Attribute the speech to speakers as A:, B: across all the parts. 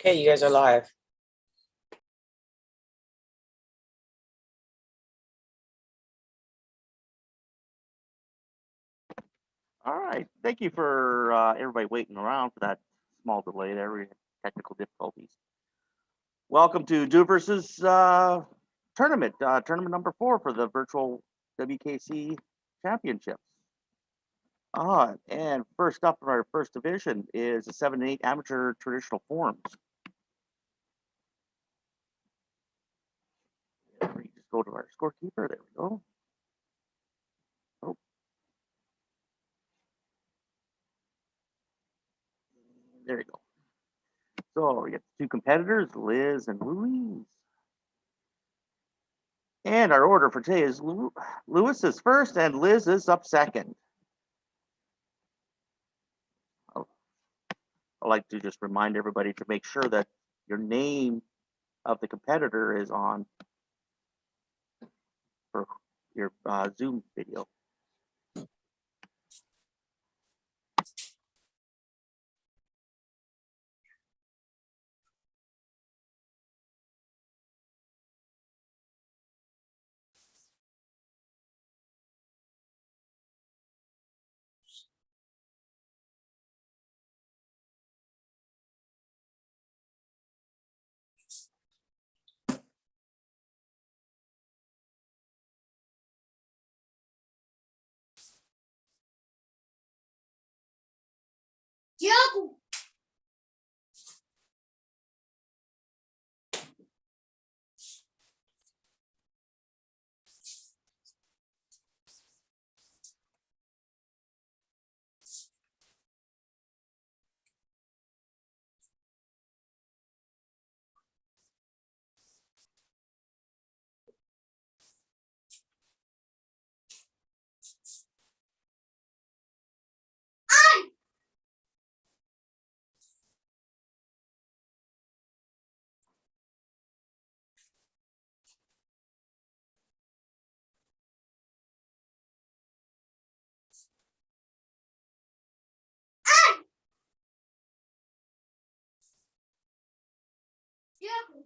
A: Okay, you guys are live.
B: All right. Thank you for everybody waiting around for that small delay there. We had technical difficulties. Welcome to Douvris tournament, tournament number 4 for the virtual WKC championships. And first up in our first division is the 7 and 8 amateur traditional forms. We just go to our scorekeeper. There we go. Oh. There you go. So we got 2 competitors, Liz and Louise. And our order for today is Lewis is first and Liz is up second. I'd like to just remind everybody to make sure that your name of the competitor is on for your Zoom video.
C: Diego! Diego!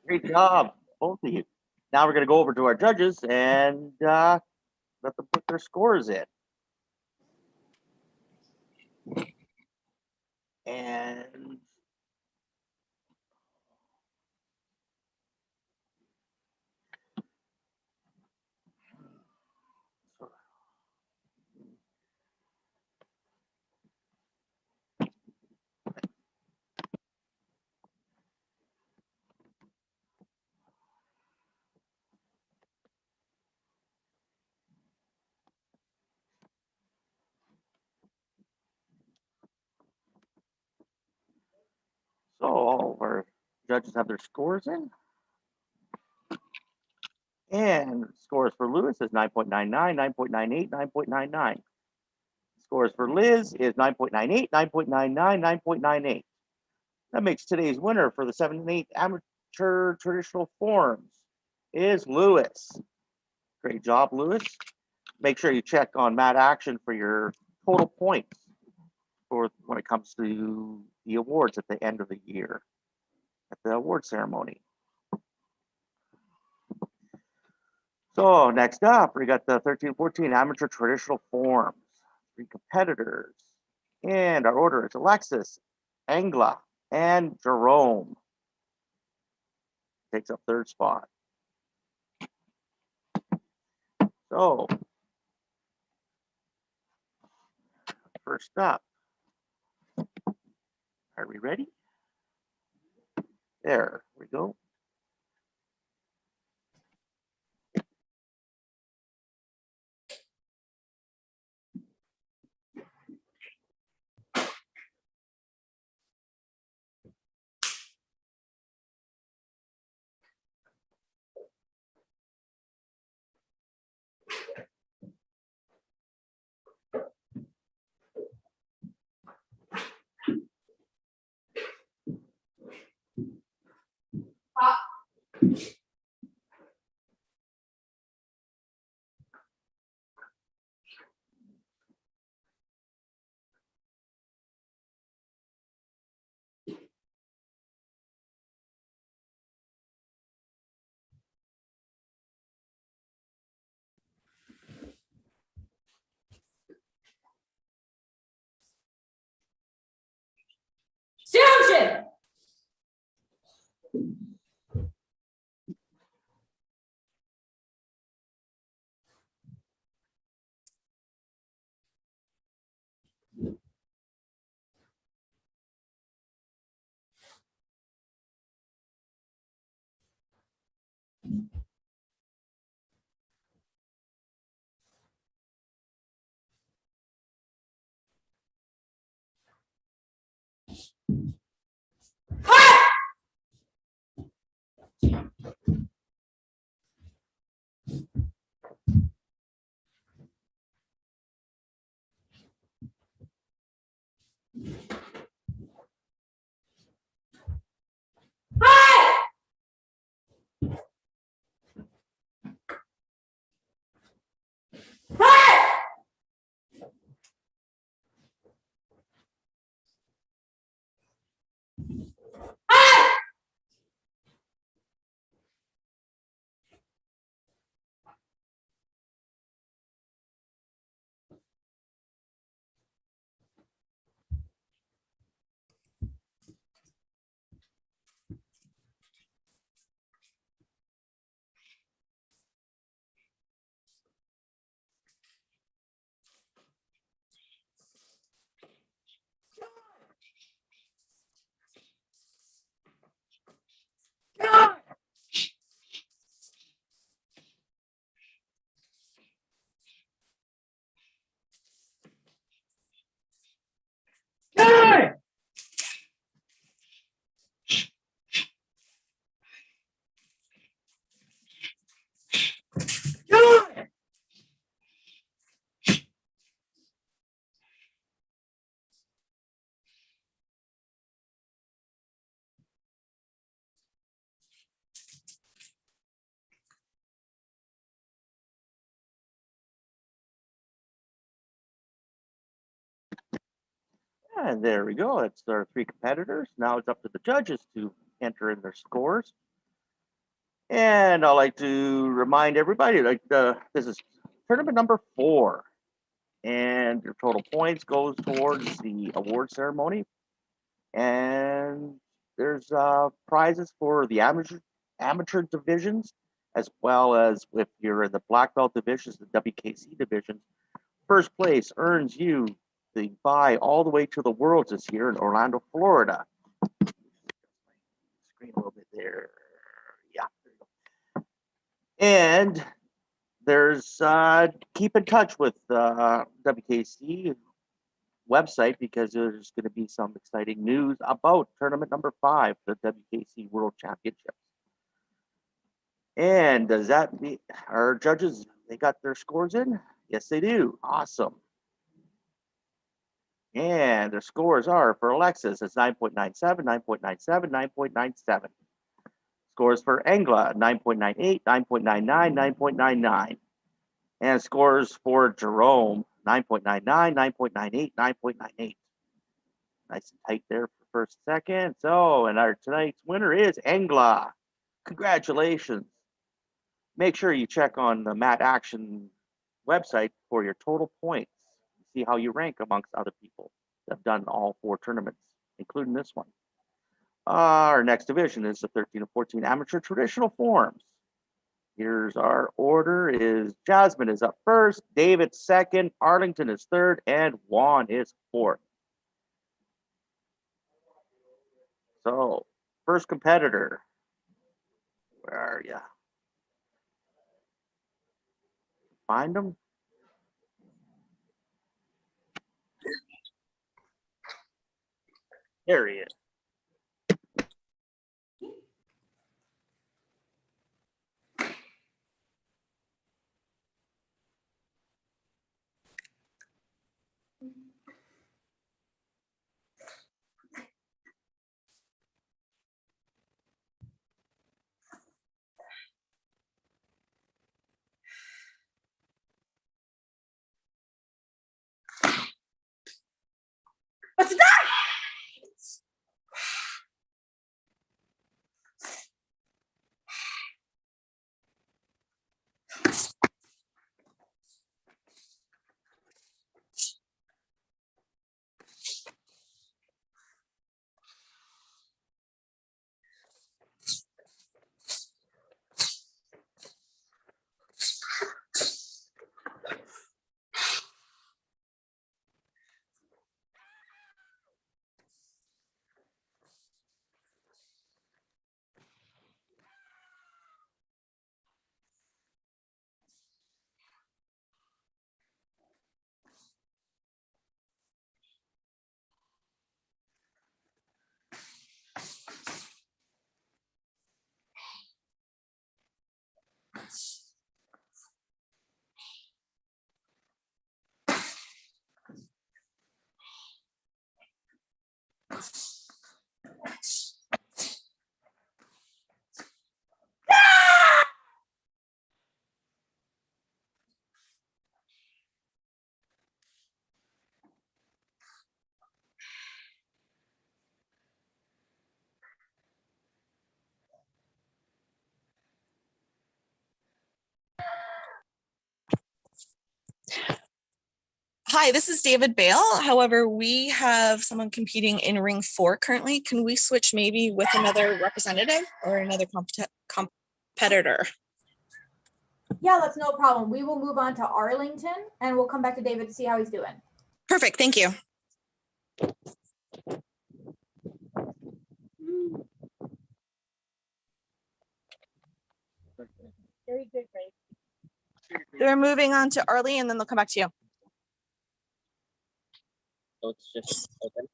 B: Great job, both of you. Now we're going to go over to our judges and let them put their scores in. And so all of our judges have their scores in. And scores for Lewis is 9.99, 9.98, 9.99. Scores for Liz is 9.98, 9.99, 9.98. That makes today's winner for the 7 and 8 amateur traditional forms is Lewis. Great job, Lewis. Make sure you check on Mat Action for your total points for when it comes to the awards at the end of the year at the award ceremony. So next up, we got the 13-14 amateur traditional forms. Three competitors. And our order is Alexis, Angela, and Jerome. Takes up third spot. So, first up, are we ready? There we go.
A: Susan!
B: And there we go. That's our three competitors. Now it's up to the judges to enter in their scores. And I'd like to remind everybody, this is tournament number 4. And your total points goes towards the award ceremony. And there's prizes for the amateur divisions, as well as if you're in the black belt divisions, the WKC divisions. First place earns you the buy all the way to the Worlds this year in Orlando, Florida. Screen a little bit there. Yeah. And there's keep in touch with WKC website, because there's going to be some exciting news about tournament number 5, the WKC World Championships. And does that mean our judges, they got their scores in? Yes, they do. Awesome. And their scores are for Alexis, it's 9.97, 9.97, 9.97. Scores for Angela, 9.98, 9.99, 9.99. And scores for Jerome, 9.99, 9.98, 9.98. Nice and tight there for first, second. So, and our tonight's winner is Angela. Congratulations. Make sure you check on the Mat Action website for your total points. see how you rank amongst other people that have done all 4 tournaments, including this one. Our next division is the 13 and 14 amateur traditional forms. Here's our order is Jasmine is up first, David second, Arlington is third, and Juan is fourth. So, first competitor, where are you? Find them? There he is.
A: What's that?
D: Hi, this is David Bale. However, we have someone competing in ring 4 currently. Can we switch maybe with another representative or another competitor?
A: Yeah, that's no problem. We will move on to Arlington and we'll come back to David to see how he's doing.
D: Perfect, thank you. Very good, right? They're moving on to Arlie and then they'll come back to you.
B: So it's just open.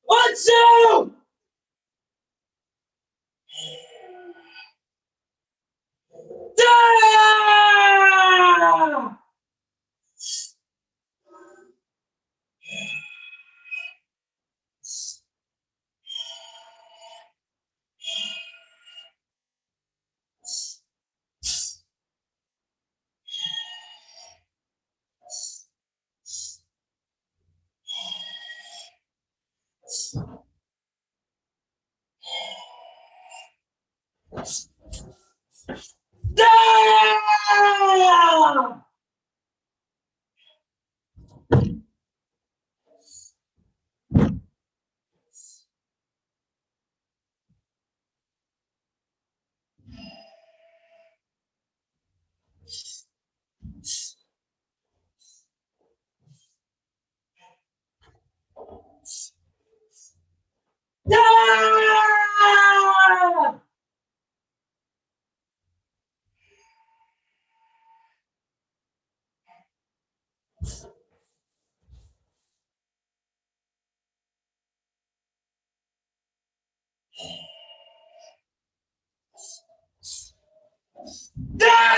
E: One, two! Ah! Ah! Ah! Ah!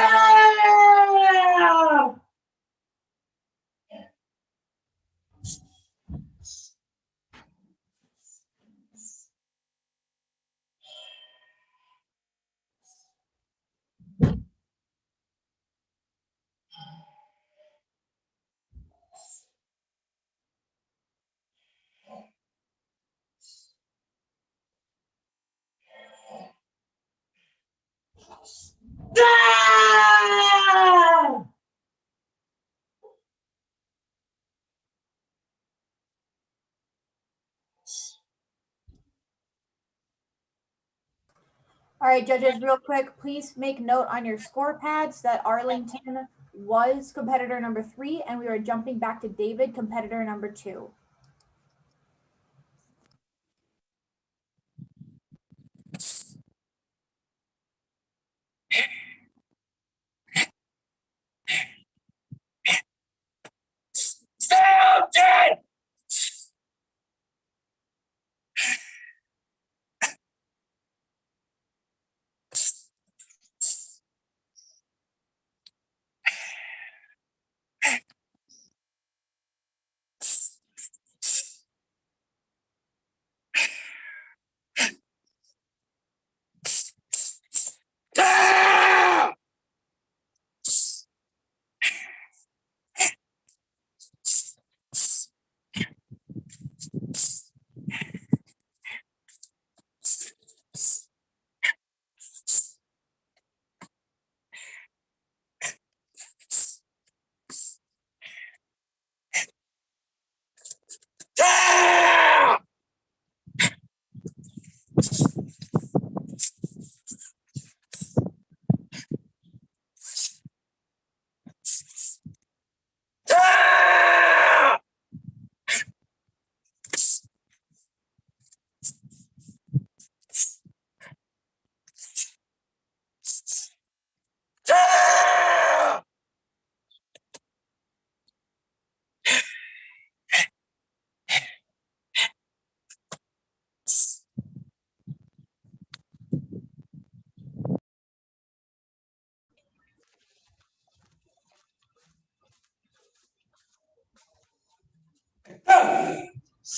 E: Ah!
A: All right, judges, real quick, please make note on your score pads that Arlington was competitor number 3, and we are jumping back to David, competitor number 2.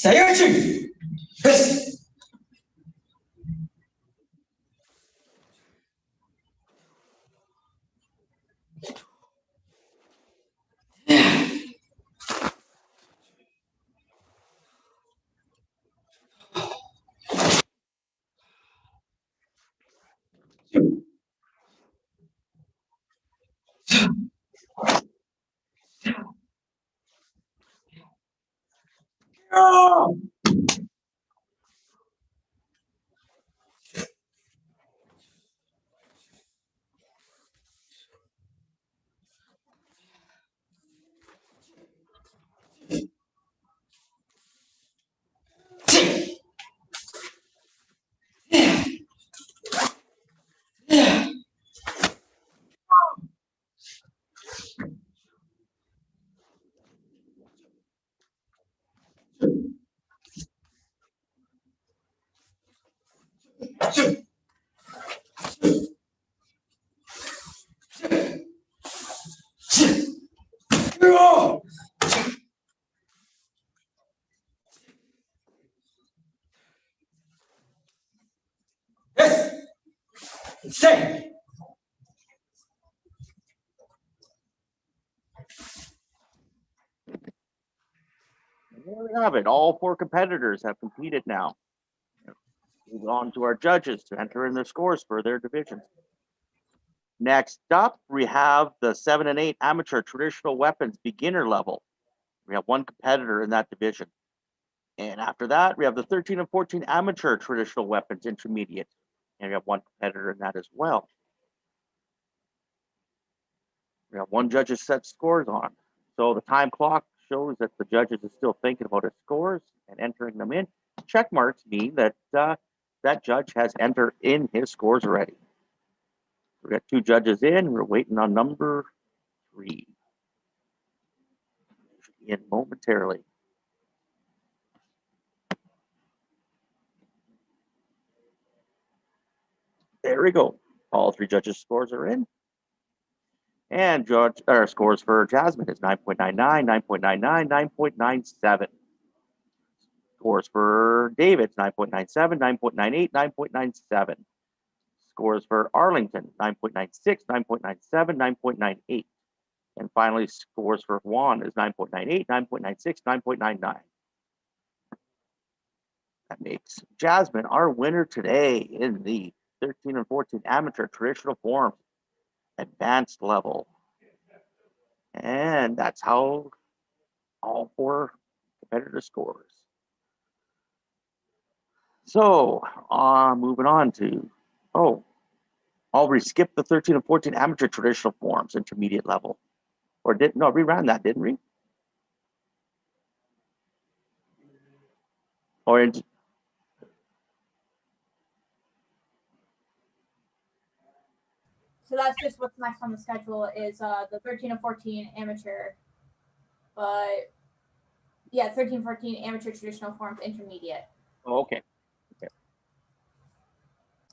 E: saya去。Stay.
B: There we have it. All 4 competitors have competed now. Move on to our judges to enter in their scores for their divisions. Next up, we have the 7 and 8 amateur traditional weapons beginner level. We have 1 competitor in that division. And after that, we have the 13 and 14 amateur traditional weapons intermediate. And we have 1 competitor in that as well. We have 1 judge's set scores on. So the time clock shows that the judges are still thinking about his scores and entering them in. Check marks mean that that judge has entered in his scores already. We got 2 judges in. We're waiting on number 3. Should be in momentarily. There we go. All 3 judges' scores are in. And scores for Jasmine is 9.99, 9.99, 9.97. Scores for David, 9.97, 9.98, 9.97. Scores for Arlington, 9.96, 9.97, 9.98. And finally, scores for Juan is 9.98, 9.96, 9.99. That makes Jasmine our winner today in the 13 and 14 amateur traditional forms, advanced level. And that's how all 4 competitor scores. So, moving on to, we skipped the 13 and 14 amateur traditional forms, intermediate level. Or we ran that, didn't we? Or
A: So that's just what's next on the schedule is the 13 and 14 amateur, but yeah, 13, 14 amateur traditional forms intermediate.
B: Oh, okay.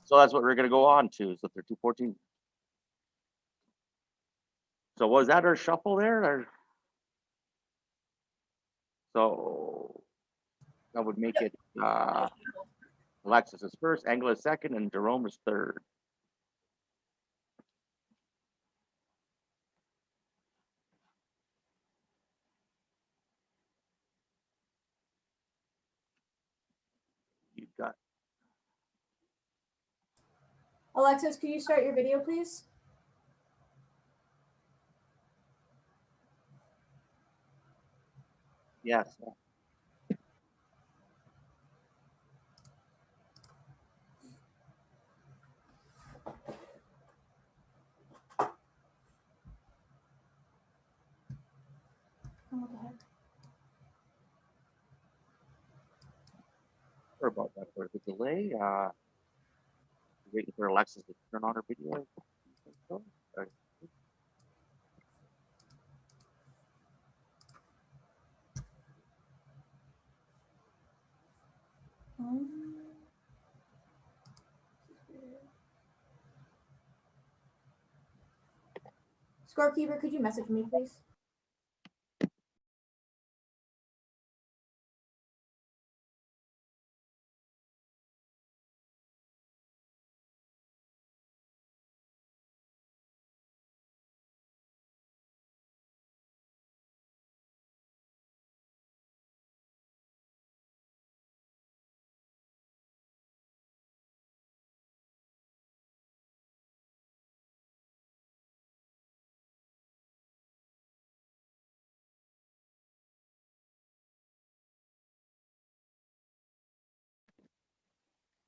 B: So that's what we're going to go on to, is the 13, 14. So was that our shuffle there? Or? So that would make it Alexis is first, Angela is second, and Jerome is third. You've got
A: Alexis, could you start your video, please?
B: yes.
A: Oh, what the heck?
B: Sorry about that for the delay. Waiting for Alexis to turn on her video.
A: Scorekeeper, could you message me, please?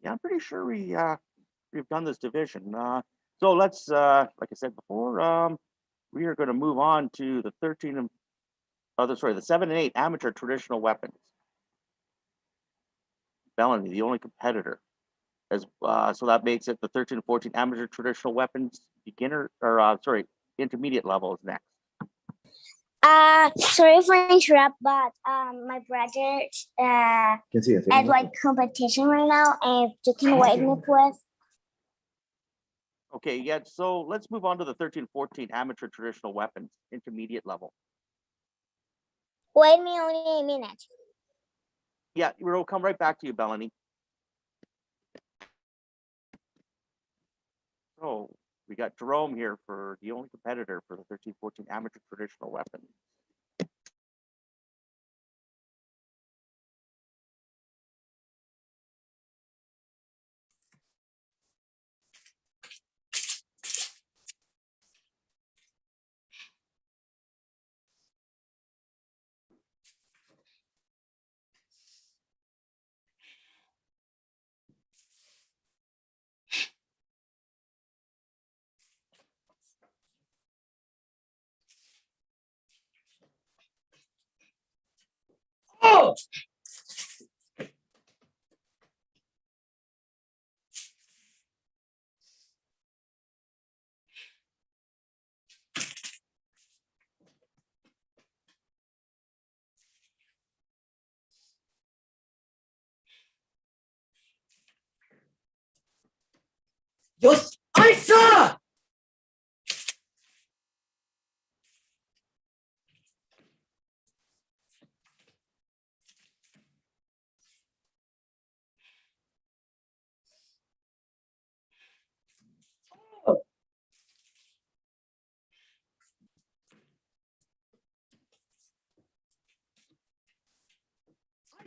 B: Yeah, I'm pretty sure we've done this division. So let's like I said before, we are going to move on to the 13 and the 7 and 8 amateur traditional weapons. Melanie, the only competitor, as so that makes it the 13 and 14 amateur traditional weapons beginner or intermediate level is next.
F: Sorry for interrupt, but my brother at like competition right now, and you can wait me please.
B: Okay, yeah. So let's move on to the 13 and 14 amateur traditional weapons intermediate level.
F: Wait me only a minute.
B: Yeah, we'll come right back to you, Melanie. So we got Jerome here for the only competitor for the 13, 14 amateur traditional weapons.
E: Oh! Just Isa!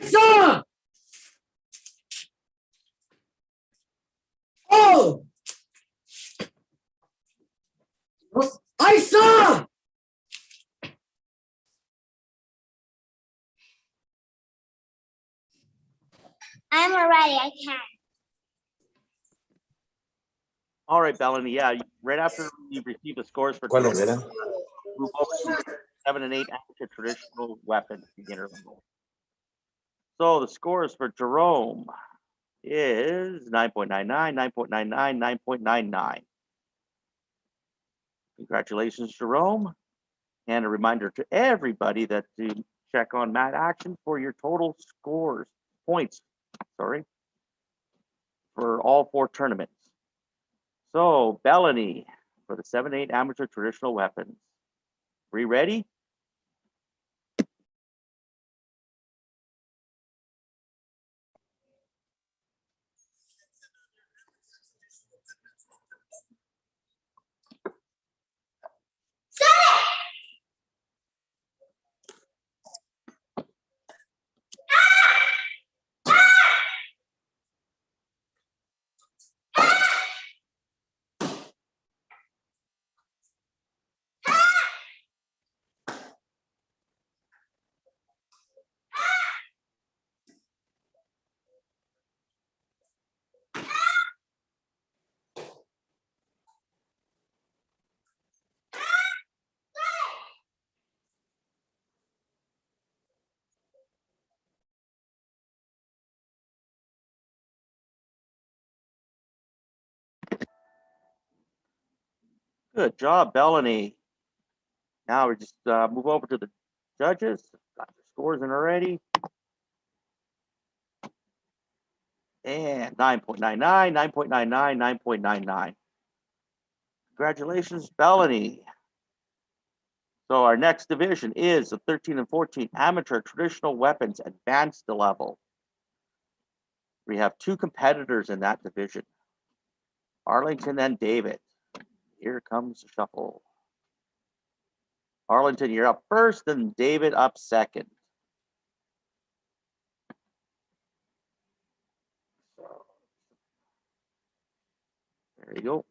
E: Isa! Oh! Isa!
F: I'm ready. I can.
B: All right, Bellany. Yeah, right after you receive the scores for
E: ¿Cuáles
B: Jerome,
E: eran?
B: move over to 7 and 8 amateur traditional weapons beginner level. So the scores for Jerome is 9.99, 9.99, 9.99. Congratulations, Jerome. And a reminder to everybody that to check on Matt Action for your total points, for all 4 tournaments. So, Bellany for the 7-8 amateur traditional weapons. Are you ready? Good job, Bellany. Now we just move over to the judges. Got your scores in already. And 9.99, 9.99, 9.99. Congratulations, Bellany. So our next division is the 13 and 14 amateur traditional weapons advanced level. We have 2 competitors in that division, Arlington and David. Here comes the shuffle. Arlington, you're up first, and David up second. So, there you go.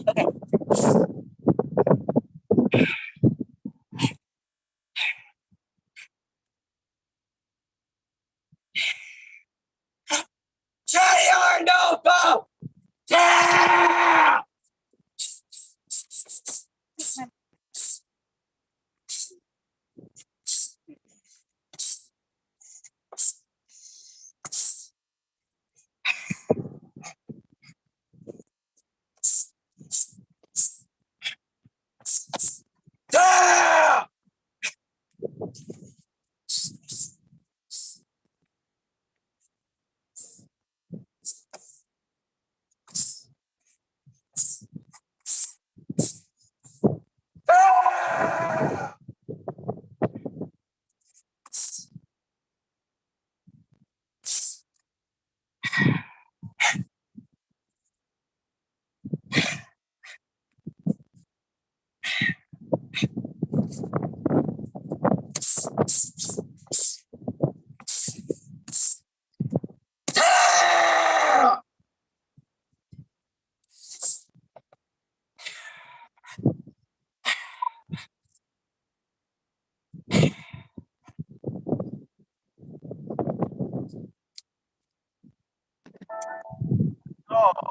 D: Okay.
E: Junior Noble! Yeah!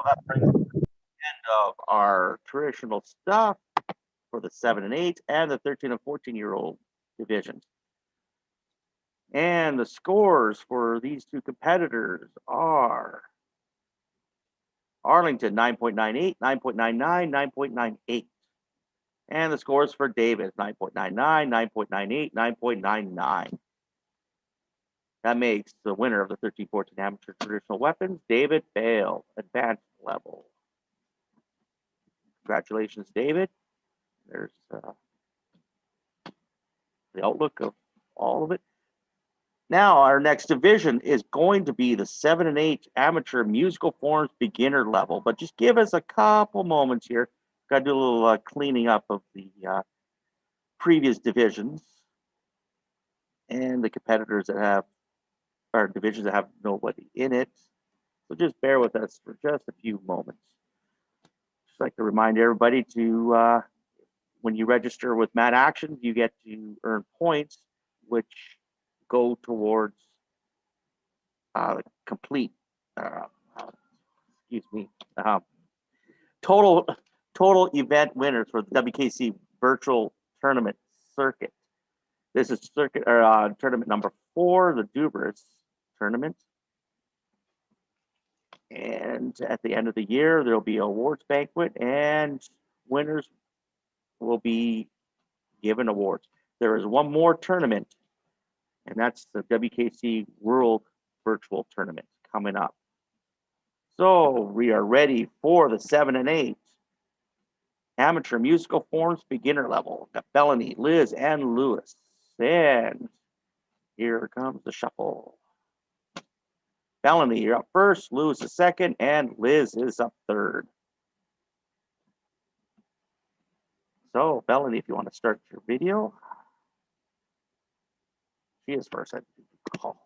B: that brings us to the end of our traditional stuff for the 7 and 8 and the 13 and 14-year-old divisions. And the scores for these two competitors are Arlington 9.98, 9.99, 9.98. And the scores for David 9.99, 9.98, 9.99. That makes the winner of the 13-14 amateur traditional weapons, David Bale, advanced level. Congratulations, David. There's the outlook of all of it. Now, our next division is going to be the 7 and 8 amateur musical forms beginner level. But just give us a couple moments here. Got to do a little cleaning up of the previous divisions and the competitors that have, or divisions that have nobody in it. So just bear with us for just a few moments. Just like to remind everybody to, when you register with Mad Action, you get to earn points, which go towards complete, total event winners for the WKC virtual tournament circuit. This is circuit or tournament number 4, the Douvris tournament. And at the end of the year, there'll be an awards banquet, and winners will be given awards. There is one more tournament, and that's the WKC World Virtual Tournament coming up. So we are ready for the 7 and 8 amateur musical forms beginner level. Got Bellany, Liz, and Lewis. And here comes the shuffle. Bellany, you're up first. Lewis is second, and Liz is up third. So Bellany, if you want to start your video. She is first. Oh.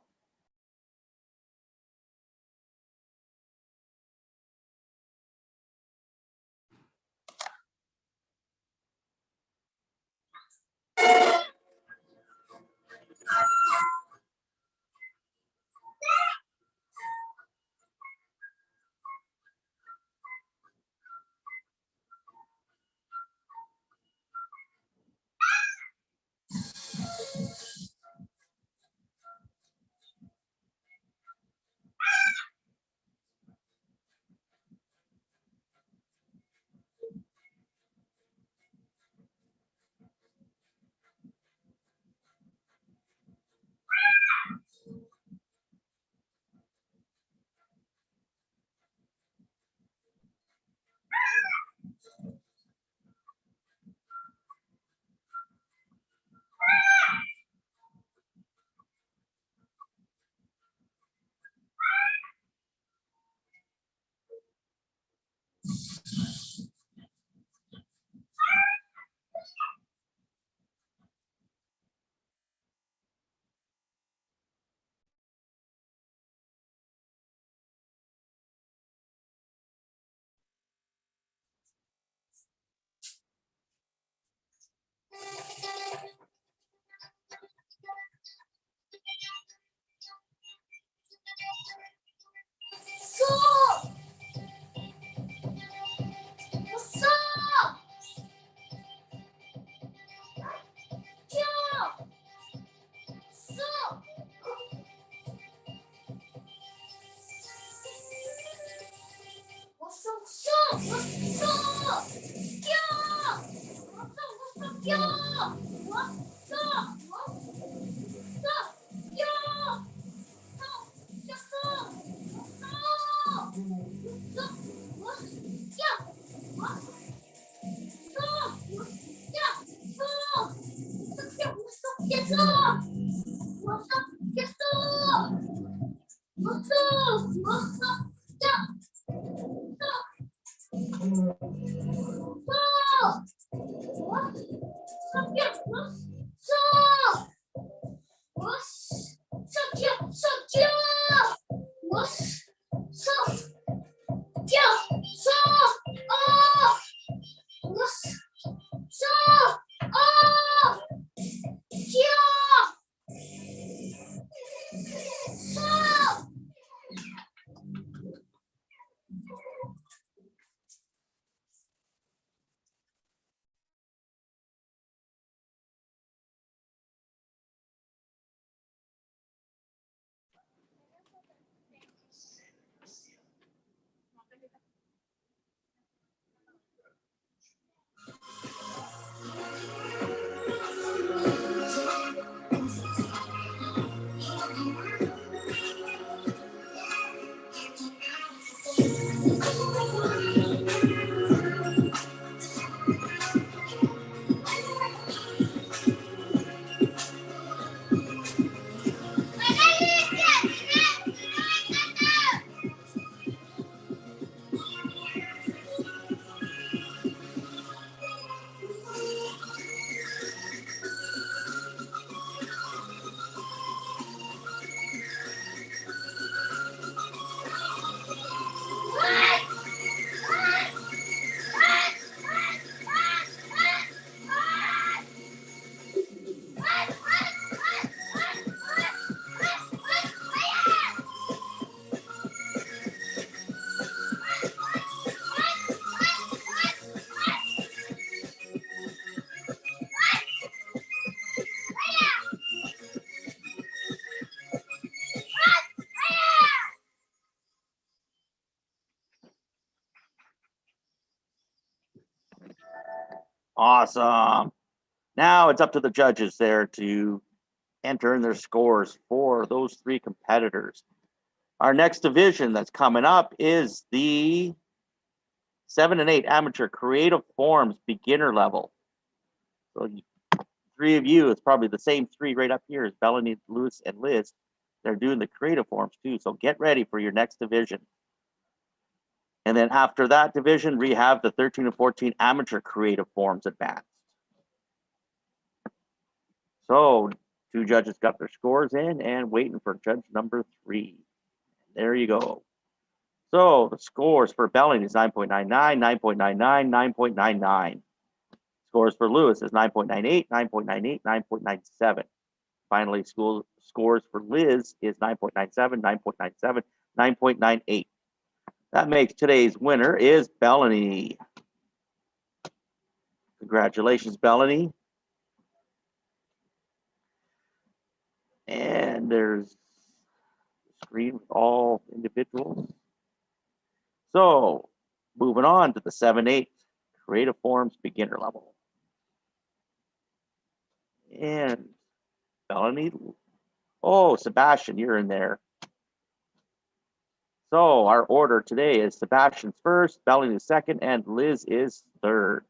B: Awesome. Now it's up to the judges there to enter in their scores for those three competitors. Our next division that's coming up is the 7 and 8 amateur creative forms beginner level. So three of you, it's probably the same three right up here as Bellany, Lewis, and Liz. They're doing the creative forms too. So get ready for your next division. And then after that division, we have the 13 and 14 amateur creative forms advanced. So 2 judges got their scores in and waiting for judge number 3. There you go. So the scores for Bellany is 9.99, 9.99, 9.99. Scores for Lewis is 9.98, 9.98, 9.97. Finally, scores for Liz is 9.97, 9.97, 9.98. That makes today's winner is Bellany. Congratulations, Bellany. And there's the screen with all individuals. So moving on to the 7-8 creative forms beginner level. And Bellany, oh, Sebastian, you're in there. So our order today is Sebastian's first, Bellany is second, and Liz is third.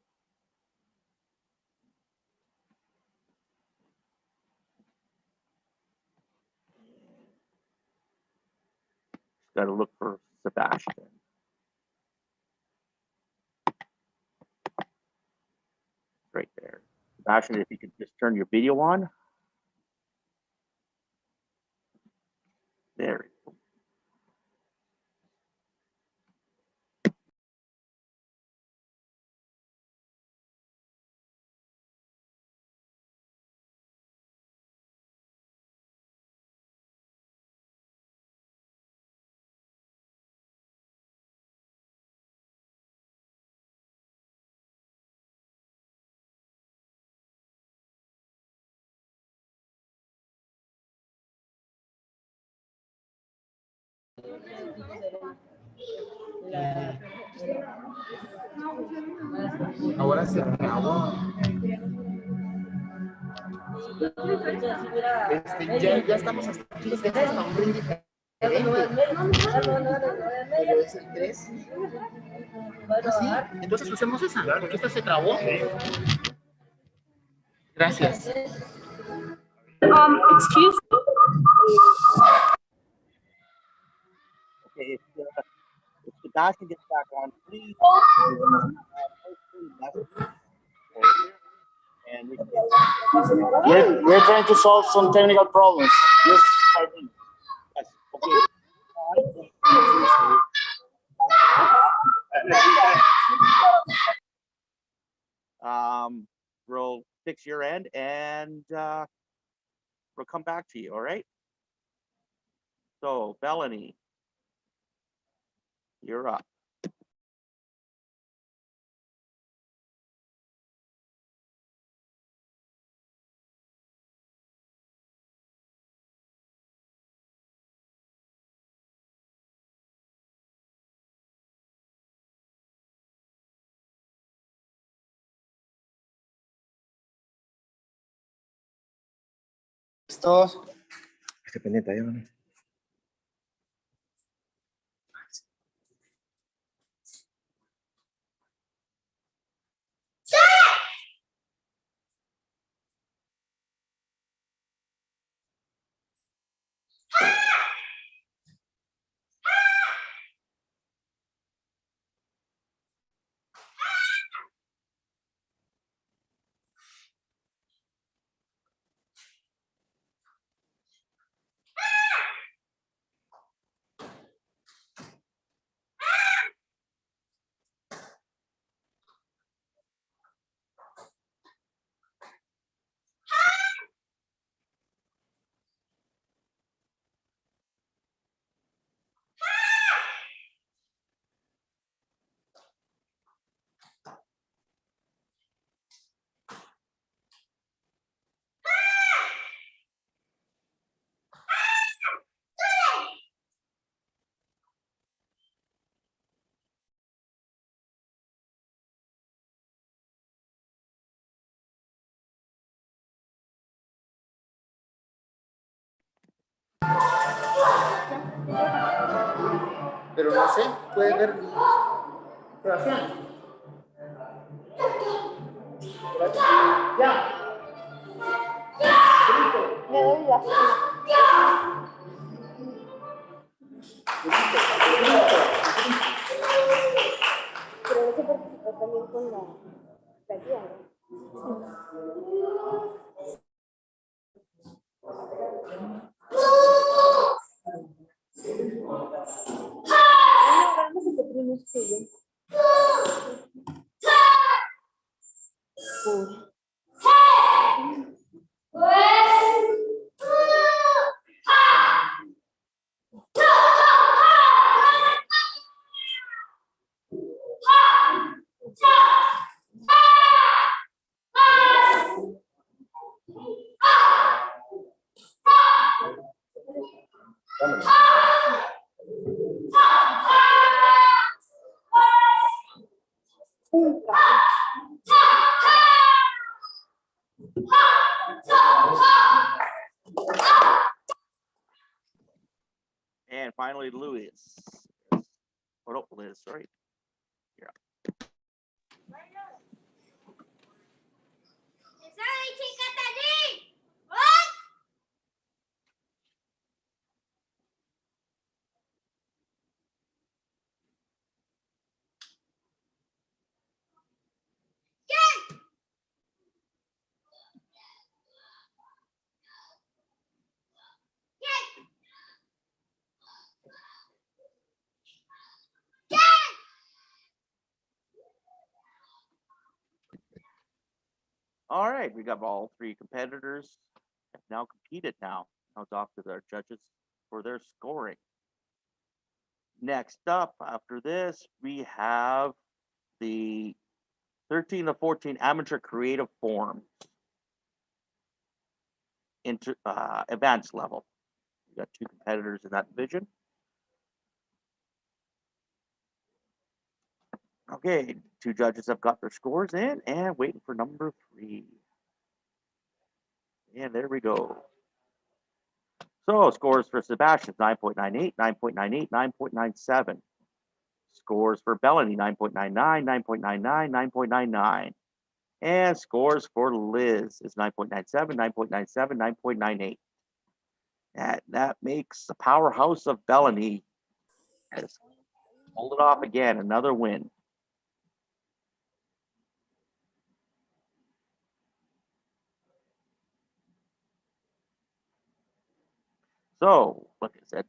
B: Got to look for Sebastian. Right there. Sebastian, if you could just turn your video on. There.
G: Ahora se acabó. Ya estamos aquí, es hasta un ring diferente. Pero es el 3. ¿Sí? Entonces usemos esa, porque esta se trabó. Gracias.
H: Excuse me.
B: Okay, if Sebastian gets back on, please. And we can
H: We're trying to solve some technical problems. Yes,
B: yes, okay. We'll fix your end and we'll come back to you, all right? So, Bellany, you're up.
G: Estos.
I: Esté pendiente ahí, ¿no?
G: José, ¿puedes ver grabaciones? Ya.
F: Le doy la pero no se participó también con la guía, ¿no?
B: And finally, Louis. Oh, no, Liz, sorry. Yeah. All right, we got all three competitors have now competed now. Now it's off to their judges for their scoring. Next up, after this, we have the 13 to 14 amateur creative forms into advanced level. We got two competitors in that division. Okay, two judges have got their scores in and waiting for number 3. And there we go. So scores for Sebastian, 9.98, 9.98, 9.97. Scores for Bellany, 9.99, 9.99, 9.99. And scores for Liz is 9.97, 9.97, 9.98. That makes the powerhouse of Bellany hold it off again, another win. So, look, is it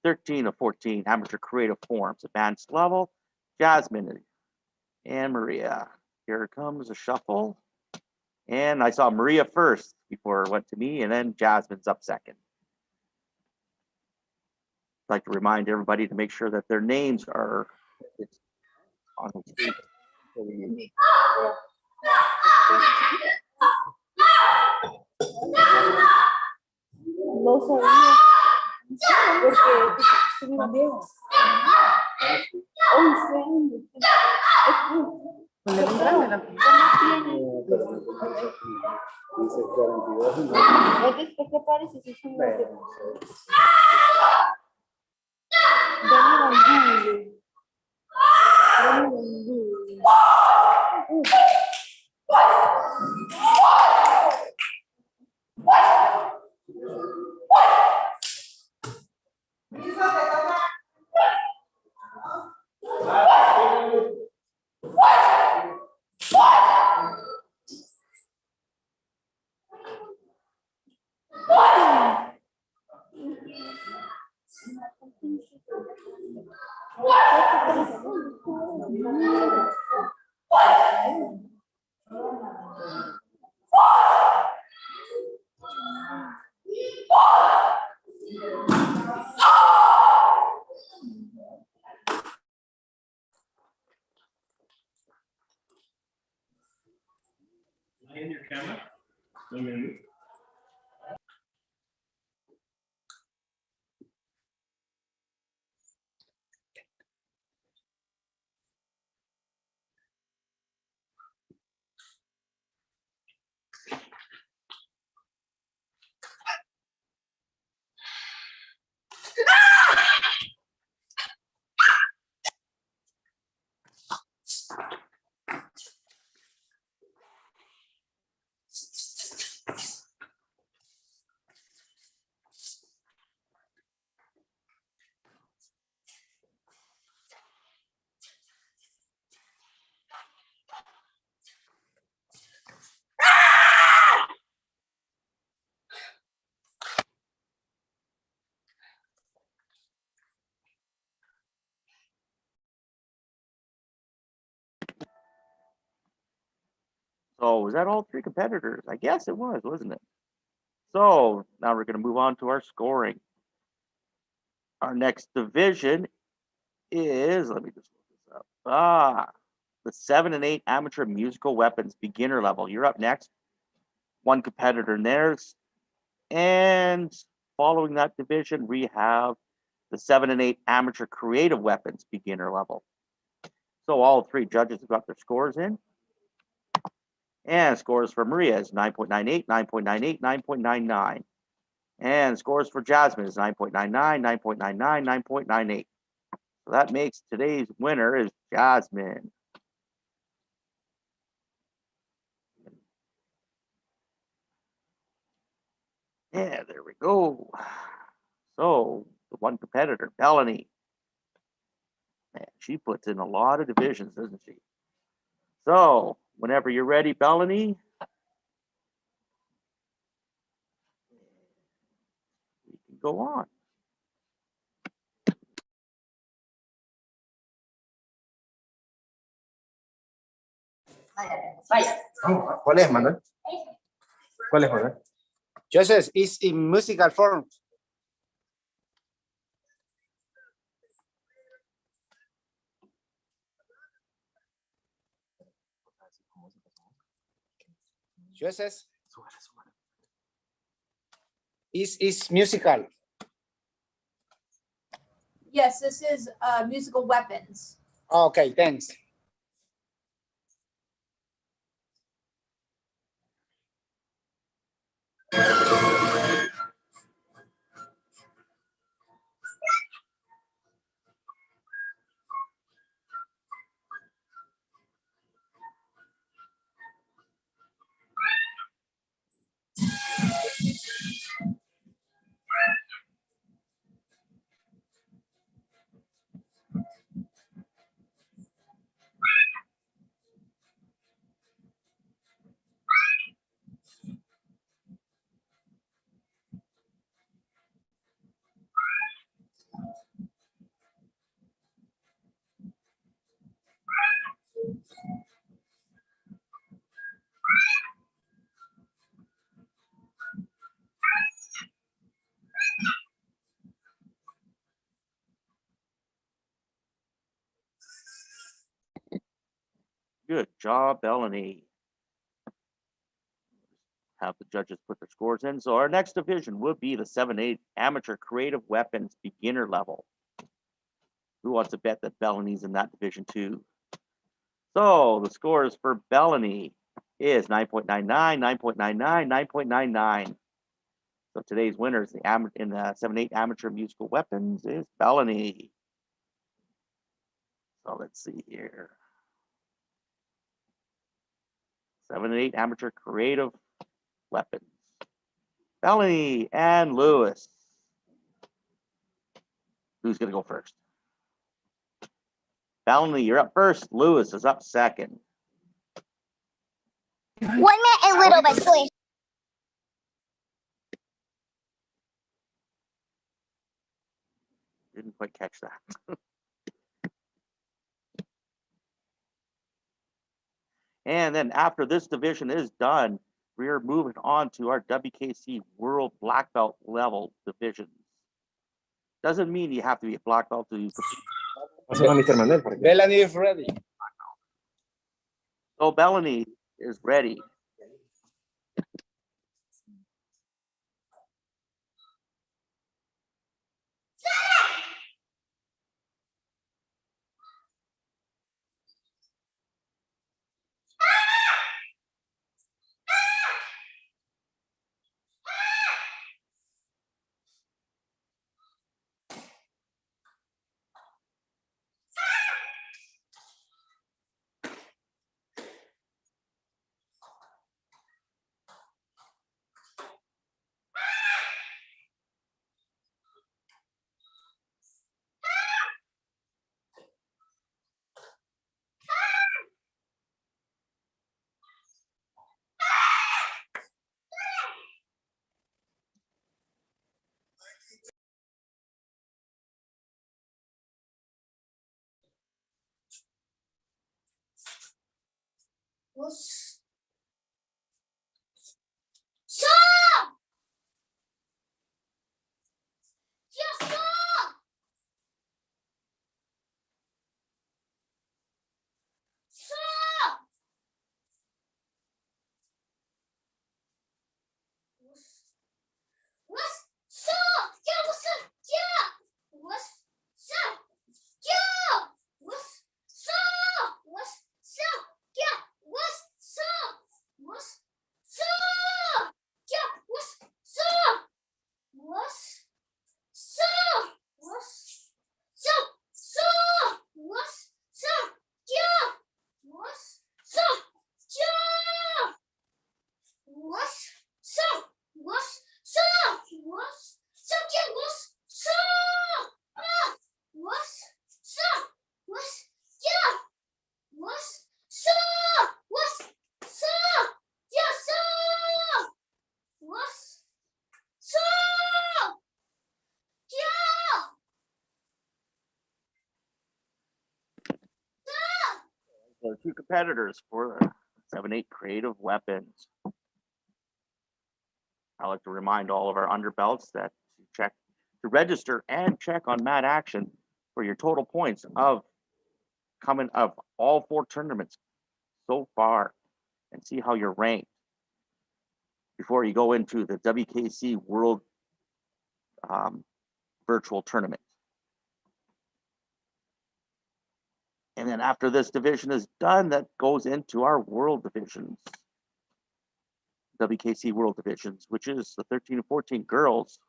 B: 13 to 14 amateur creative forms, advanced level, Jasmine and Maria. Here comes a shuffle. And I saw Maria first before it went to me, and then Jasmine's up second. I'd like to remind everybody to make sure that their names are on the screen.
F: No sabía. Porque también 11 años.
G: Con el entrante, la
F: Entonces, ¿qué parece si son los de... Dame un
J: In your camera. 1 minute.
B: So was that all three competitors? I guess it was, wasn't it? So now we're going to move on to our scoring. Our next division is, let me just look this up. The 7 and 8 amateur musical weapons beginner level. You're up next. One competitor in theirs. And following that division, we have the 7 and 8 amateur creative weapons beginner level. So all three judges have got their scores in. And scores for Maria is 9.98, 9.98, 9.99. And scores for Jasmine is 9.99, 9.99, 9.98. So that makes today's winner is Jasmine. Yeah, there we go. So the one competitor, Melanie. Man, she puts in a lot of divisions, doesn't she? So whenever you're ready, Melanie, we can go on.
I: ¿Cuál es, Manuel? ¿Cuál es, Manuel?
K: Joseph is in musical form. Joseph is musical.
A: Yes, this is musical weapons.
K: Okay, thanks.
B: Good job, Melanie. Have the judges put their scores in. So our next division would be the 7-8 amateur creative weapons beginner level. Who wants to bet that Melanie's in that division too? So the scores for Bellany is 9.99, 9.99, 9.99. So today's winner is in the 7-8 amateur musical weapons is Bellany. So let's see here. 7-8 amateur creative weapons. Bellany and Lewis. Who's going to go first? Bellany, you're up first. Lewis is up second.
F: 1 minute, a little bit, please.
B: Didn't quite catch that. And then after this division is done, we're moving on to our WKC World Black Belt level divisions. Doesn't mean you have to be a black belt to.
I: Mr. Manuel, por aquí.
K: Melanie is ready.
B: So Bellany is ready. our two competitors for the 7-8 creative weapons. I like to remind all of our underbelts that to register and check on Mat Action for your total points of all 4 tournaments so far, and see how you're ranked before you go into the WKC World virtual tournament. And then after this division is done, that goes into our world divisions, WKC World divisions, which is the 13 and 14 girls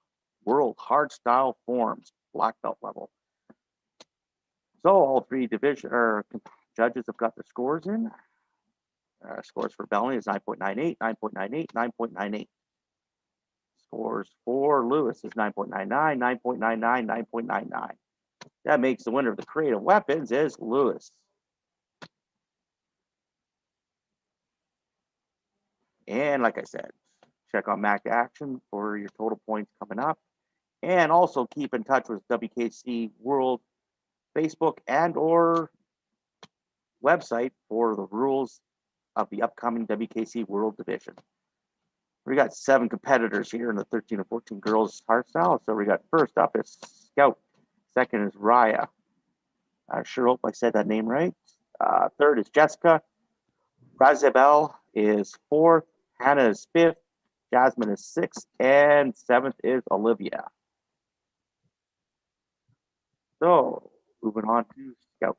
B: world hardstyle forms, black belt level. So all 3 judges have got their scores in. Scores for Bellany is 9.98, 9.98, 9.98. Scores for Lewis is 9.99, 9.99, 9.99. That makes the winner of the creative weapons is Lewis. And like I said, check on Mac Action for your total points coming up. And also keep in touch with WKC World Facebook and or website for the rules of the upcoming WKC World Division. We got 7 competitors here in the 13 and 14 girls hardstyle. So we got first up is Scout. Second is Raya. I sure hope I said that name right. Third is Jessica. Razabel is 4th. Hannah is 5th. Jasmine is 6th. And 7th is Olivia. So moving on to Scout.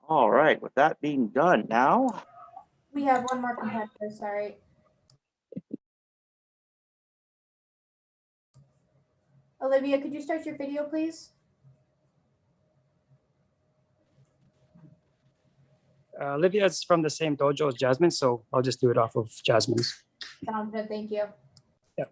B: All right, with that being done, now
A: We have one more competitor, sorry. Olivia, could you start your video, please?
L: Olivia's from the same dojo as Jasmine, so I'll just do it off of Jasmine's.
A: Sounds good, thank you.
L: Yep.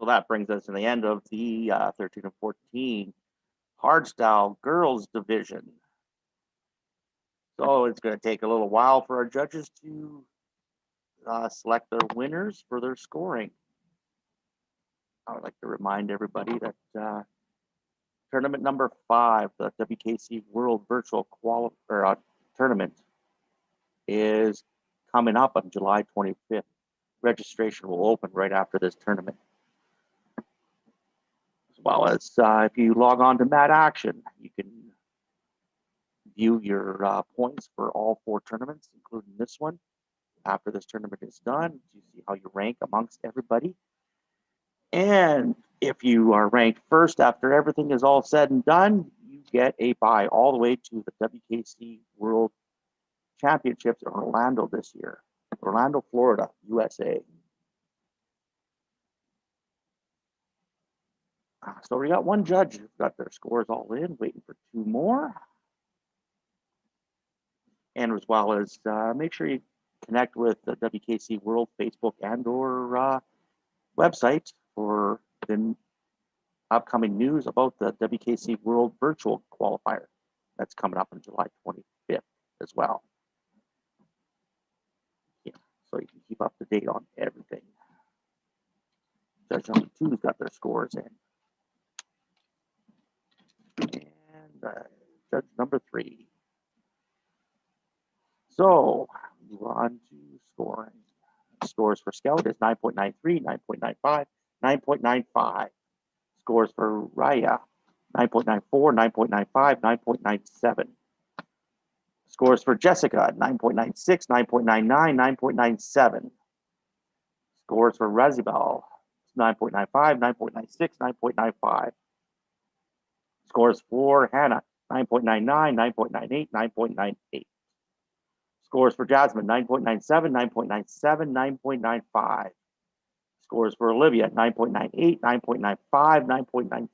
B: so that brings us to the end of the 13 and 14 hardstyle girls division. So it's going to take a little while for our judges to select their winners for their scoring. I would like to remind everybody that tournament number 5, the WKC World Virtual Tournament, is coming up on July 25th. Registration will open right after this tournament. As well as if you log on to Mad Action, you can view your points for all 4 tournaments, including this one. After this tournament is done, you see how you rank amongst everybody. And if you are ranked first after everything is all said and done, you get a bye all the way to the WKC World Championships in Orlando this year. Orlando, Florida, USA. So we got one judge who's got their scores all in, waiting for 2 more. And as well as make sure you connect with the WKC World Facebook and or website for the upcoming news about the WKC World Virtual Qualifier. That's coming up on July 25th as well. Yeah, so you can keep up to date on everything. Judge number 2's got their scores in. And judge number 3. So move on to scoring. Scores for Scout is 9.93, 9.95, 9.95. Scores for Raya, 9.94, 9.95, 9.97. Scores for Jessica, 9.96, 9.99, 9.97. Scores for Razibel, 9.95, 9.96, 9.95. Scores for Hannah, 9.99, 9.98, 9.98. Scores for Jasmine, 9.97, 9.97, 9.95. Scores for Olivia, 9.98, 9.95, 9.96.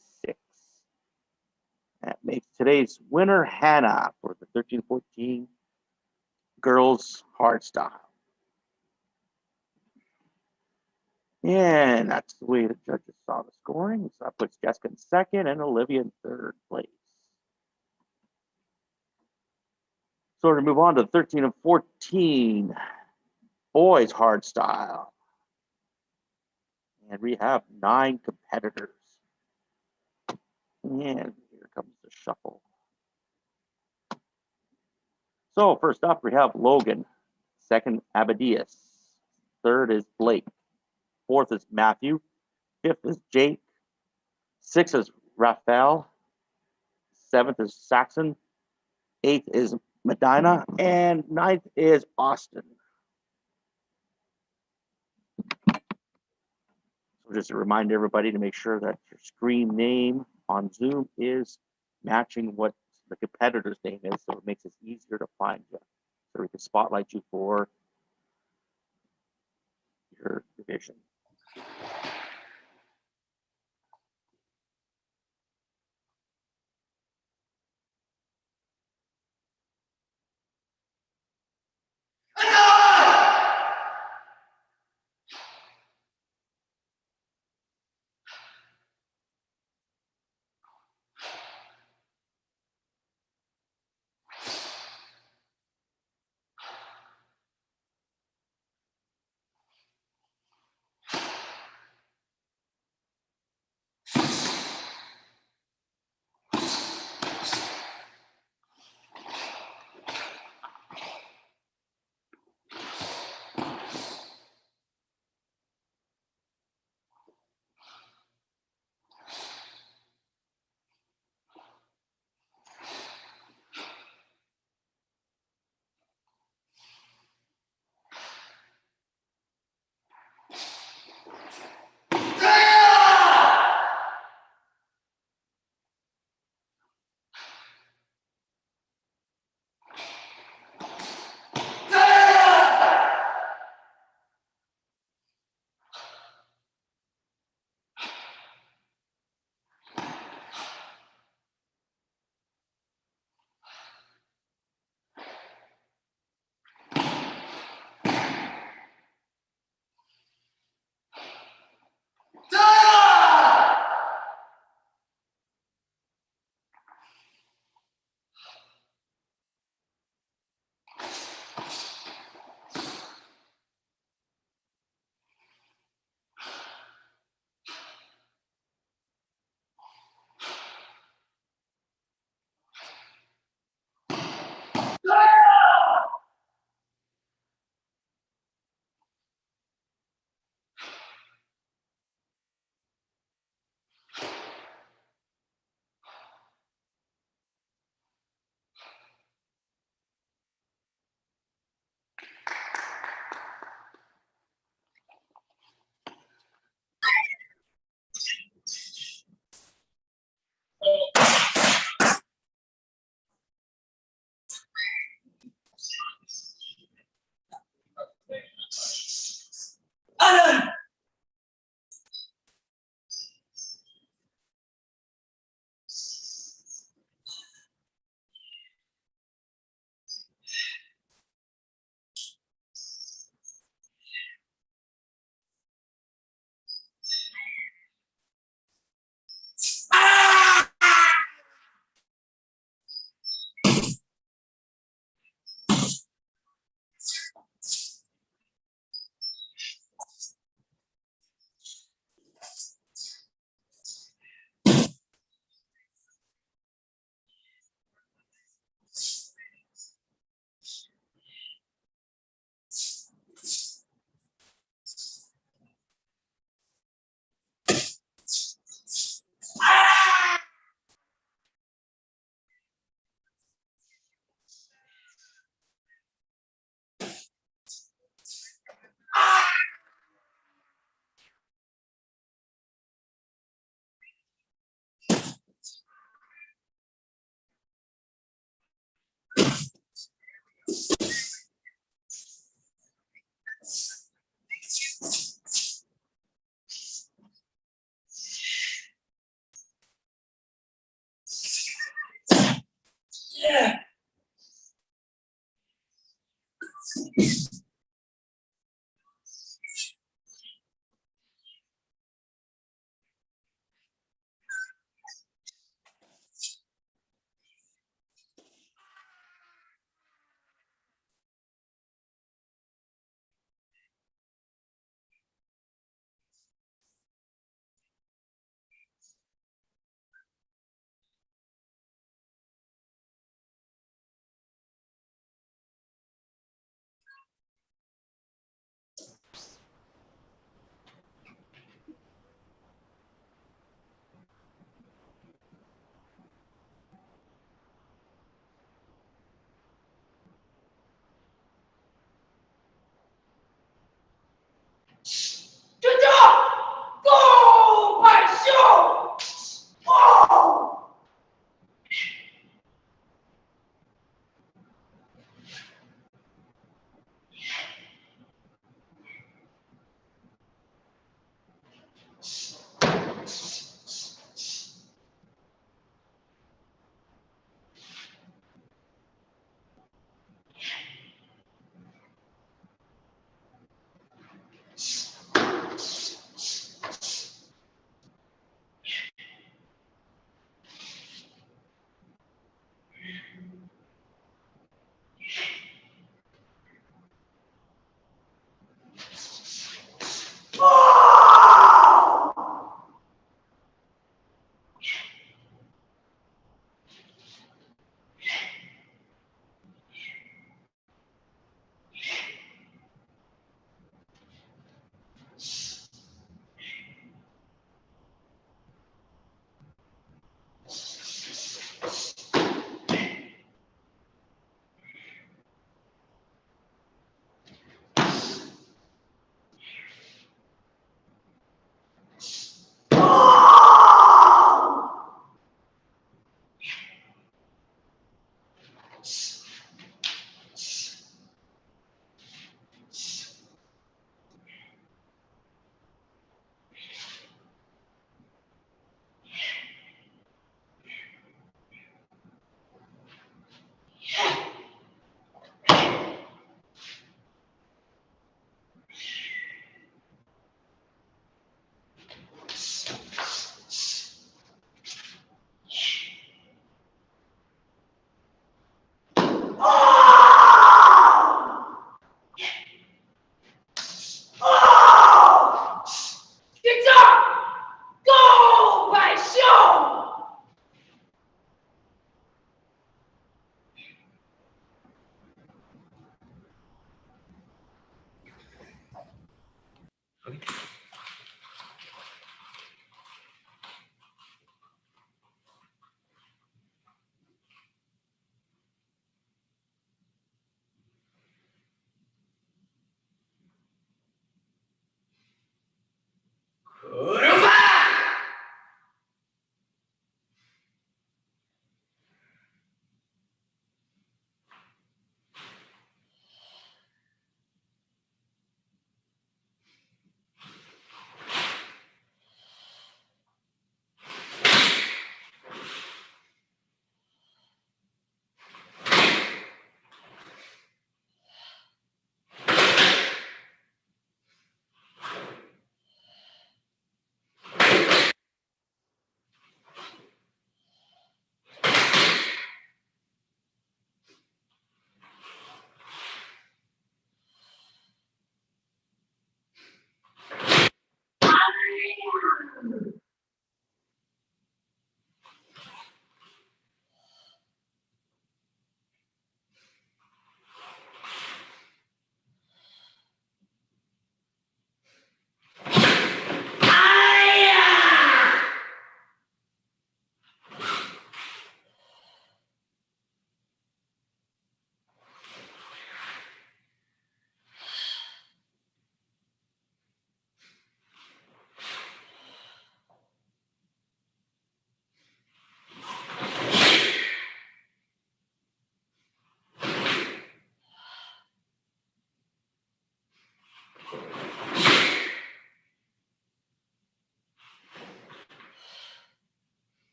B: That makes today's winner, Hannah, for the 13-14 girls hardstyle. And that's the way the judges saw the scoring. So that puts Jessica in second and Olivia in 3rd place. So to move on to the 13 and 14 boys hardstyle. And we have 9 competitors. And here to shuffle. So first up, we have Logan. Second, Abadias. Third is Blake. Fourth is Matthew. Fifth is Jake. Sixth is Raphael. Seventh is Saxon. Eighth is Medina. And ninth is Austin. So just to remind everybody to make sure that your screen name on Zoom is matching what the competitor's name is, so it makes it easier to find you. So we can spotlight you for your division.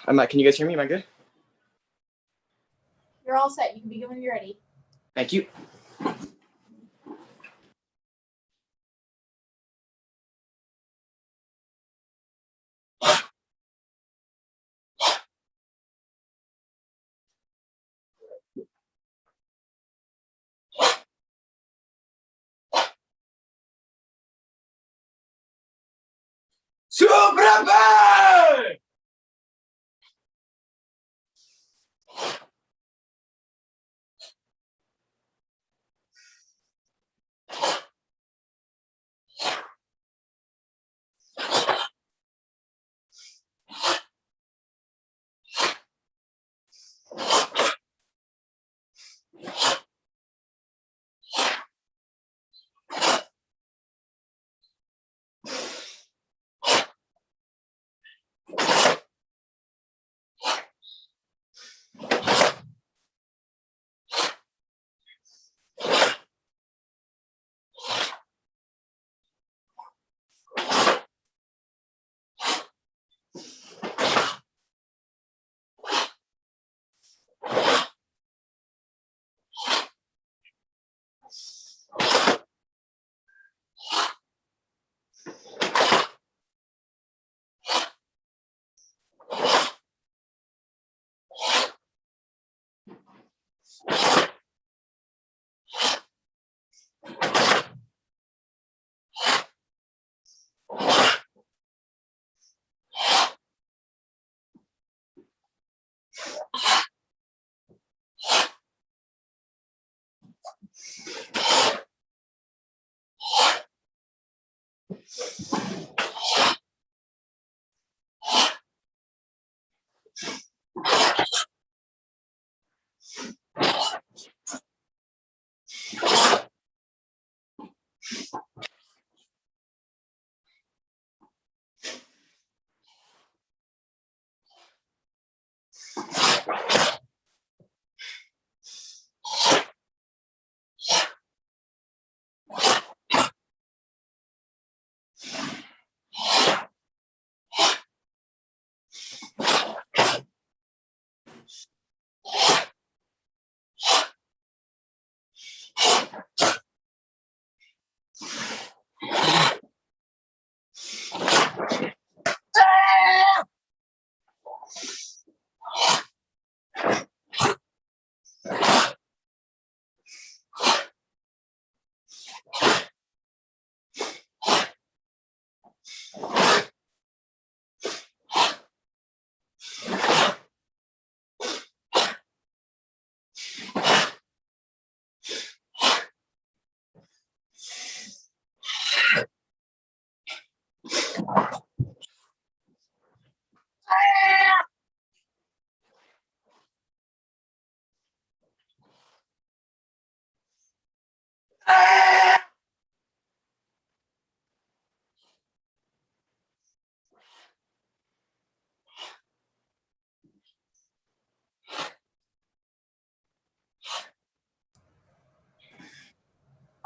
M: I'm Matt. Can you guys hear me? Am I good?
A: You're all set. You can begin when you're ready.
M: Thank you.
E: Super!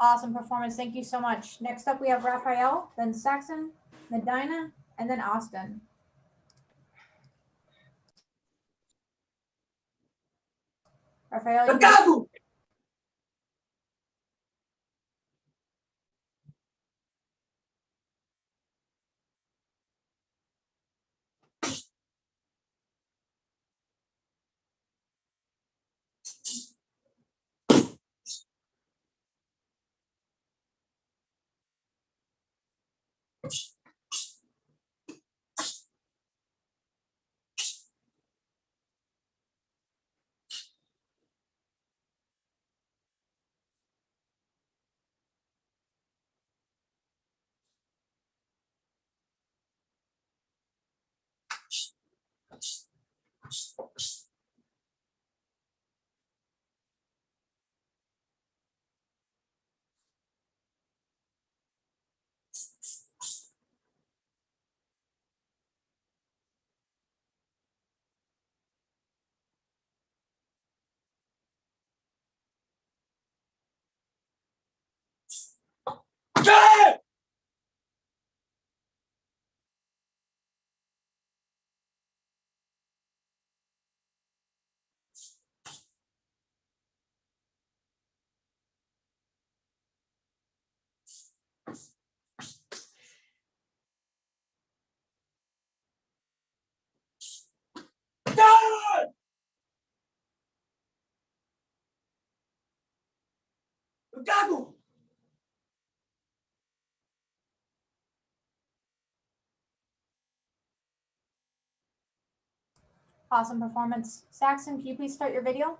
A: Awesome performance. Thank you so much. Next up, we have Raphael, then Saxon, Medina, and then Austin. Raphael, you awesome performance. Saxon, can you please start your video?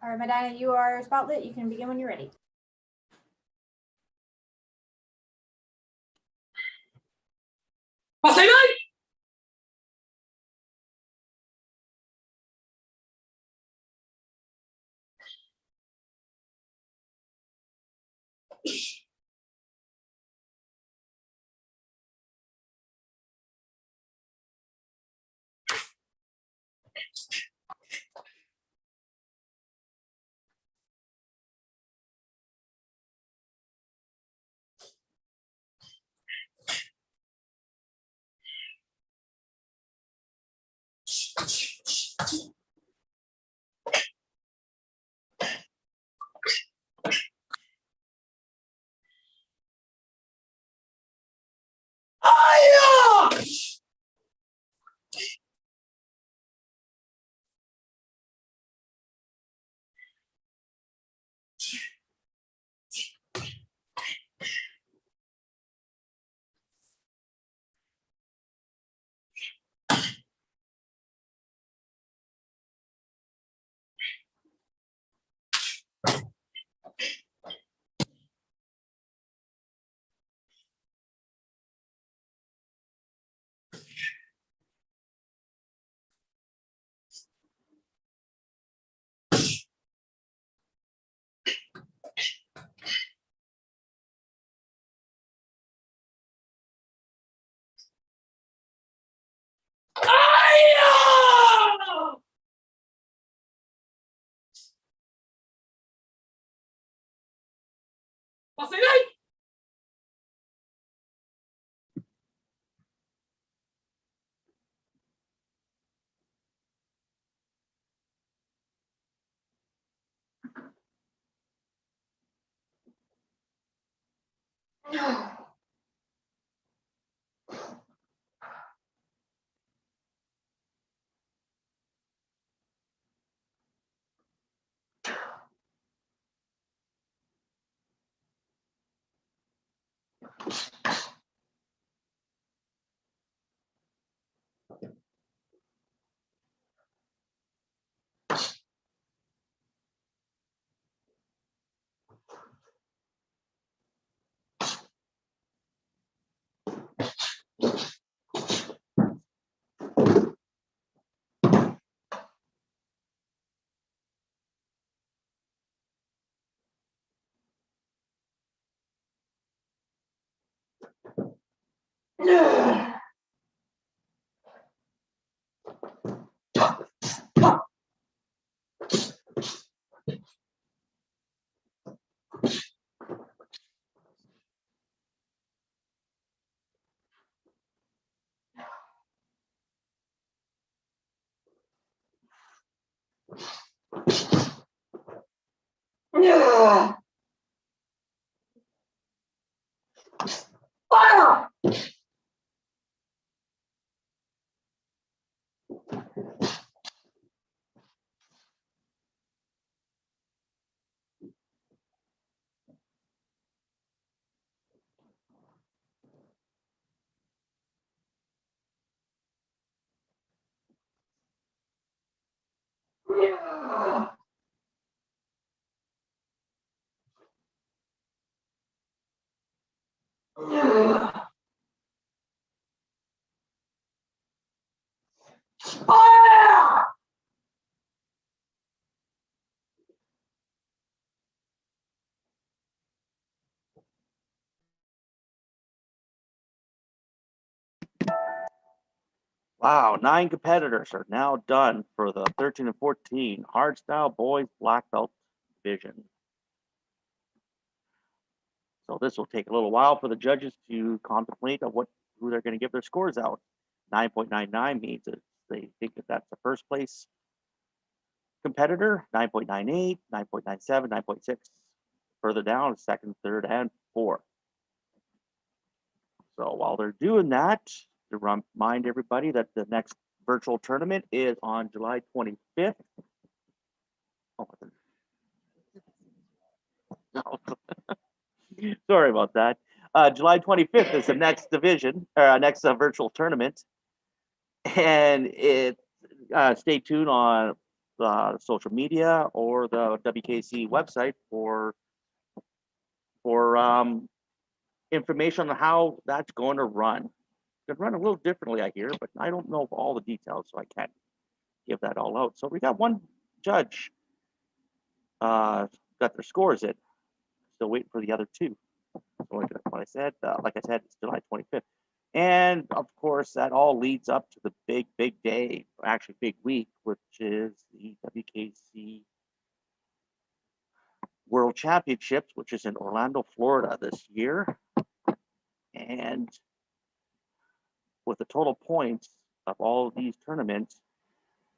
A: All right, Medina, you are spotlit. You can begin when you're ready.
B: Wow, 9 competitors are now done for the 13 and 14 hardstyle boys black belt division. So this will take a little while for the judges to contemplate on who they're going to give their scores out. 9.99 means that they think that that's the first place competitor. 9.98, 9.97, 9.6. Further down, second, third, and fourth. So while they're doing that, to remind everybody that the next virtual tournament is on July 25th. Oh, no. Sorry about that. July 25th is the next division, or next virtual tournament. And stay tuned on the social media or the WKC website for information on how that's going to run. It's going to run a little differently, I hear, but I don't know all the details, so I can't give that all out. So we got one judge got their scores in. Still waiting for the other two. So what I said, like I said, it's July 25th. And of course, that all leads up to the big day, actually big week, which is the WKC World Championships, which is in Orlando, Florida this year. And with the total points of all of these tournaments,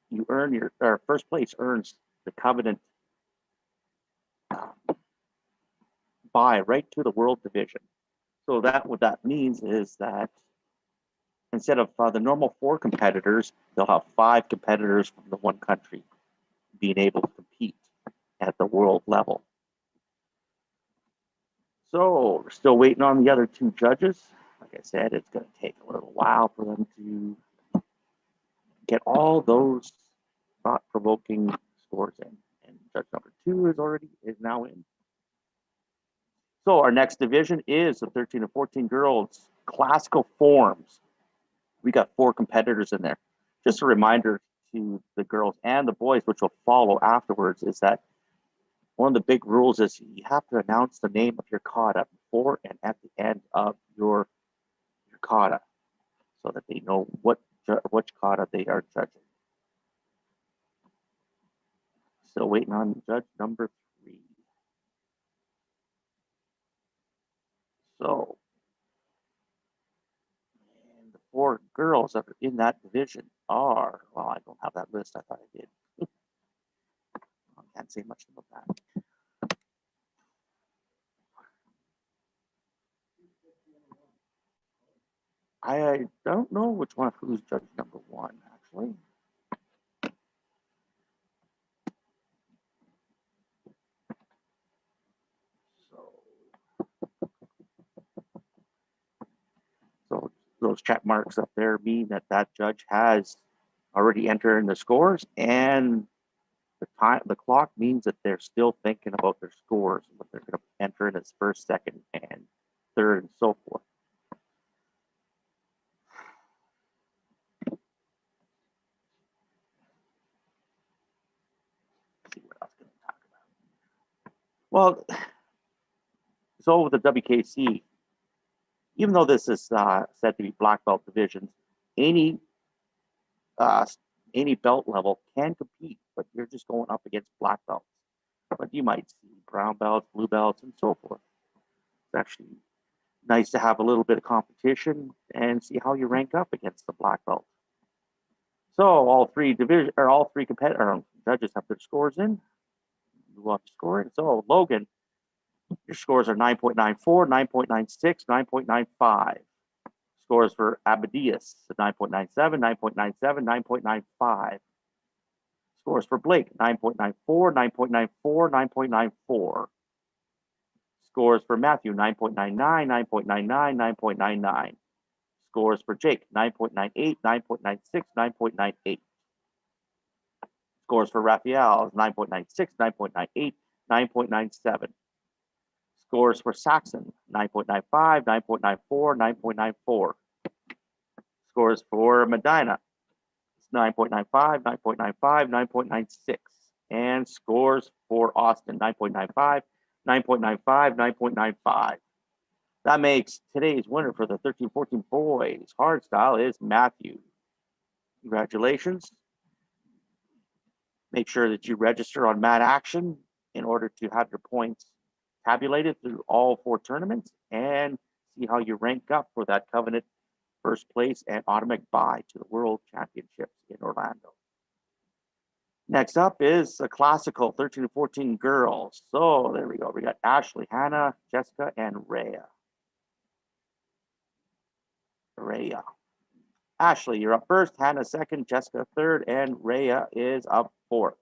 B: you earn your, or first place earns the covenant bye right to the world division. So that what that means is that instead of the normal 4 competitors, they'll have 5 competitors from the one country being able to compete at the world level. So we're still waiting on the other 2 judges. Like I said, it's going to take a little while for them to get all those thought-provoking scores in. And judge number 2 is now in. So our next division is the 13 and 14 girls classical forms. We got 4 competitors in there. Just a reminder to the girls and the boys, which will follow afterwards, is that one of the big rules is you have to announce the name of your kata before and at the end of your kata, so that they know which kata they are judging. Still waiting on judge number 3. So, and the 4 girls that are in that division are, well, I don't have that list. I thought I did. I can't say much about that. I don't know which one, who's judge number 1, actually. So those check marks up there mean that that judge has already entered in the scores, and the clock means that they're still thinking about their scores, what they're going to enter in as first, second, and third, and so forth. Let's see what else can I talk about. Well, so with the WKC, even though this is said to be black belt divisions, any belt level can compete, but you're just going up against black belts. But you might see brown belts, blue belts, and so forth. It's actually nice to have a little bit of competition and see how you rank up against the black belt. So all three judges have their scores in. Move on to scoring. So Logan, your scores are 9.94, 9.96, 9.95. Scores for Abadius, 9.97, 9.97, 9.95. Scores for Blake, 9.94, 9.94, 9.94. Scores for Matthew, 9.99, 9.99, 9.99. Scores for Jake, 9.98, 9.96, 9.98. Scores for Raphael, 9.96, 9.98, 9.97. Scores for Saxon, 9.95, 9.94, 9.94. Scores for Medina, 9.95, 9.95, 9.96. And scores for Austin, 9.95, 9.95, 9.95. That makes today's winner for the 13-14 boys hardstyle is Matthew. Congratulations. Make sure that you register on Mat Action in order to have your points tabulated through all 4 tournaments and see how you rank up for that covenant first place and automatic bye to the World Championships in Orlando. Next up is the classical 13-14 girls. So there we go. We got Ashley, Hannah, Jessica, and Rhea. Ashley, you're up first. Hannah second. Jessica third. And Rhea is up fourth.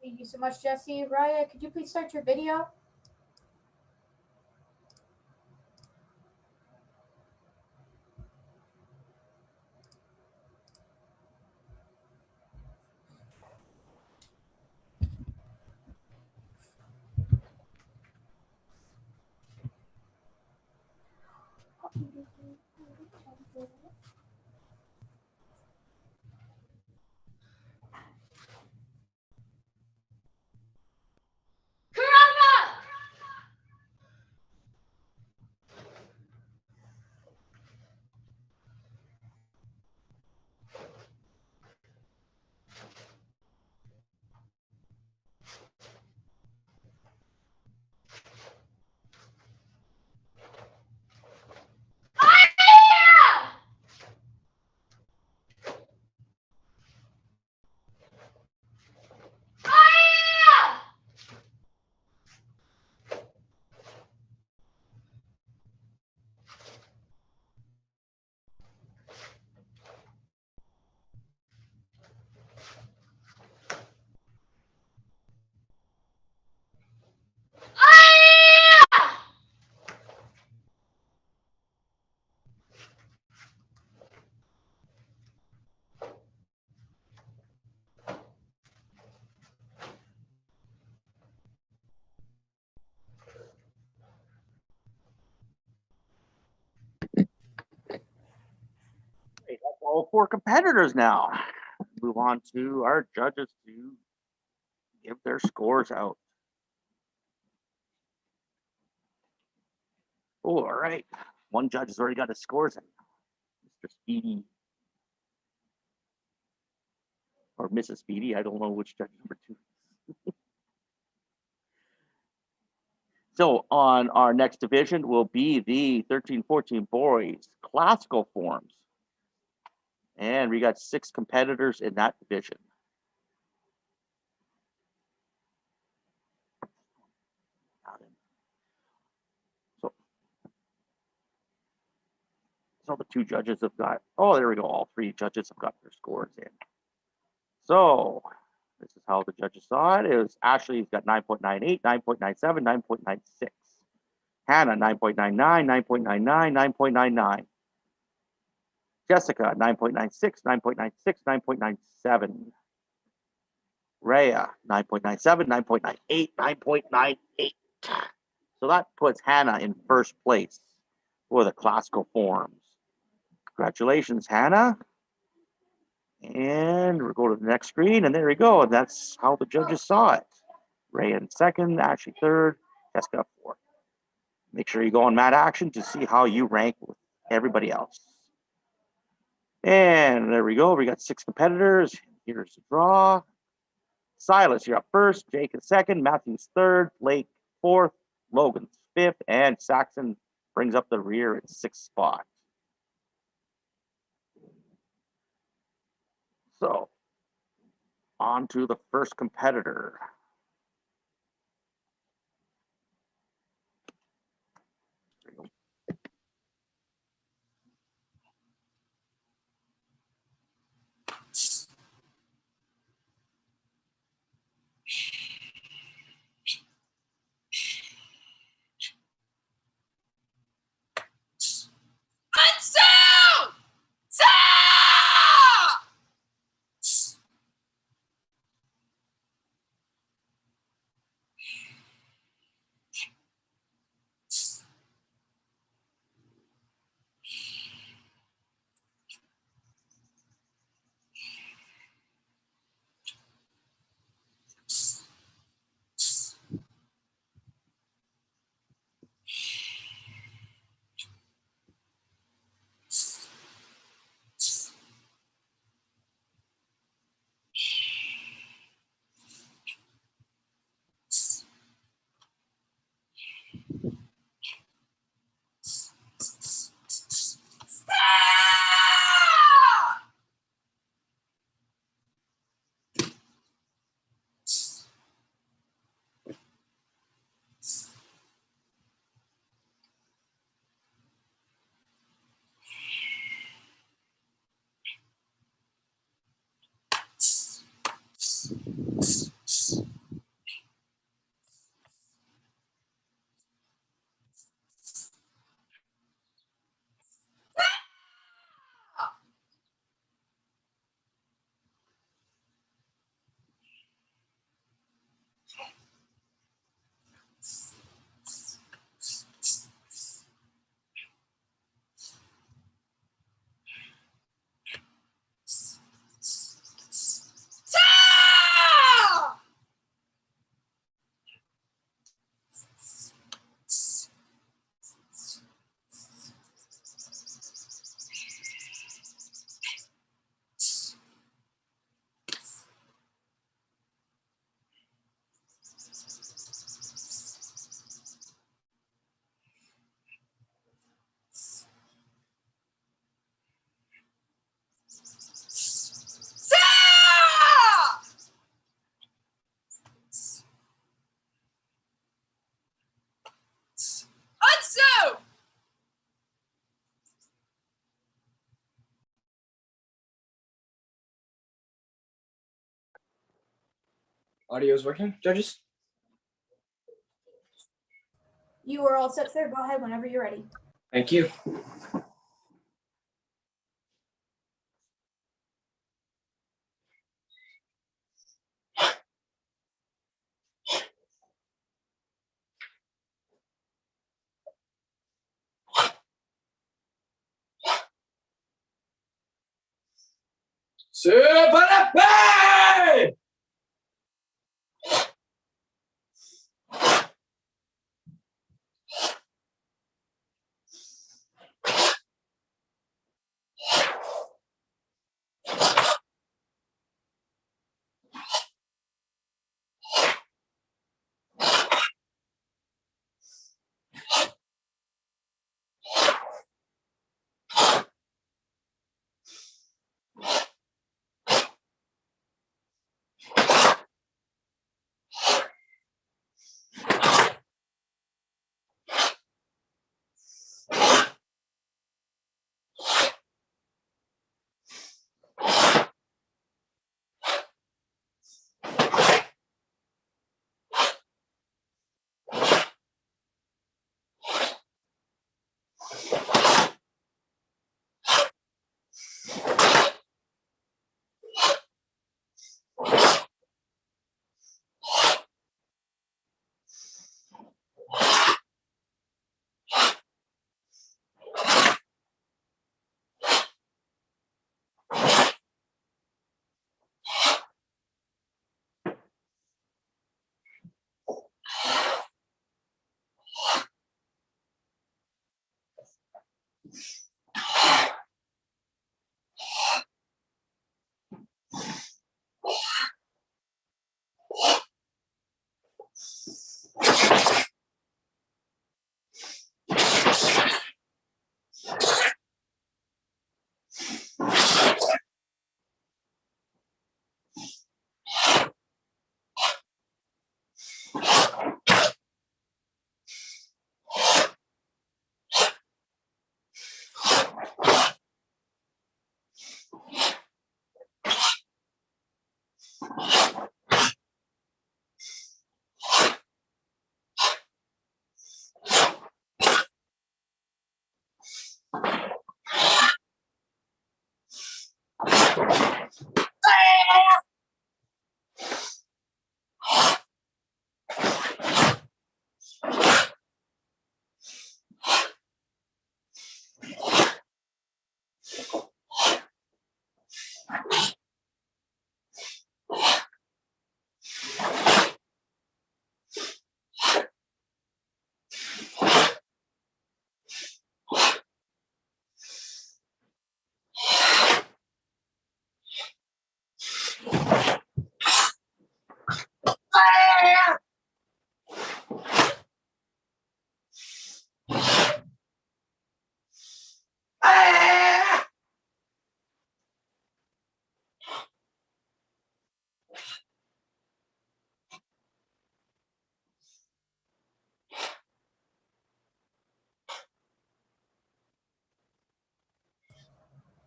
A: Thank you so much, Jesse. Raya, could you please start your video?
B: That's all 4 competitors now. Move on to our judges to give their scores out. Oh, all right. One judge has already got his scores in. Mr. Speedy. Or Mrs. Speedy. I don't know which judge number 2 is. So on our next division will be the 13-14 boys classical forms. And we got 6 competitors in that division. So the 2 judges have got, oh, there we go. All 3 judges have got their scores in. So this is how the judges saw it. It was Ashley's got 9.98, 9.97, 9.96. Hannah, 9.99, 9.99, 9.99. Jessica, 9.96, 9.96, 9.97. Rhea, 9.97, 9.98, 9.98. So that puts Hannah in first place for the classical forms. Congratulations, Hannah. And we'll go to the next screen, and there we go. And that's how the judges saw it. Ray in second, Ashley third, Jessica fourth. Make sure you go on Mad Action to see how you rank with everybody else. And there we go. We got 6 competitors. Here's the draw. Silas, you're up first. Jake is second. Matthew's third. Blake fourth. Logan's fifth. And Saxon brings up the rear at 6th spot. So, on to the first competitor.
M: Audio is working, judges?
A: You are all set, sir. Go ahead whenever you're ready.
M: Thank you. Super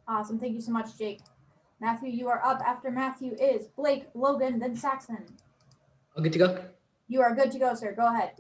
A: Awesome. Thank you so much, Jake. Matthew, you are up. After Matthew is Blake, Logan, then Saxon.
G: All good to go?
A: You are good to go, sir. Go ahead.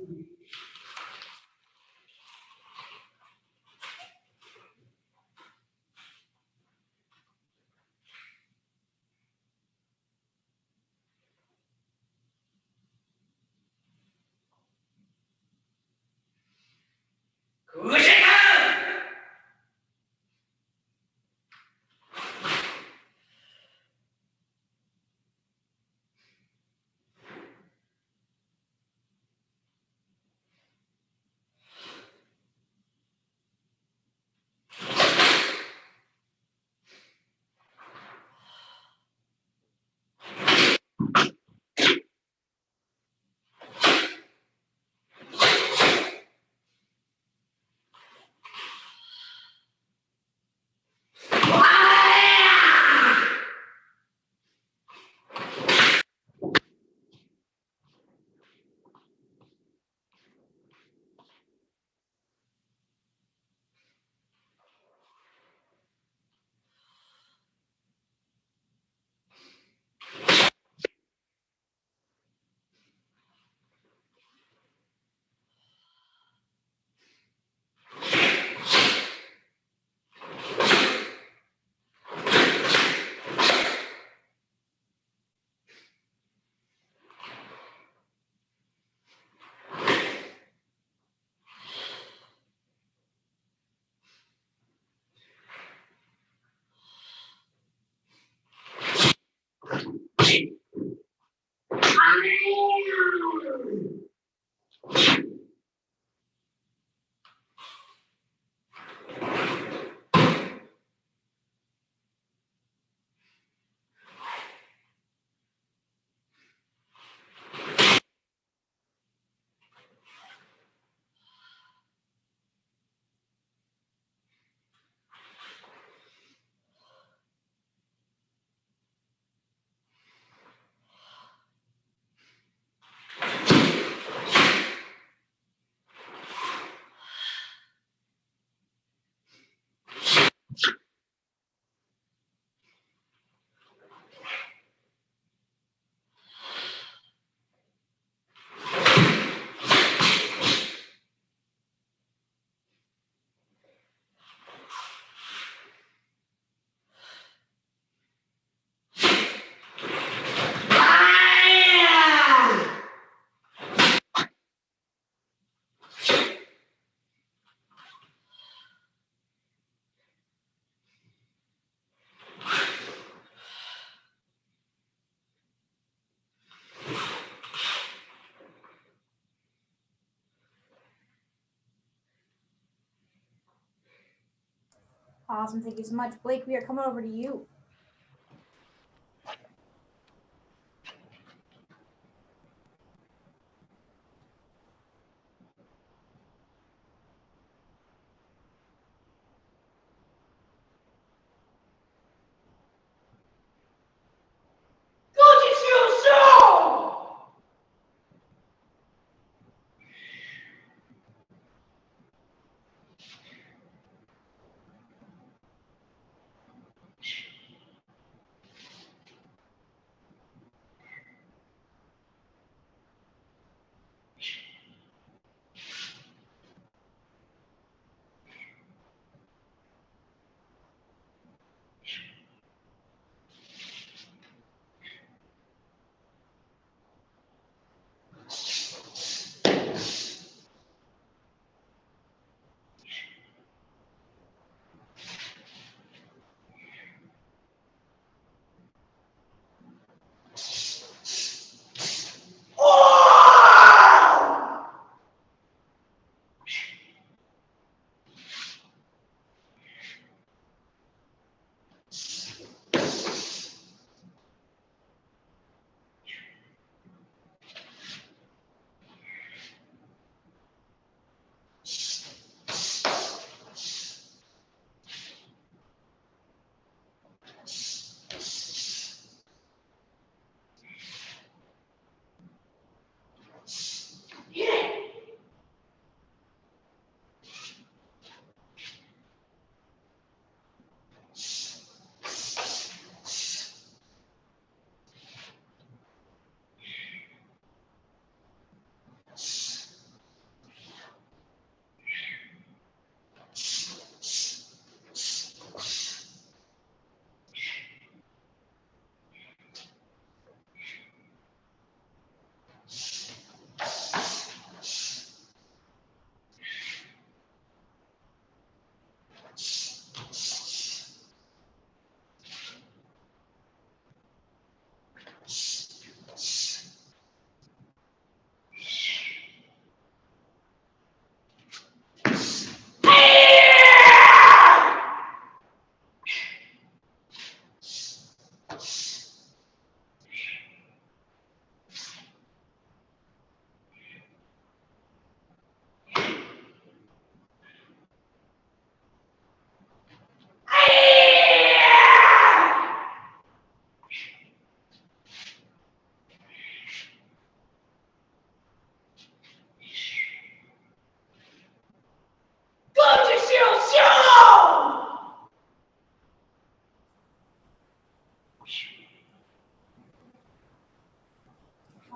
A: Awesome. Thank you so much. Blake, we are coming over to you.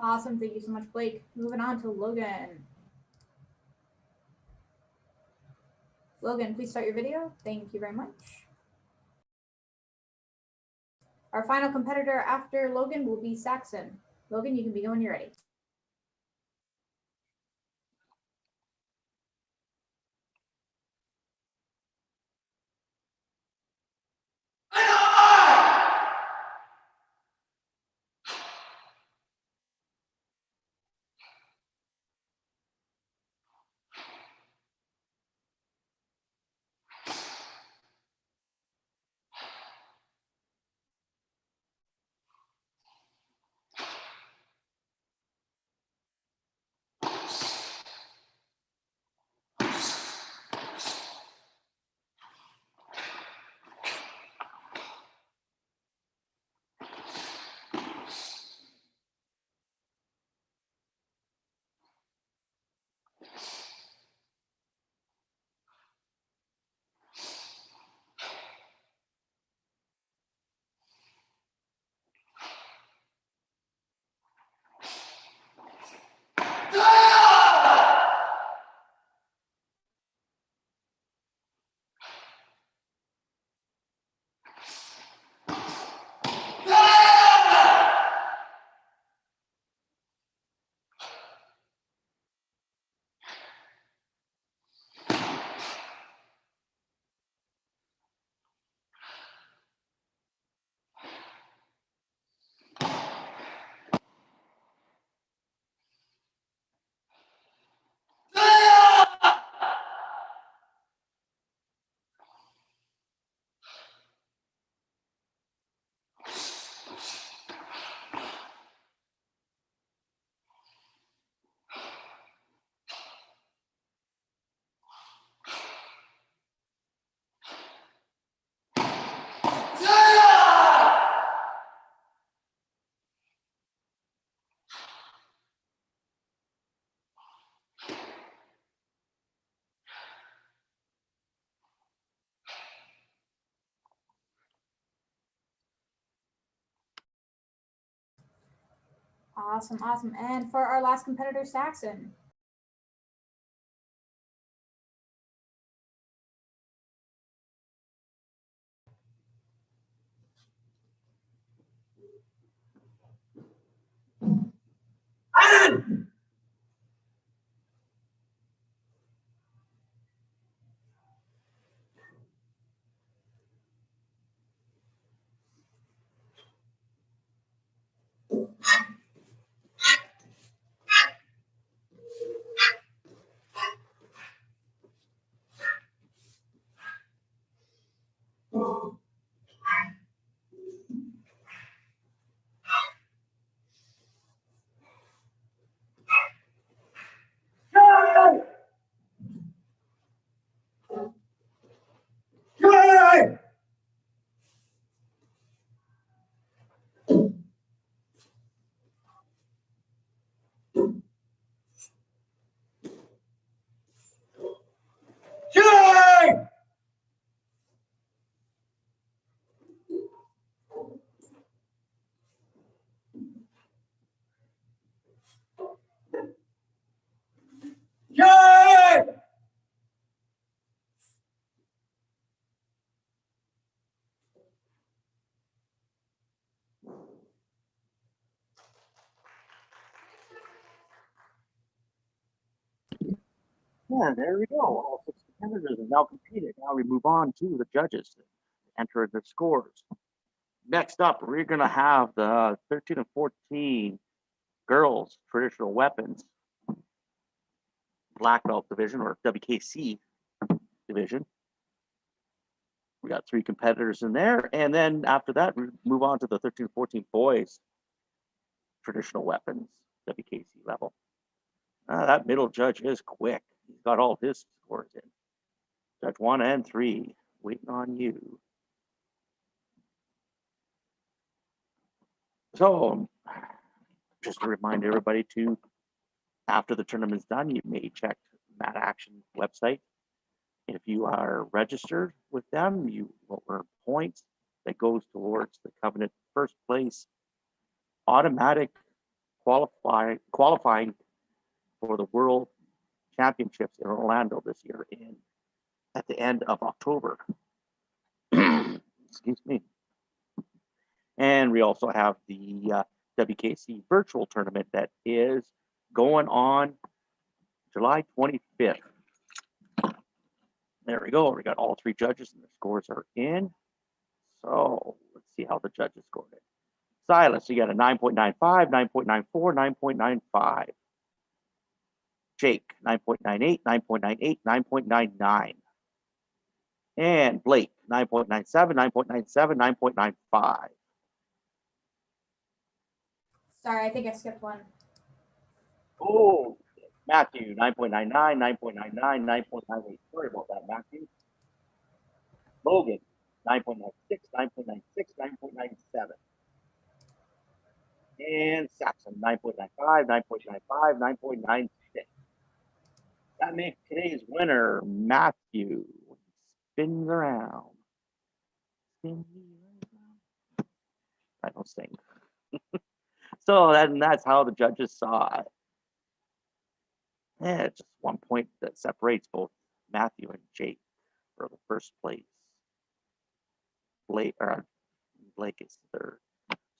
A: Awesome. Thank you so much, Blake. Moving on to Logan. Logan, please start your video. Thank you very much. Our final competitor after Logan will be Saxon. Logan, you can begin when you're ready. Awesome, awesome. And for our last competitor, Saxon.
B: Yeah, there we go. All 6 competitors have now competed. Now we move on to the judges to enter their scores. Next up, we're going to have the 13 and 14 girls traditional weapons black belt division, or WKC division. We got 3 competitors in there, and then after that, we move on to the 13 and 14 boys traditional weapons WKC level. That middle judge is quick. He's got all his scores in. Judge 1 and 3, waiting on you. So, just to remind everybody to, after the tournament's done, you may check Mat Action website. If you are registered with them, you will earn points that goes towards the Covenant first place automatic qualifying for the World Championships in Orlando this year at the end of October. Excuse me. And we also have the WKC virtual tournament that is going on July 25th. There we go. We got all 3 judges and the scores are in. So let's see how the judges scored it. Silas, you got a 9.95, 9.94, 9.95. Jake, 9.98, 9.98, 9.99. And Blake, 9.97, 9.97, 9.95.
A: Sorry, I think I skipped one.
B: Oh, Matthew, 9.99, 9.99, 9.98. Sorry about that, Matthew. Logan, 9.96, 9.96, 9.97. And Saxon, 9.95, 9.95, 9.96. That makes today's winner, Matthew. Spins around. Spin me around. I don't sing. So that's how the judges saw it. Yeah, just 1 point that separates both Matthew and Jake for the first place. Blake is third.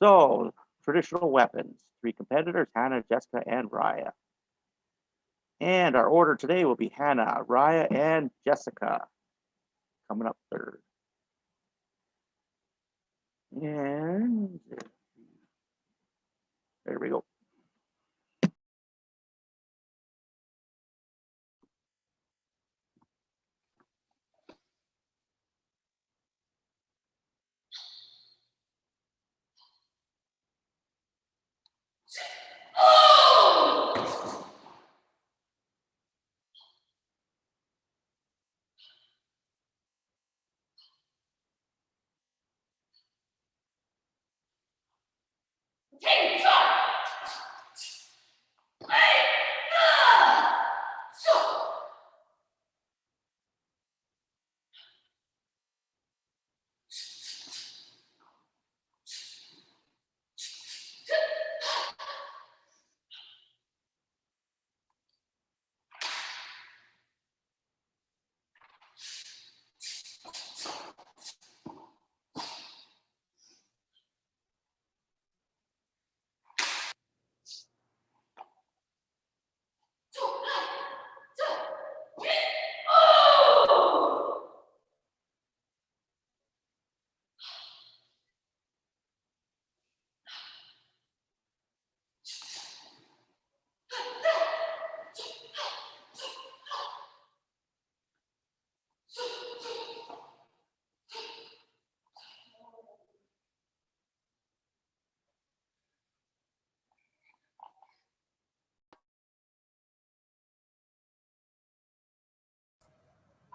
B: So traditional weapons, 3 competitors, Hannah, Jessica, and Raya. And our order today will be Hannah, Raya, and Jessica coming up third. And there we go.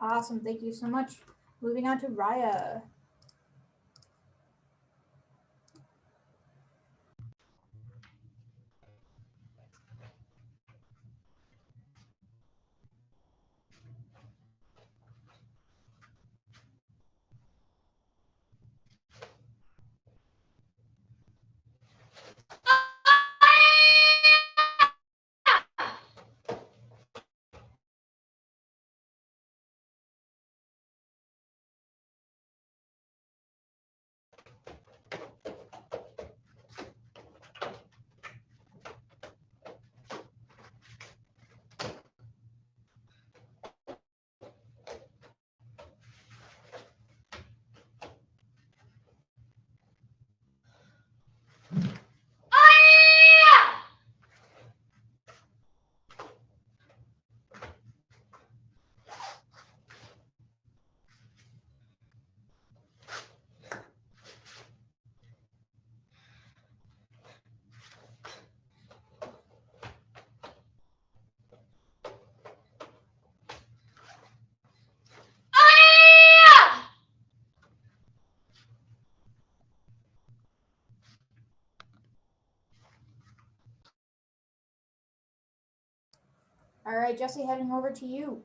A: Awesome. Thank you so much. Moving on to Raya. All right, Jesse, heading over to you.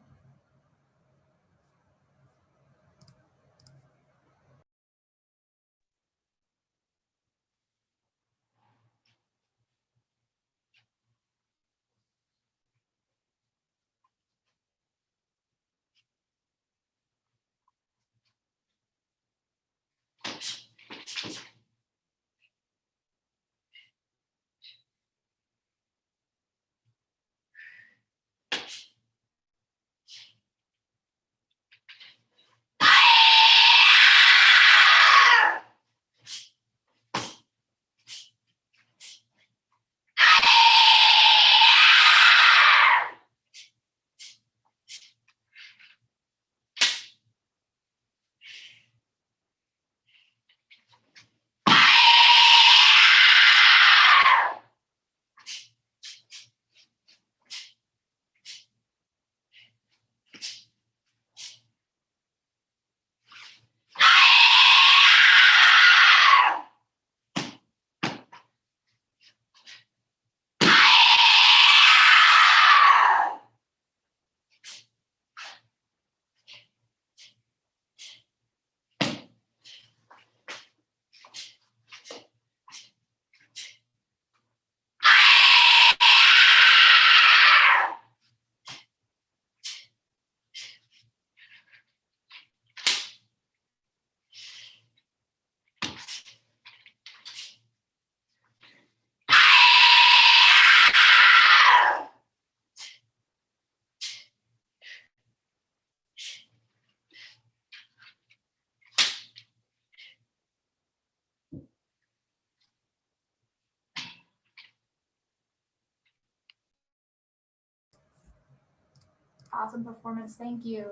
A: Awesome performance. Thank you.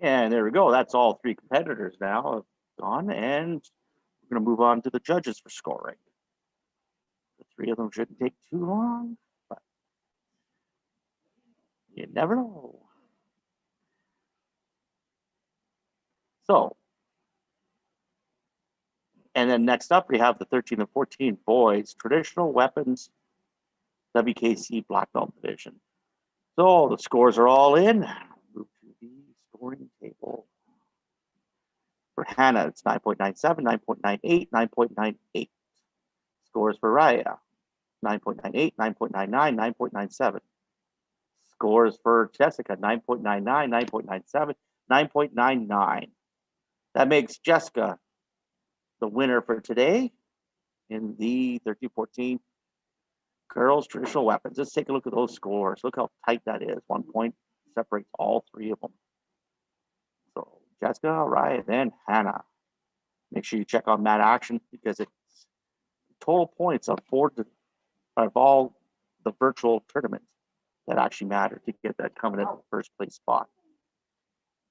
B: And there we go. That's all three competitors now gone, and we're going to move on to the judges for scoring. The three of them shouldn't take too long, but you never know. So, and then next up we have the 13 and 14 boys traditional weapons WKC black belt division. So the scores are all in. Move to the scoring table. For Hannah, it's 9.97, 9.98, 9.98. Scores for Raya, 9.98, 9.99, 9.97. Scores for Jessica, 9.99, 9.97, 9.99. That makes Jessica the winner for today in the 13-14 girls traditional weapons. Let's take a look at those scores. Look how tight that is. 1 point separates all three of them. So Jessica, Raya, then Hannah. Make sure you check on Mad Action because it's total points of all the virtual tournaments that actually matter to get that coming in the first place spot.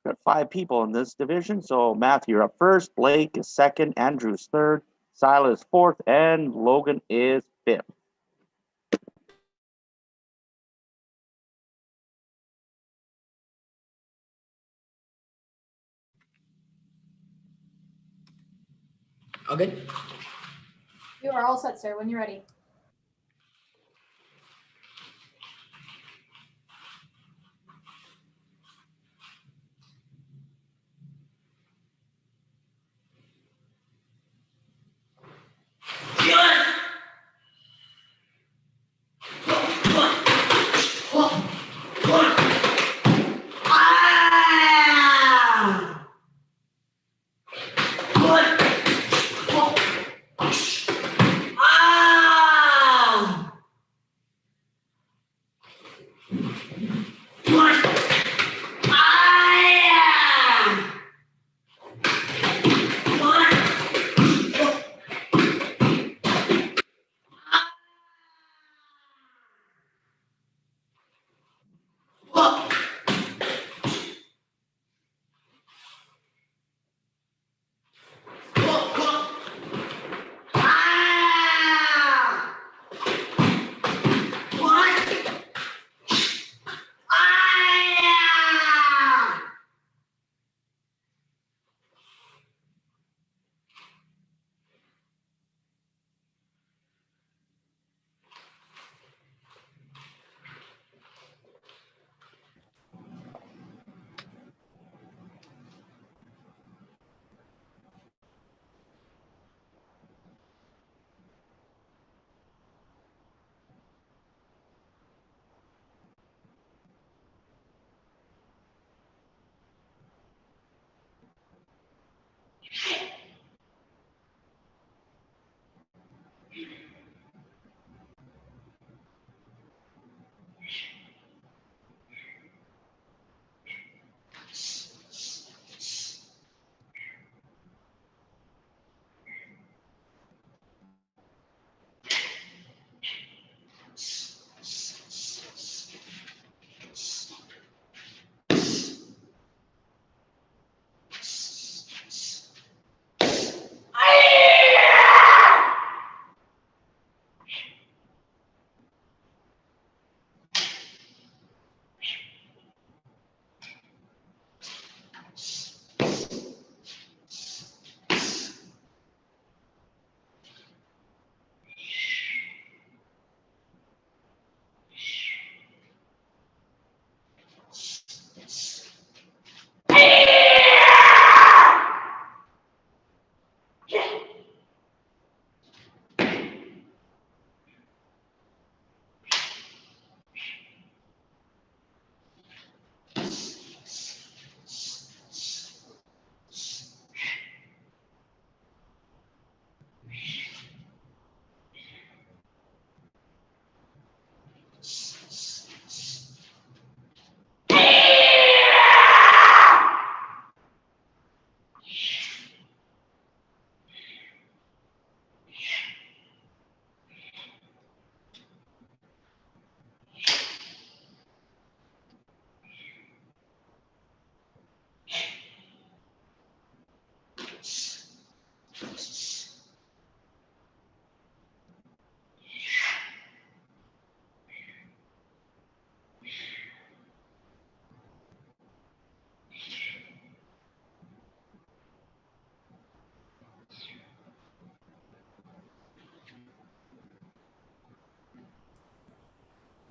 B: Got 5 people in this division. So Matthew, you're up first. Blake is second. Andrew's third. Silas fourth. And Logan is fifth.
G: Okay.
A: You are all set, sir, when you're ready.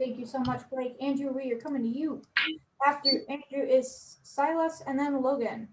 A: Thank you so much, Blake. Andrew, we are coming to you. After Andrew is Silas and then Logan.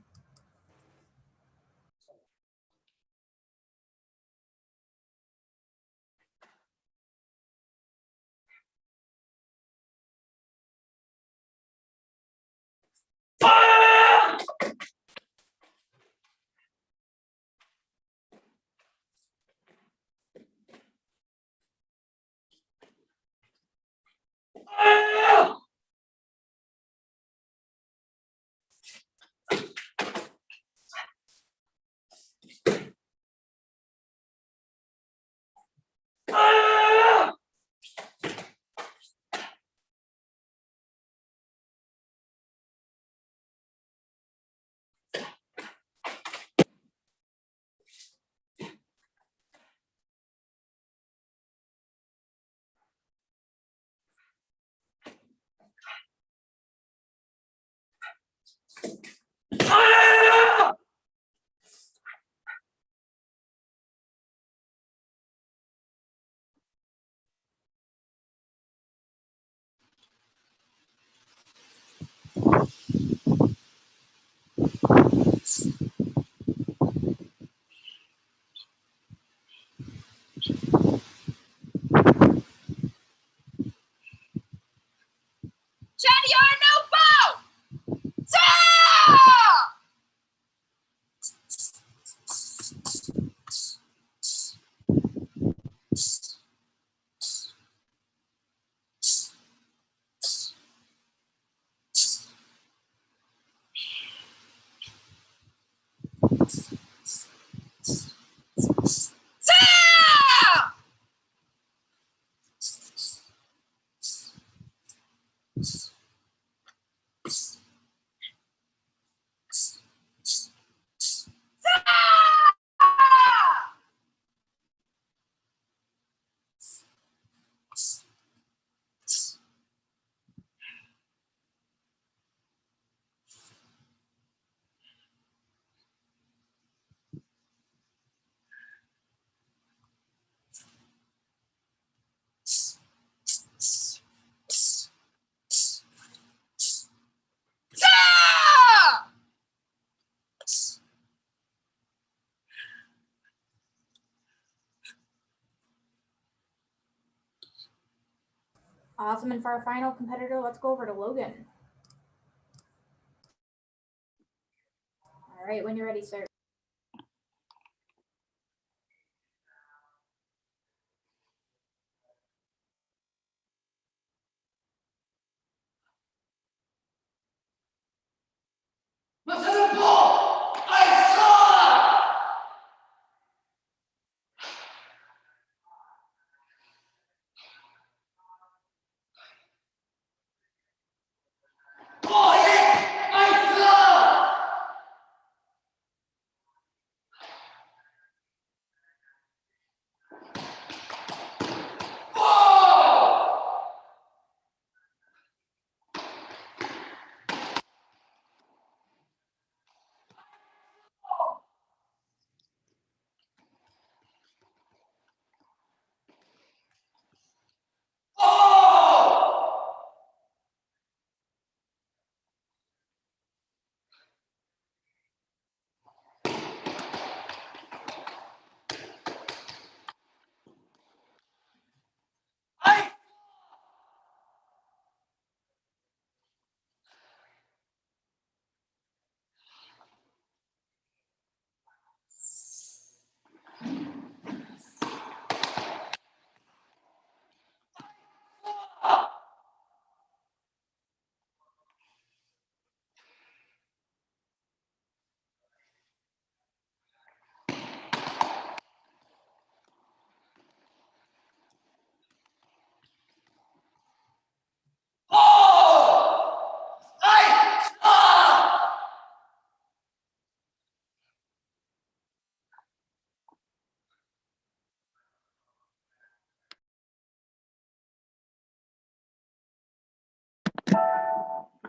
A: Awesome. And for our final competitor, let's go over to Logan. All right, when you're ready, sir.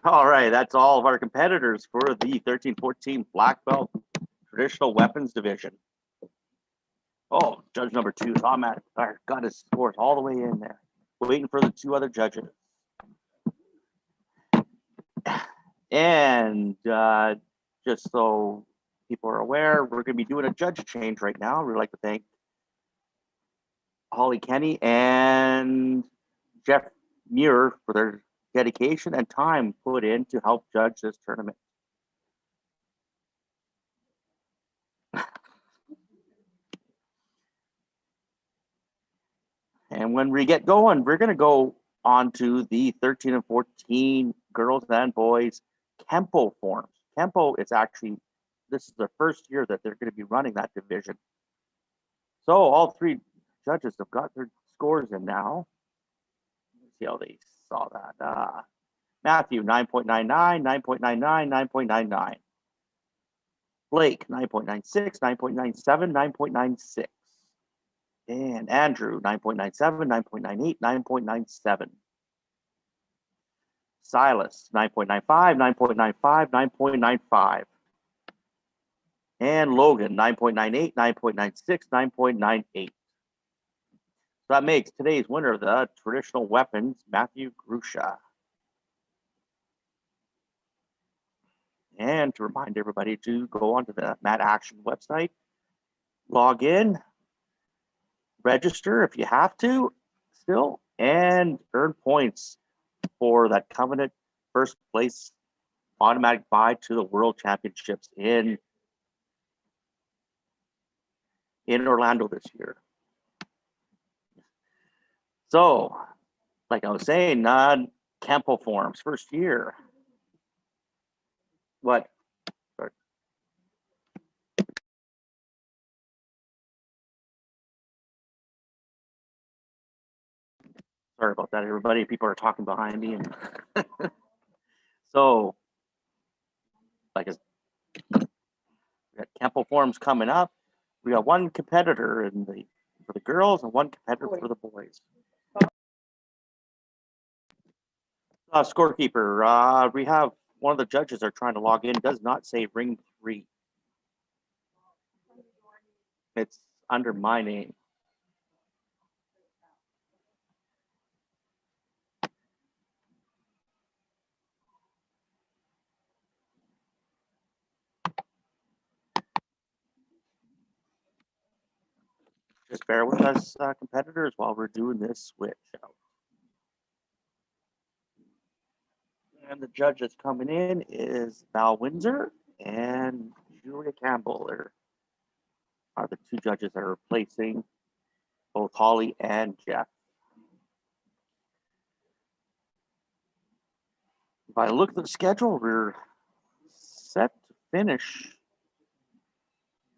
B: All right, that's all of our competitors for the 13-14 black belt traditional weapons division. Oh, judge number 2 is automatic. Got his scores all the way in there, waiting for the 2 other judges. And just so people are aware, we're going to be doing a judge change right now. We'd like to thank Holly Kenny and Jeff Muir for their dedication and time put in to help judge this tournament. And when we get going, we're going to go on to the 13 and 14 girls and boys Kempo forms. Kempo is actually, this is the first year that they're going to be running that division. So all 3 judges have got their scores in now. Let's see how they saw that. Matthew, 9.99, 9.99, 9.99. Blake, 9.96, 9.97, 9.96. And Andrew, 9.97, 9.98, 9.97. Silas, 9.95, 9.95, 9.95. And Logan, 9.98, 9.96, 9.98. So that makes today's winner of the traditional weapons, Matthew Grusha. And to remind everybody to go onto the Mat Action website, log in, register if you have to still, and earn points for that Covenant first place automatic bye to the World Championships in Orlando this year. So, like I was saying, Kempo forms, first year. What? Sorry. Sorry about that, everybody. People are talking behind me. And so, like we got Kempo forms coming up. We got 1 competitor for the girls and 1 competitor for the boys. Scorekeeper, we have one of the judges are trying to log in. Does not say ring 3. It's under my name. Just bear with us, competitors, while we're doing this switch out. And the judge that's coming in is Val Windsor and Julia Campbell. Are the two judges that are replacing both Holly and Jeff. If I look at the schedule, we're set to finish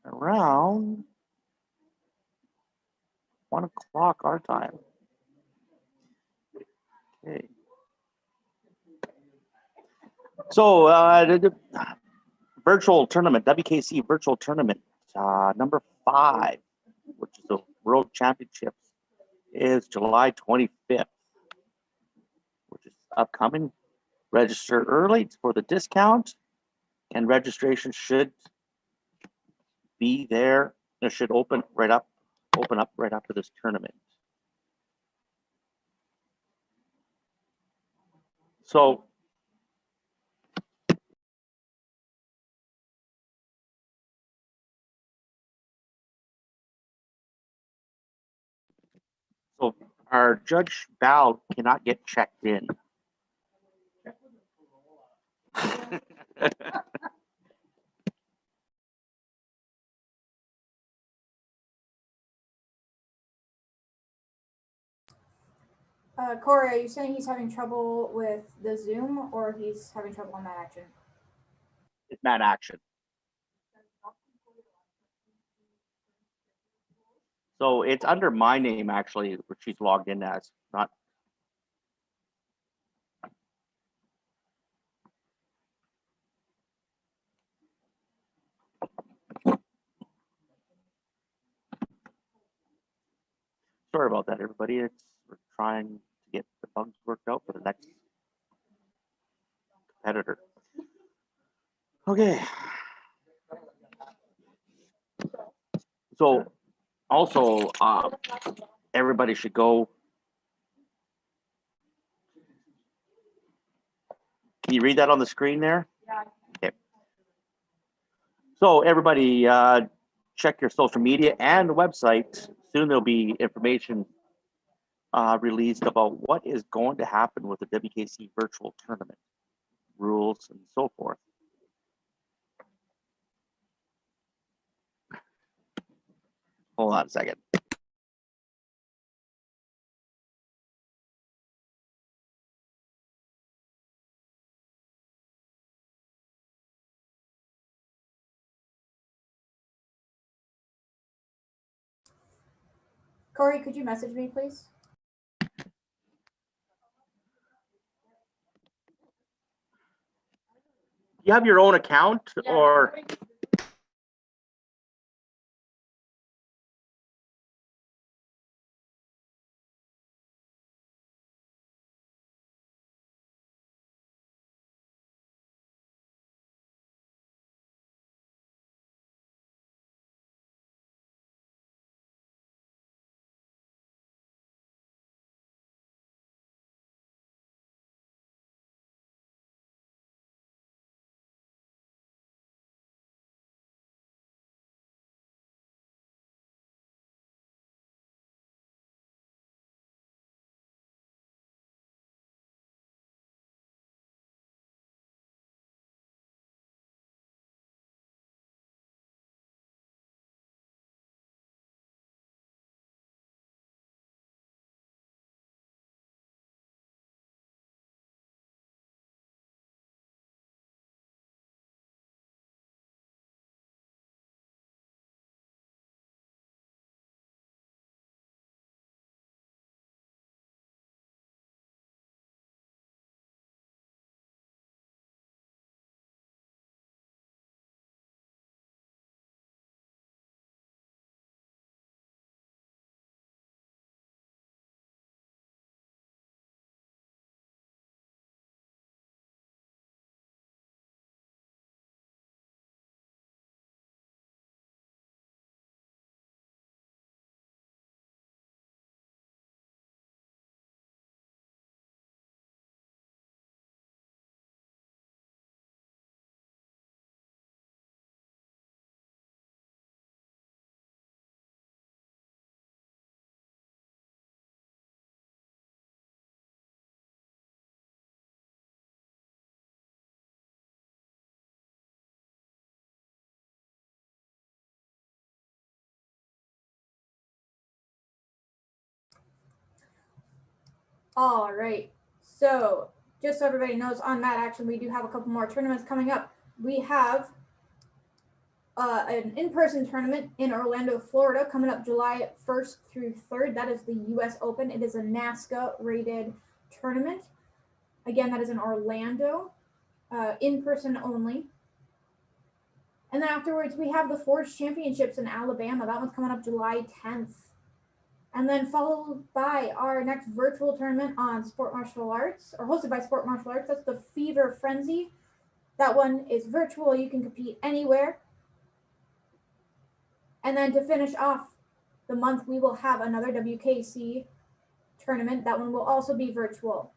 B: around 1 o'clock our time. Okay. So the virtual tournament, WKC virtual tournament, number 5, which is the World Championships, is July 25th, which is upcoming. Register early for the discount, and registration should be there. It should open up right after this tournament. So our Judge Val cannot get checked in.
A: Corey, are you saying he's having trouble with the Zoom or he's having trouble on that action?
B: It's Mad Action. So it's under my name, actually, which she's logged in as, not. Sorry about that, everybody. We're trying to get the bugs worked out for the next competitor. Okay. So also, everybody should go. Can you read that on the screen there?
A: Yeah.
B: Okay. So everybody, check your social media and the website. Soon there'll be information released about what is going to happen with the WKC virtual tournament, rules and so forth. Hold on a second.
A: Corey, could you message me, please?
B: You have your own account, or
A: All right. So just so everybody knows, on Mad Action, we do have a couple more tournaments coming up. We have an in-person tournament in Orlando, Florida, coming up July 1st through 3rd. That is the U.S. Open. It is a NASCA-rated tournament. Again, that is in Orlando, in-person only. And then afterwards, we have the Forge Championships in Alabama. That one's coming up July 10th. And then followed by our next virtual tournament on Sport Martial Arts, or hosted by Sport Martial Arts. That's the Fever Frenzy. That one is virtual. You can compete anywhere. And then to finish off the month, we will have another WKC tournament. That one will also be virtual.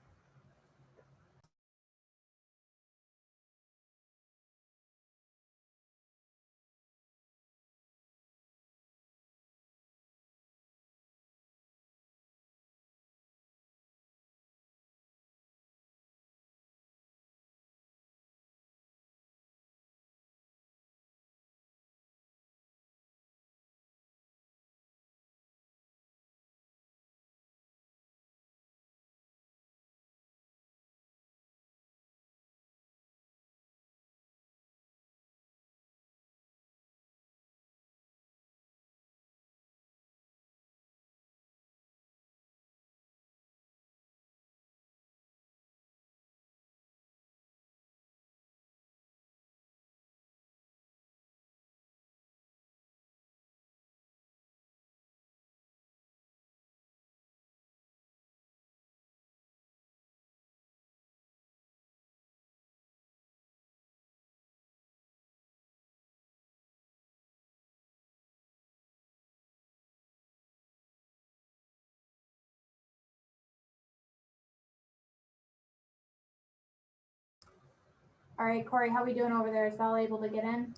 A: All right, Corey, how are we doing over there? Is Val able to get in?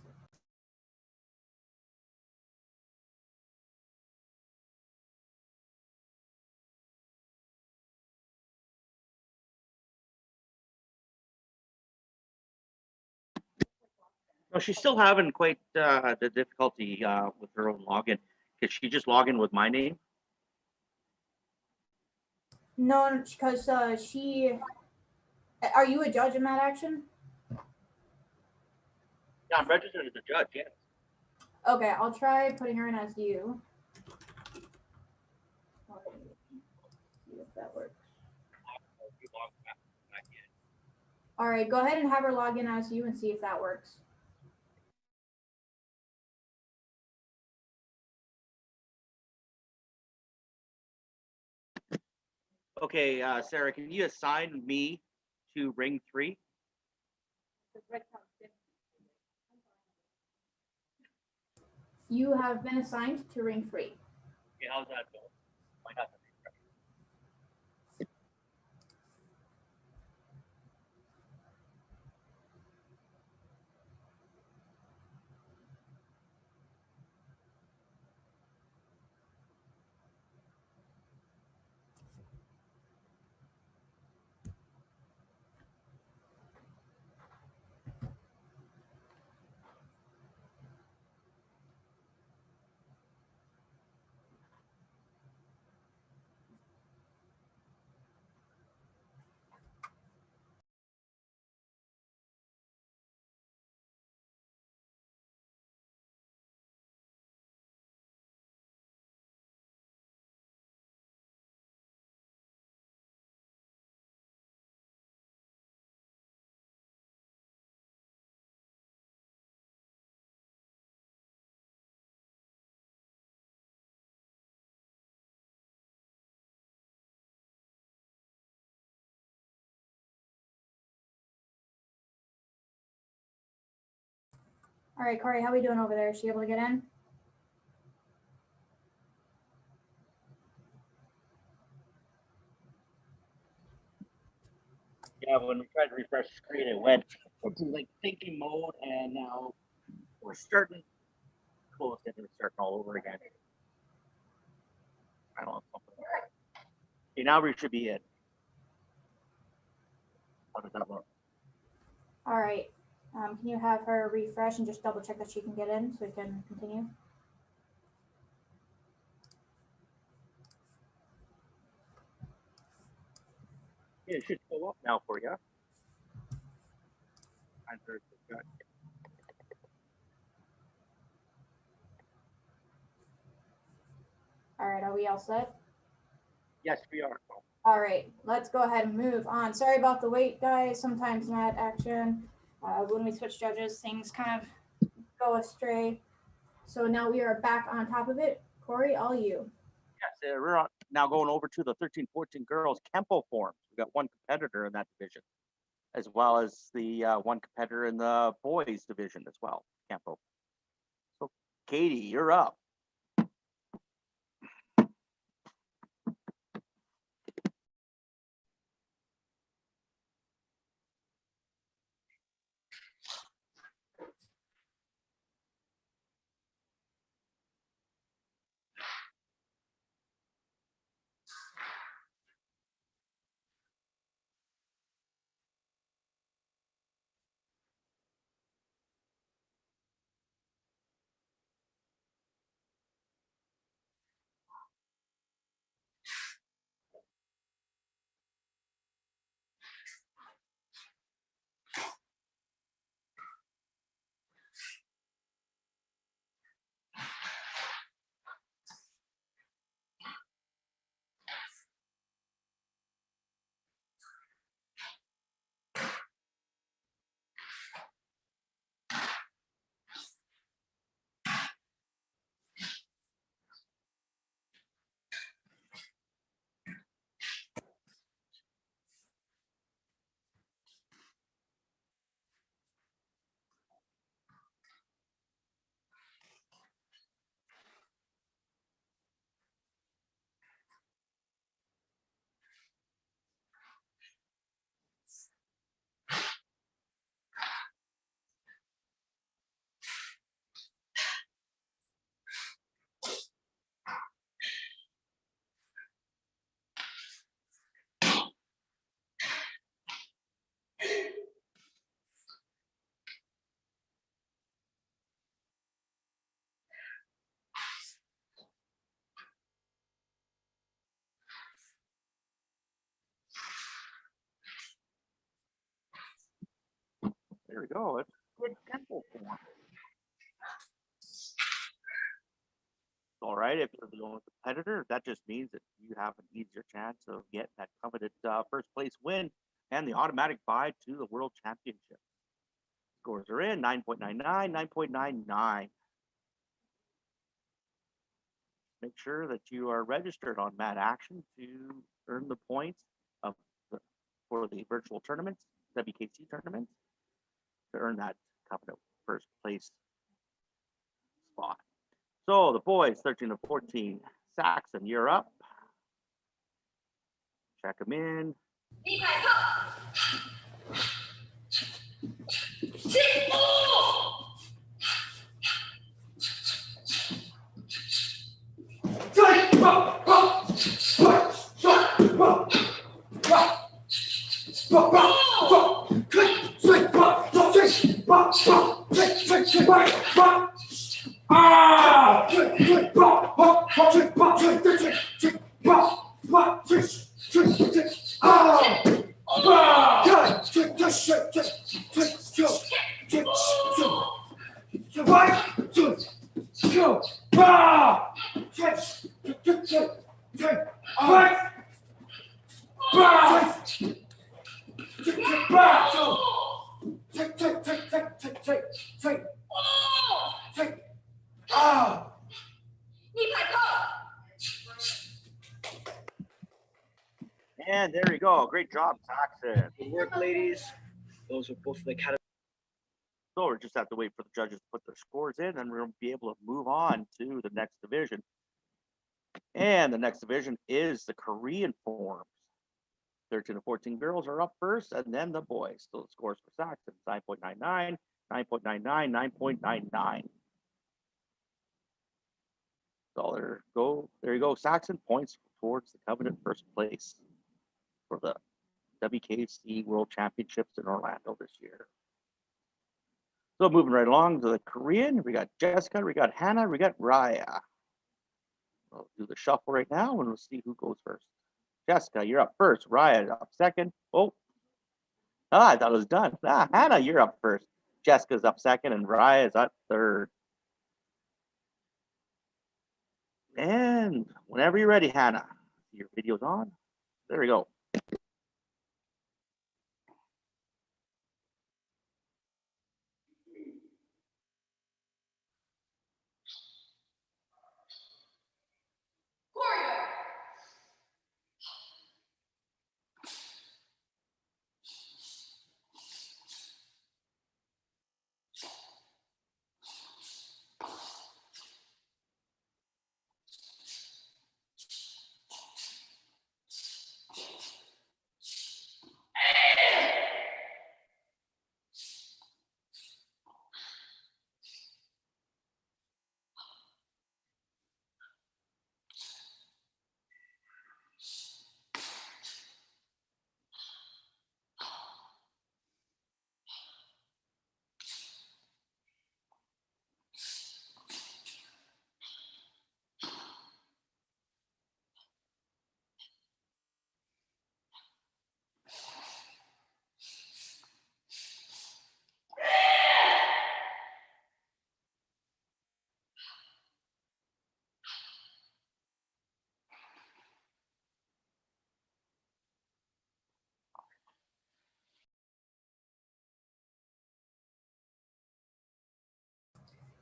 B: No, she's still having quite the difficulty with her own login. Could she just log in with my name?
A: No, because she. Are you a judge in Mad Action?
B: Yeah, I'm registered as a judge, yes.
A: Okay, I'll try putting her in as you. See if that works. All right, go ahead and have her log in as you and see if that works.
B: Okay, Sarah, can you assign me to ring 3?
A: You have been assigned to ring 3.
B: Okay, how's that go? Why not?
A: All right, Corey, how are we doing over there? Is she able to get in?
B: Yeah, when we tried to refresh the screen, it went into like thinking mode, and now we're starting close and we're starting all over again. I don't know something. Okay, now we should be in. How does that look?
A: All right. Can you have her refresh and just double check that she can get in so we can continue?
B: It should show up now for you.
A: All right, are we all set?
B: Yes, we are.
A: All right, let's go ahead and move on. Sorry about the wait, guys. Sometimes mad action. When we switch judges, things kind of go astray. So now we are back on top of it. Corey, all you.
B: Yes, we're now going over to the 13-14 girls Kempo forms. We got one competitor in that division, as well as the one competitor in the boys division as well, Kempo. So, Katie, you're up. There we go. It's good Kempo form. All right, if you're the only competitor, that just means that you have an easier chance of getting that coveted first place win and the automatic bye to the World Championship. Scores are in 9.99, 9.99. Make sure that you are registered on Mad Action to earn the points for the virtual tournaments, WKC tournaments, to earn that coveted first place spot. So the boys, 13-14, Saxon, you're up. Check them in. And there you go. Great job, Saxon.
M: Good work, ladies. Those are both the categories.
B: So we just have to wait for the judges to put their scores in, and we'll be able to move on to the next division. And the next division is the Korean forms. 13-14 girls are up first, and then the boys. So the scores for Saxon, 9.99, 9.99, 9.99. So there you go. Saxon points towards the coveted first place for the WKC World Championships in Orlando this year. So moving right along to the Korean, we got Jessica, we got Hannah, we got Raya. We'll do the shuffle right now, and we'll see who goes first. Jessica, you're up first. Raya up second. Oh, I thought it was done. Hannah, you're up first. Jessica's up second, and Raya is up third. And whenever you're ready, Hannah, your video's on. There we go.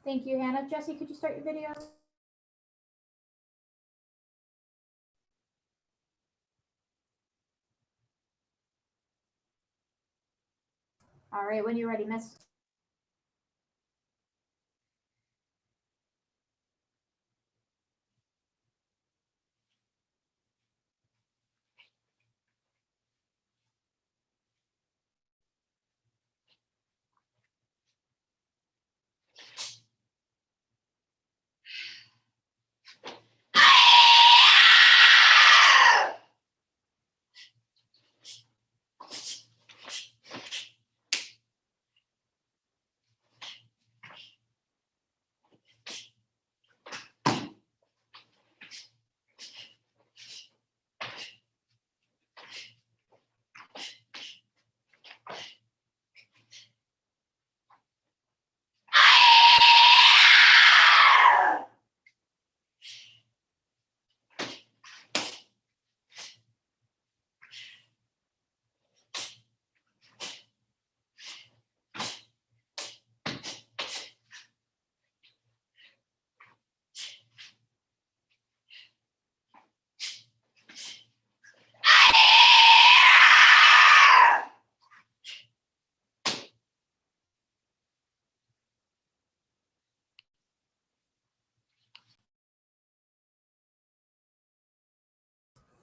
A: Thank you, Hannah. Jesse, could you start your video? All right, when you're ready, miss.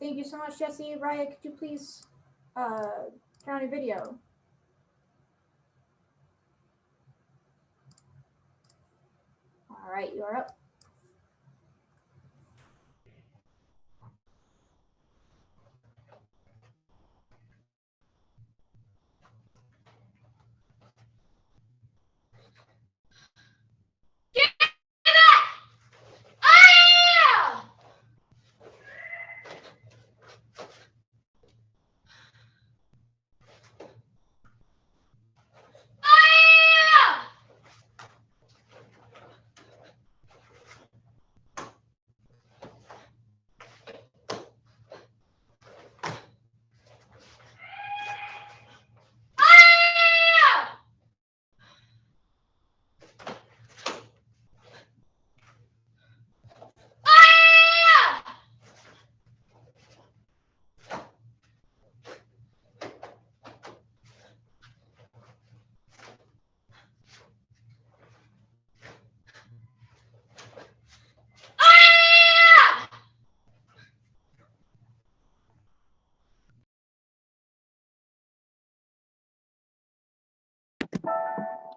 A: Thank you so much, Jesse. Raya, could you please turn on your video? All right, you are up.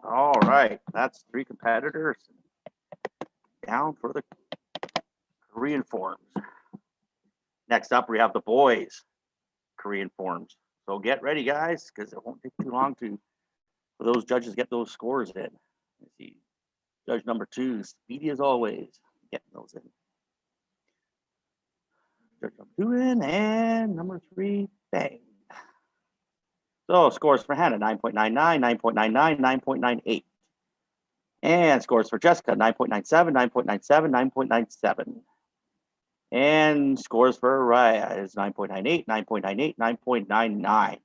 B: All right, that's 3 competitors down for the Korean forms. Next up, we have the boys Korean forms. So get ready, guys, because it won't take too long for those judges to get those scores in. Let's see, judge number 2, speedy as always, getting those in. Judge number 2 in, and number 3, bang. So scores for Hannah, 9.99, 9.99, 9.98. And scores for Jessica, 9.97, 9.97, 9.97. And scores for Raya is 9.98, 9.98, 9.99.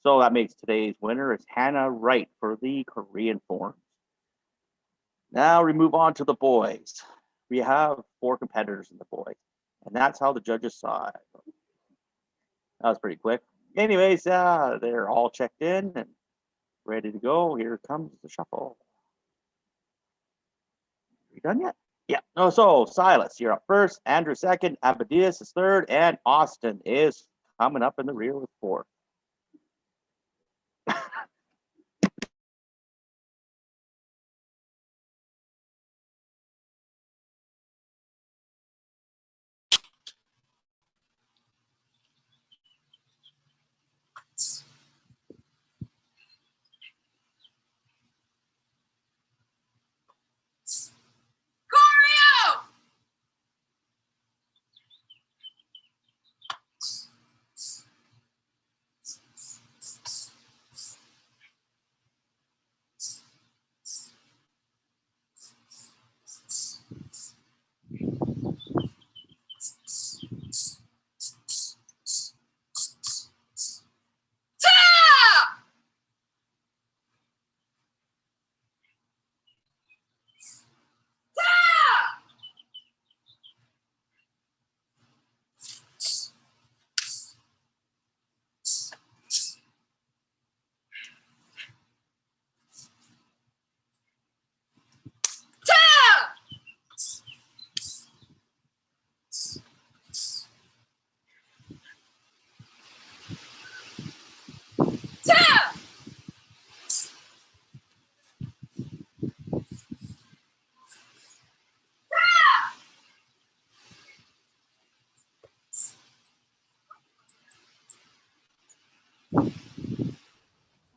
B: So that makes today's winner is Hannah Wright for the Korean forms. Now we move on to the boys. We have 4 competitors in the boys, and that's how the judges saw it. That was pretty quick. Anyways, they're all checked in and ready to go. Here comes the shuffle. Are you done yet? Yeah. No, so Silas, you're up first. Andrew second. Abadias is third, and Austin is coming up in the rear with 4th.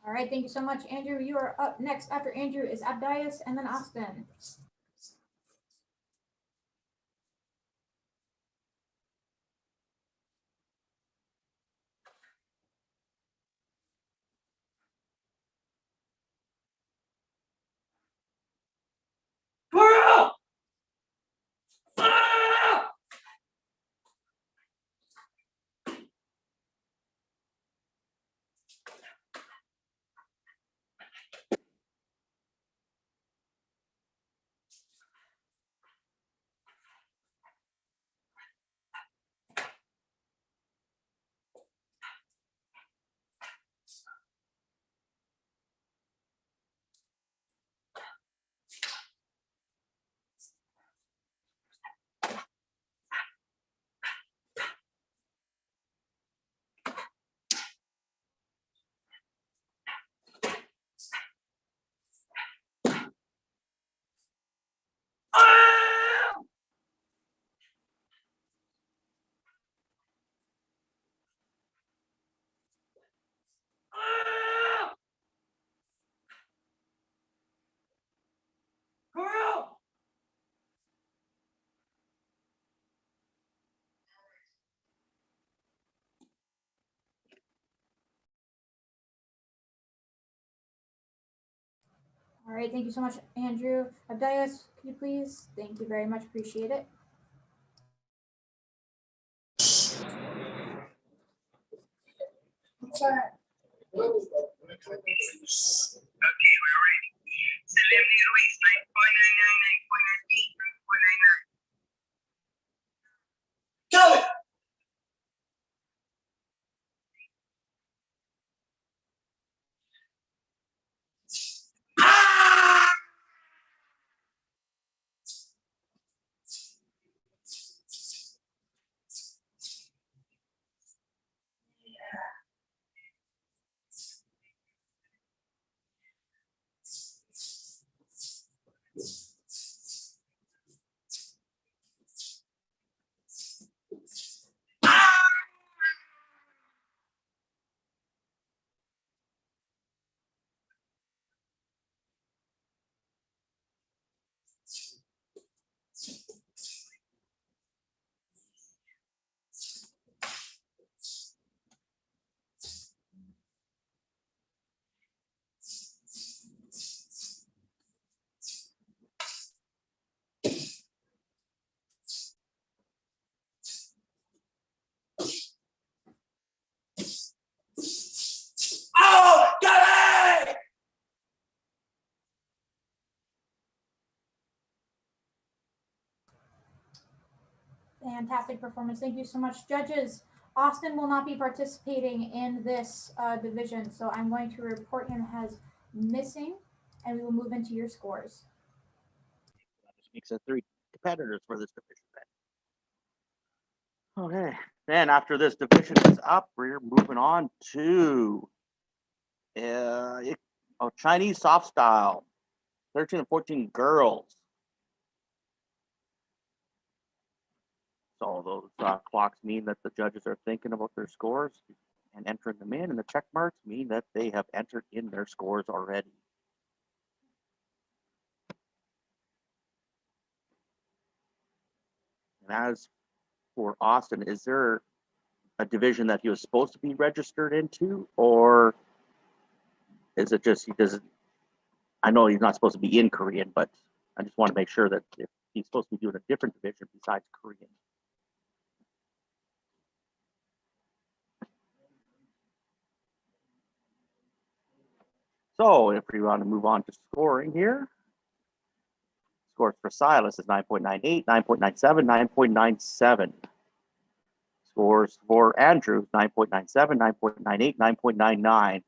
A: All right, thank you so much, Andrew. You are up next. After Andrew is Abdias and then Austin.
E: Girl! Girl!
A: All right, thank you so much, Andrew. Abdias, could you please? Thank you very much. Appreciate it.
E: Go!
A: Fantastic performance. Thank you so much, judges. Austin will not be participating in this division, so I'm going to report him as missing, and we will move into your scores.
B: That just makes it 3 competitors for this division then. Okay, then after this division is up, we're moving on to Chinese soft style, 13 and 14 girls. So those clocks mean that the judges are thinking about their scores and entering them in, and the check marks mean that they have entered in their scores already. And as for Austin, is there a division that he was supposed to be registered into, or is it just he doesn't? I know he's not supposed to be in Korean, but I just want to make sure that if he's supposed to be doing a different division besides Korean. So if we want to move on to scoring here, scores for Silas is 9.98, 9.97, 9.97. Scores for Andrew, 9.97, 9.98, 9.99.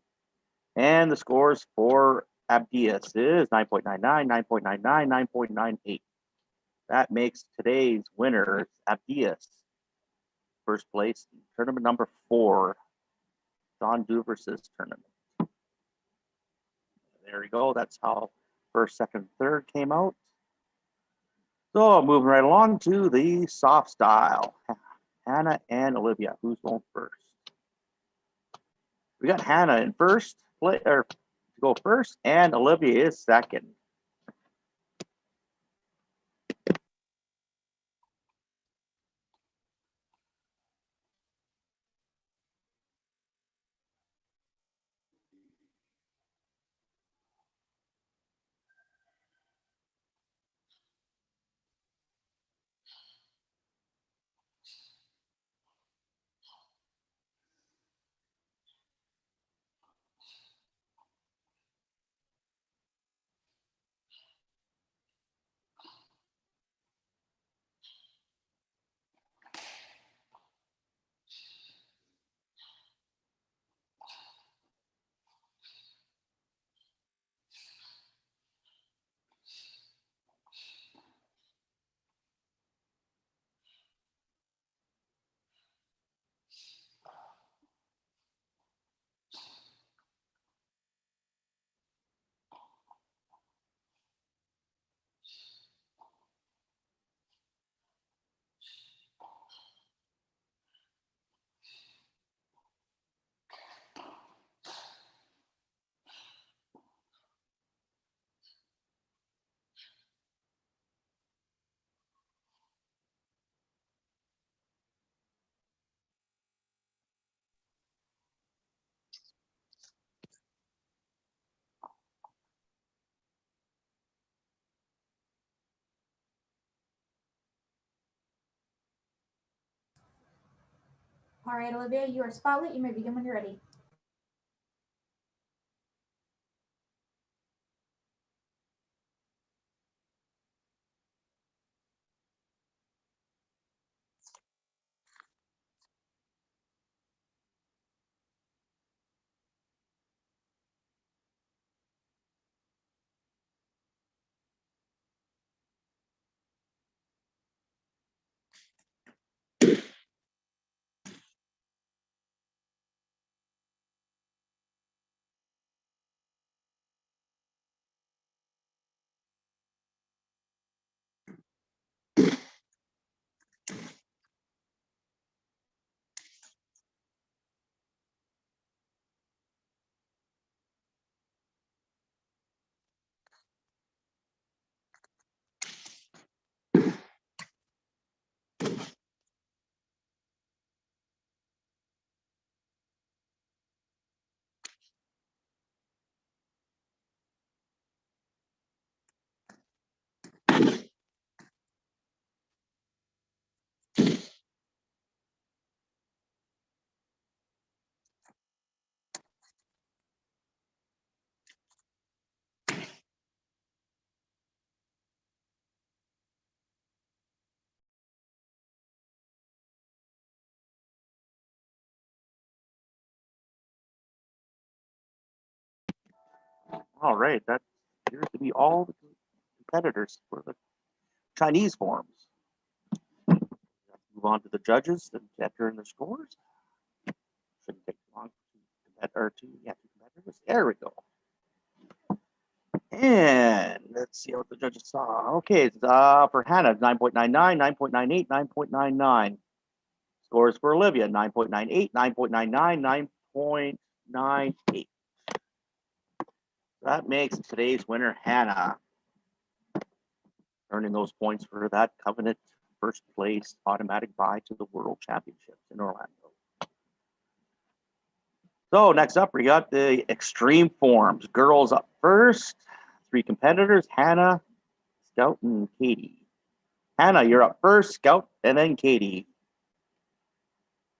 B: And the scores for Abdias is 9.99, 9.99, 9.98. That makes today's winner Abdias. First place, tournament number 4, Don Douvris' tournament. There we go. That's how first, second, third came out. So moving right along to the soft style. Hannah and Olivia. Who's going first? We got Hannah in first play or to go first, and Olivia is second.
A: All right, Olivia, you are spotlit. You may begin when you're ready.
B: All right, that appears to be all the competitors for the Chinese forms. Move on to the judges and enter in the scores. Shouldn't take long. Two competitors. There we go. And let's see what the judges saw. Okay, for Hannah, 9.99, 9.98, 9.99. Scores for Olivia, 9.98, 9.99, 9.98. That makes today's winner, Hannah, earning those points for that Covenant first place automatic bye to the World Championships in Orlando. So next up, we got the extreme forms. Girls up first. 3 competitors, Hannah, Scout, and Katie. Hannah, you're up first, Scout, and then Katie.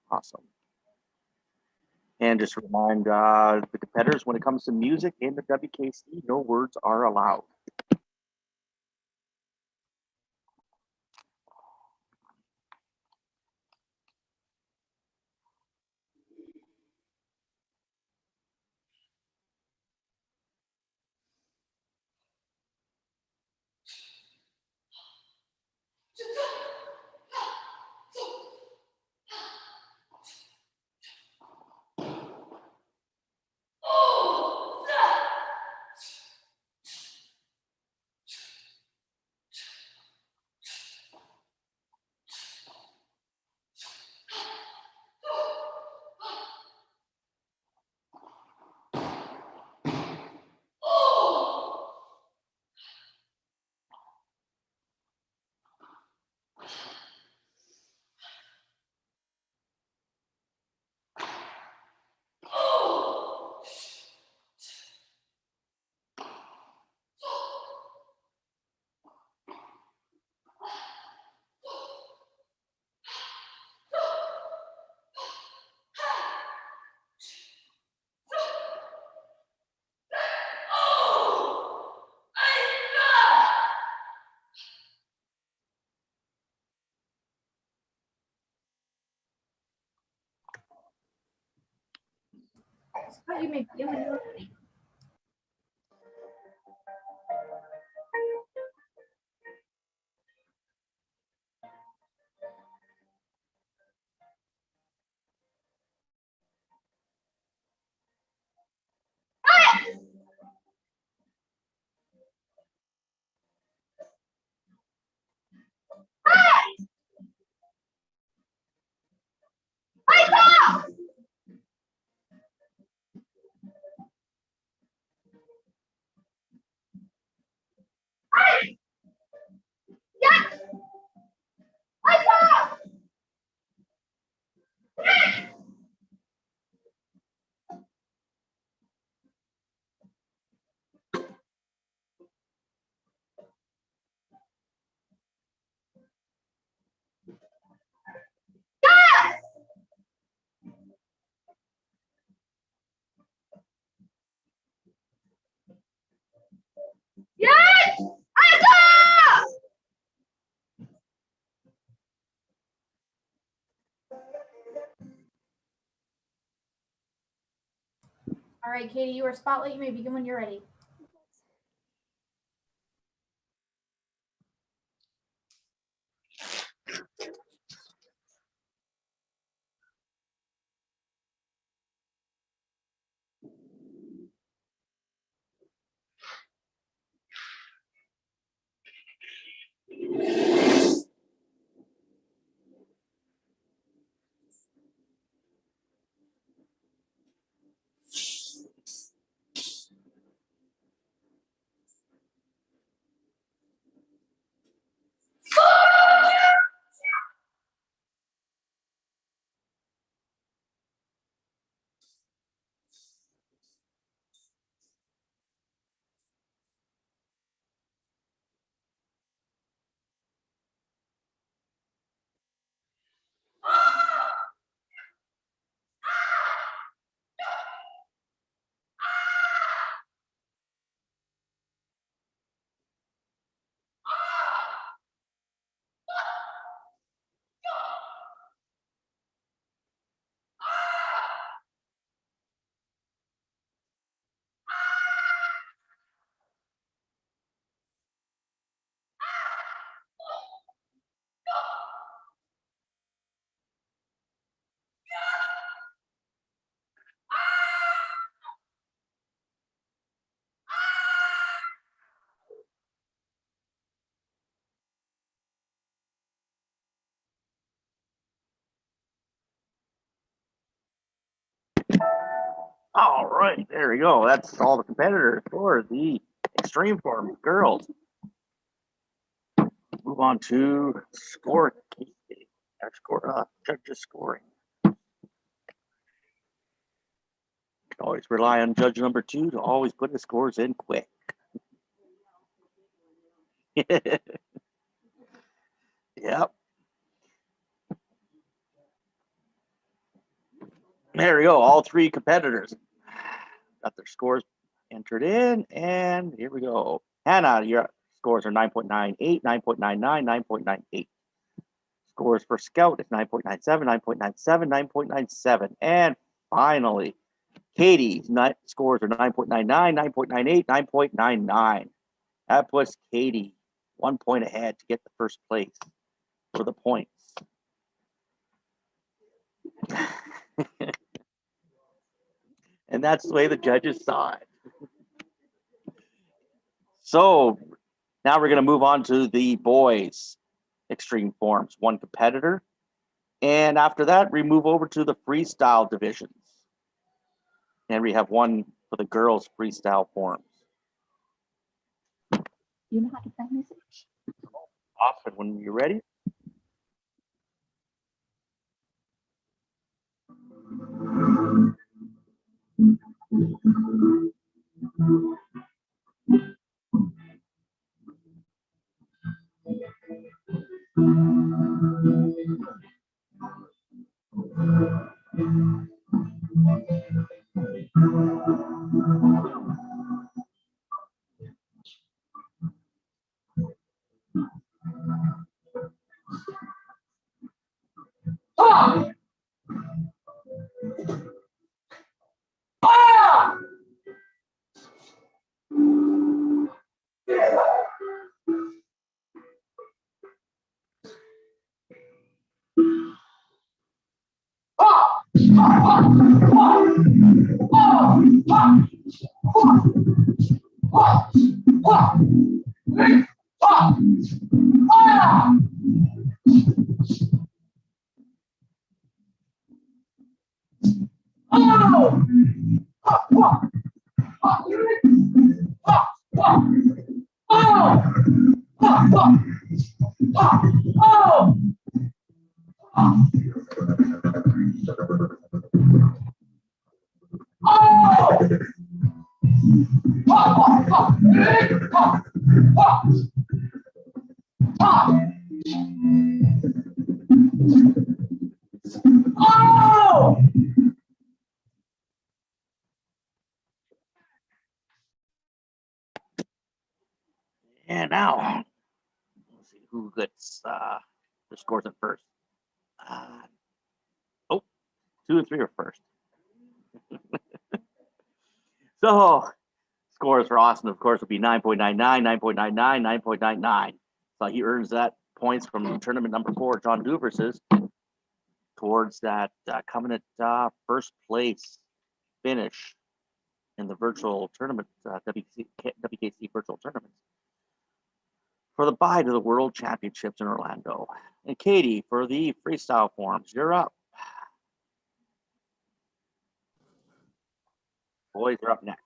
B: Awesome. And just remind the competitors, when it comes to music in the WKC, no words are allowed.
A: Scott, you may begin when you're ready. All right, Katie, you are spotlight. You may begin when you're ready.
B: All right, there we go. That's all the competitors for the extreme form girls. Move on to score. Judges scoring. Always rely on judge number 2 to always put the scores in quick. Yep. There we go. All 3 competitors got their scores entered in, and here we go. Hannah, your scores are 9.98, 9.99, 9.98. Scores for Scout is 9.97, 9.97, 9.97. And finally, Katie's scores are 9.99, 9.98, 9.99. That puts Katie 1 point ahead to get the first place for the points. And that's the way the judges saw it. So now we're going to move on to the boys' extreme forms, 1 competitor. And after that, we move over to the freestyle divisions. And we have 1 for the girls' freestyle forms.
D: You know how to send message?
B: Off and when you're ready. And now, let's see who gets the scores at first. 2 and 3 are first. So, scores for Austin, of course, would be 9.99, 9.99, 9.99. So he earns that points from tournament number 4, John Douvris's, towards that coming at first place finish in the virtual tournament, WKC virtual tournaments, for the bye to the World Championships in Orlando. And Katie, for the freestyle forms, you're up. Boys are up next.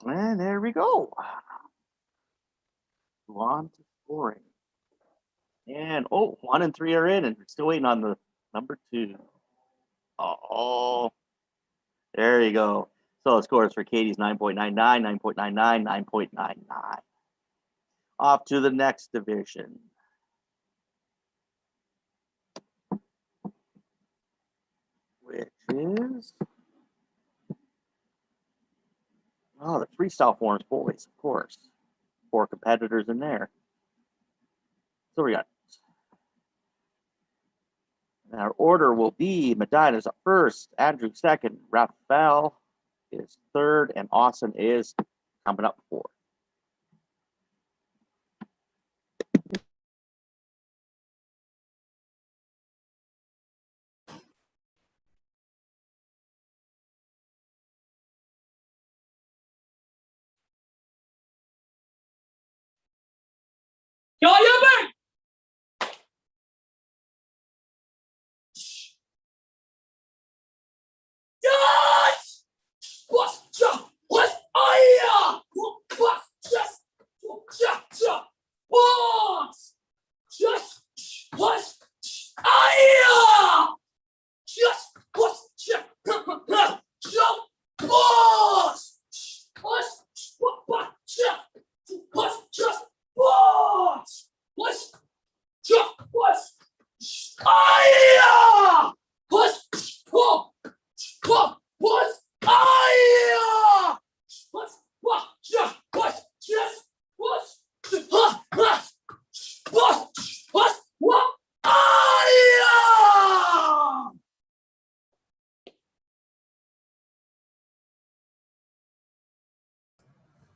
B: And there we go. Go on to scoring. And 1 and 3 are in, and we're still waiting on the number 2. Oh, there you go. So the scores for Katie's 9.99, 9.99, 9.99. Off to the next division. Which is the freestyle forms boys, of course. 4 competitors in there. So we got our order will be Medina's up first, Andrew second, Rafael is third, and Austin is coming up 4th.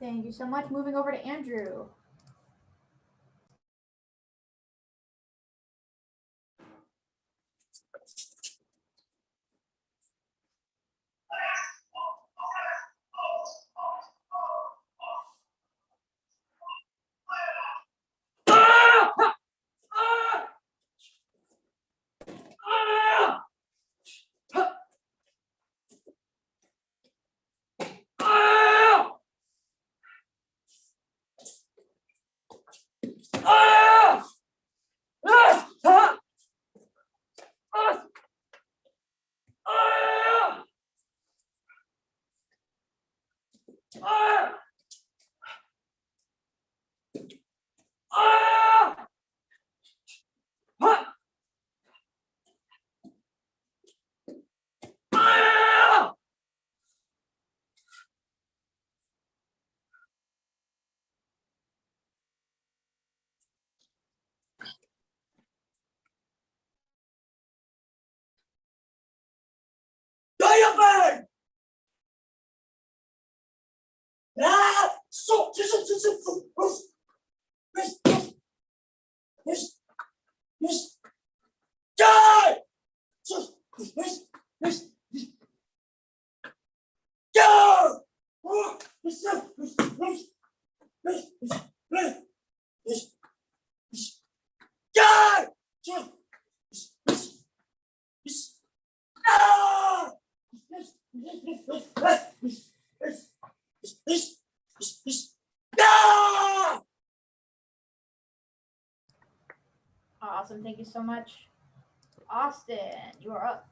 A: Thank you so much. Moving over to Andrew. Awesome. Thank you so much. Austin, you are up.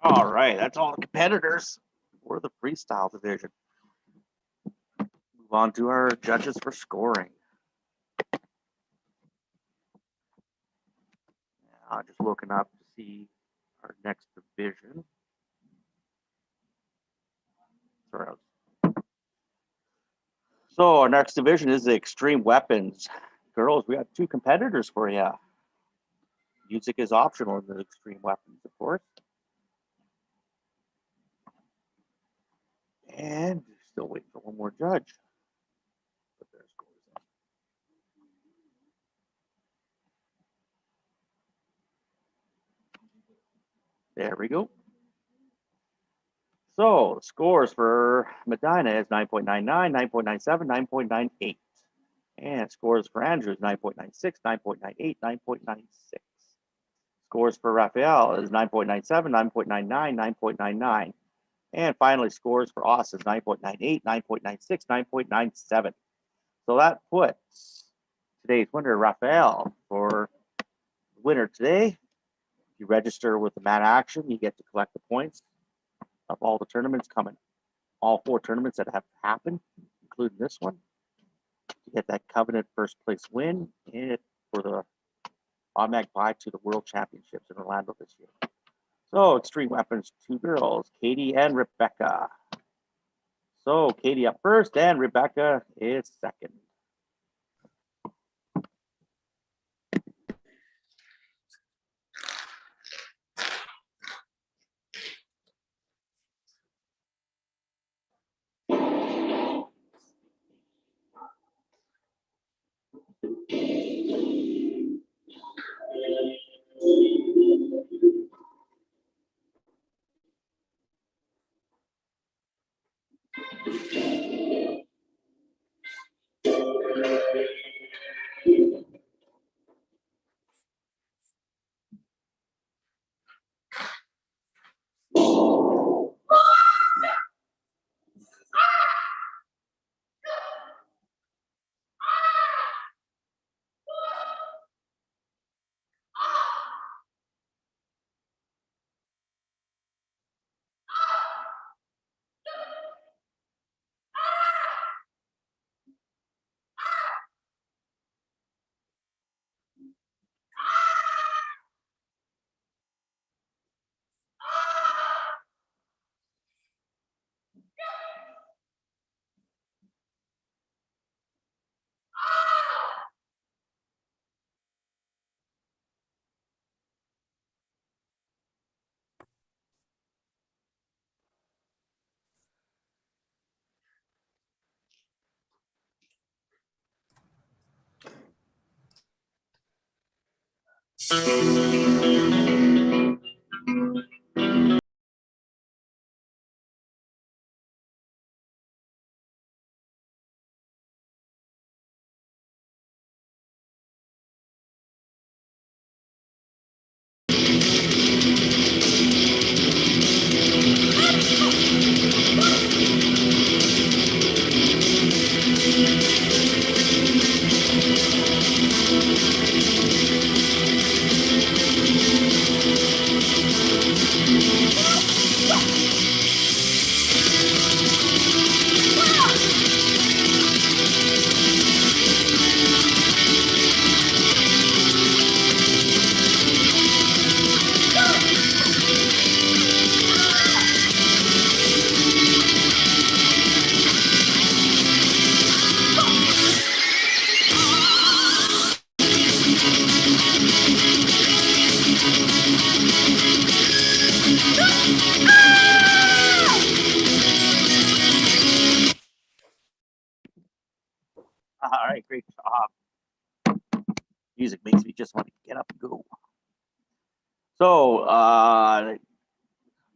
B: All right, that's all the competitors for the freestyle division. Move on to our judges for scoring. Now, just looking up to see our next division. Sorry. So our next division is the extreme weapons. Girls, we have 2 competitors for you. Music is optional in the extreme weapons, of course. And still waiting for one more judge. Put their scores in. There we go. So the scores for Medina is 9.99, 9.97, 9.98. And scores for Andrew is 9.96, 9.98, 9.96. Scores for Raphael is 9.97, 9.99, 9.99. And finally, scores for Austin is 9.98, 9.96, 9.97. So that puts today's winner, Raphael, for the winner today. If you register with the Man Action, you get to collect the points of all the tournaments coming. All 4 tournaments that have happened, including this one. You get that covenant first place win for the automatic bye to the World Championships in Orlando this year. So extreme weapons, 2 girls, Katie and Rebecca. So Katie up first and Rebecca is second. All right, great job. Music makes me just want to get up and go. So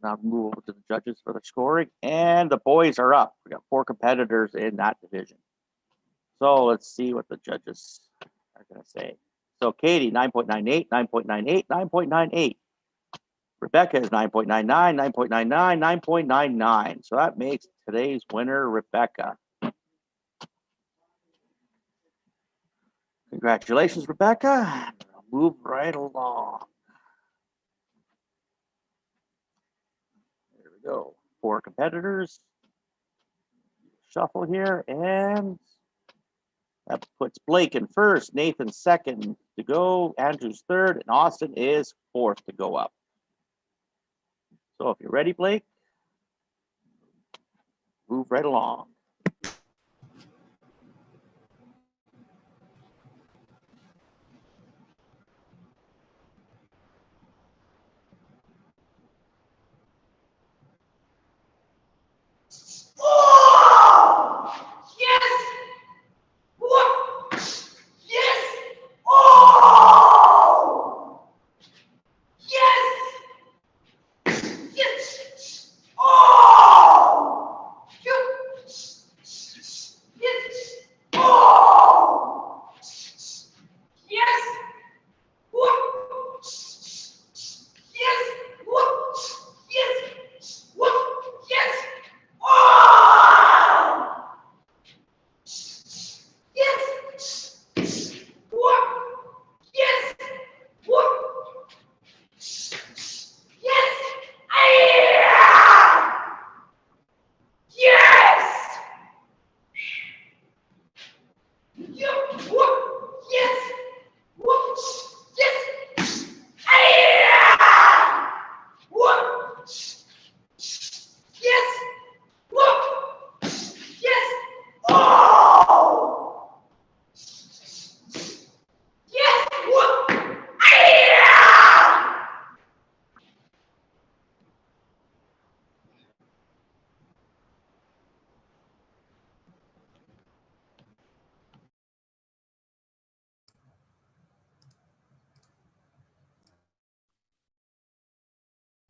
B: Now move over to the judges for the scoring, and the boys are up. We got 4 competitors in that division. So let's see what the judges are going to say. So Katie, 9.98, 9.98, 9.98. Rebecca is 9.99, 9.99, 9.99. So that makes today's winner, Rebecca. Congratulations, Rebecca. Move right along. There we go. 4 competitors. Shuffle here, and that puts Blake in first, Nathan second to go, Andrew's third, and Austin is fourth to go up. So if you're ready, Blake, move right along.
E: Oh! Yes! What? Yes! Oh! Yes! Yes! Oh! Yes! Yes! Oh! Yes! What? Yes! What? Yes! What? Yes! Oh! Yes! What? Yes! What? Yes! Yes! You what? Yes! What? Yes! What? Yes! What? Yes! Oh! Yes! What?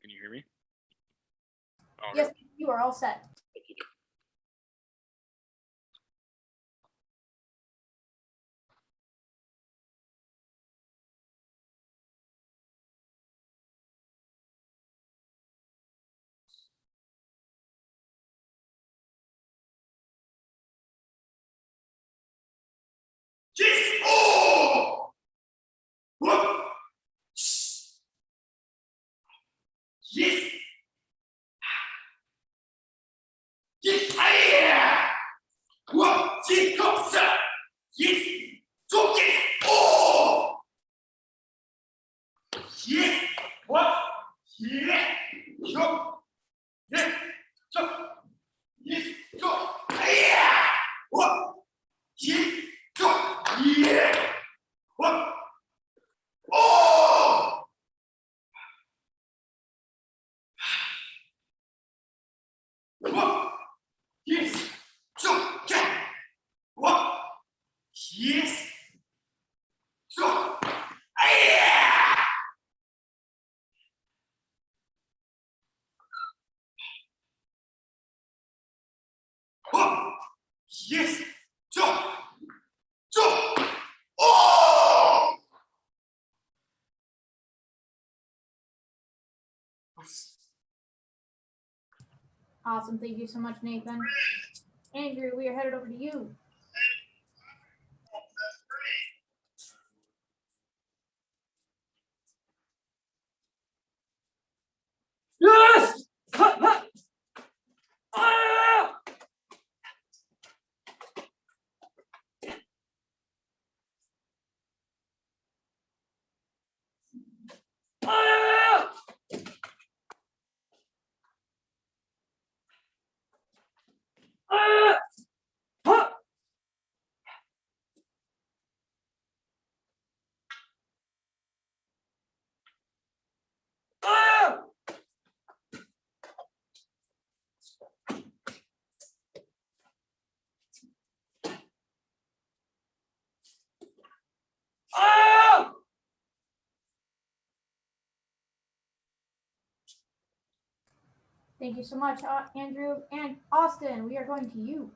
J: Can you hear me?
A: Yes, you are all set.
E: Yes! Oh! What? Yes! Yes! What? Yes! Comme ça! Yes! So yes! Oh! Yes! What? Yes! So yes! So yes! So what? Yes! So yeah! What? Oh! What? Yes! So yeah! What? Yes! So what? Yes! So oh!
A: Awesome. Thank you so much, Nathan. Andrew, we are headed over to you.
E: Yes! Ha, ha. Ah! Ah! Ah! Ha!
A: Thank you so much, Andrew. And Austin, we are going to you.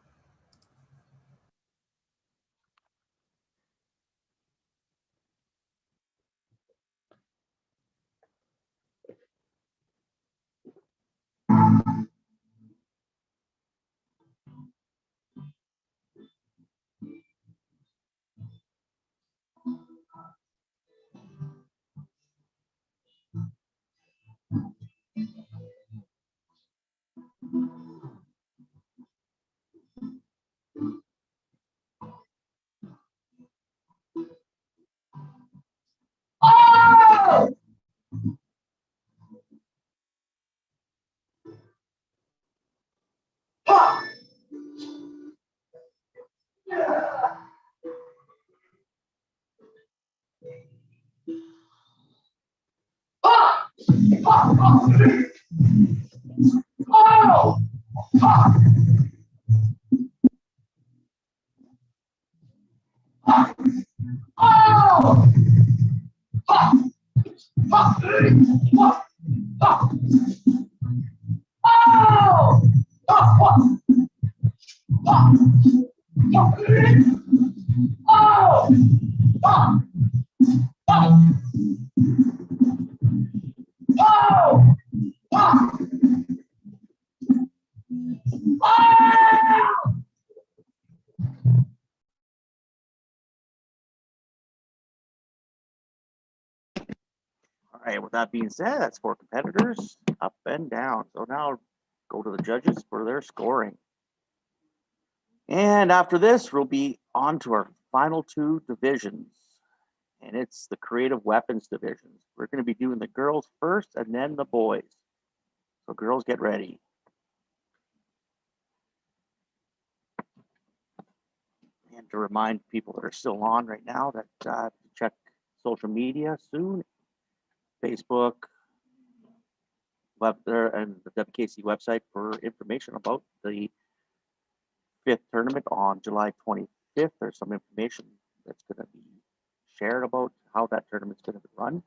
B: All right, with that being said, that's 4 competitors up and down. So now go to the judges for their scoring. And after this, we'll be on to our final 2 divisions. And it's the creative weapons divisions. We're going to be doing the girls first and then the boys. So girls, get ready. And to remind people that are still on right now that check social media soon, Facebook, web there, and the WKC website for information about the 5th tournament on July 25th. There's some information that's going to be shared about how that tournament's going to be run.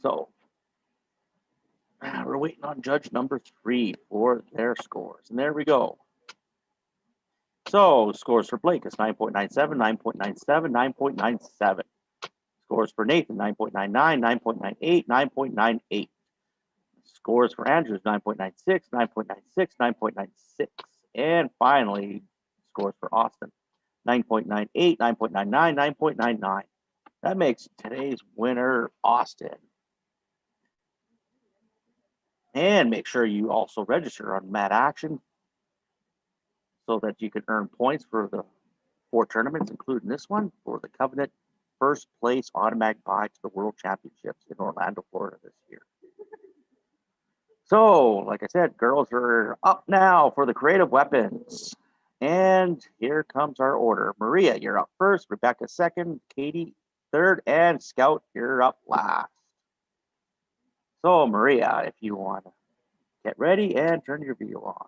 B: So we're waiting on judge number 3 for their scores. And there we go. So scores for Blake is 9.97, 9.97, 9.97. Scores for Nathan, 9.99, 9.98, 9.98. Scores for Andrew is 9.96, 9.96, 9.96. And finally, scores for Austin, 9.98, 9.99, 9.99. That makes today's winner Austin. And make sure you also register on Mad Action so that you can earn points for the 4 tournaments, including this one, for the Covenant first place automatic buy to the World Championships in Orlando, Florida this year. So, like I said, girls are up now for the creative weapons. And here comes our order. Maria, you're up first. Rebecca second. Katie third. And Scout, you're up last. So, Maria, if you want to get ready and turn your video on.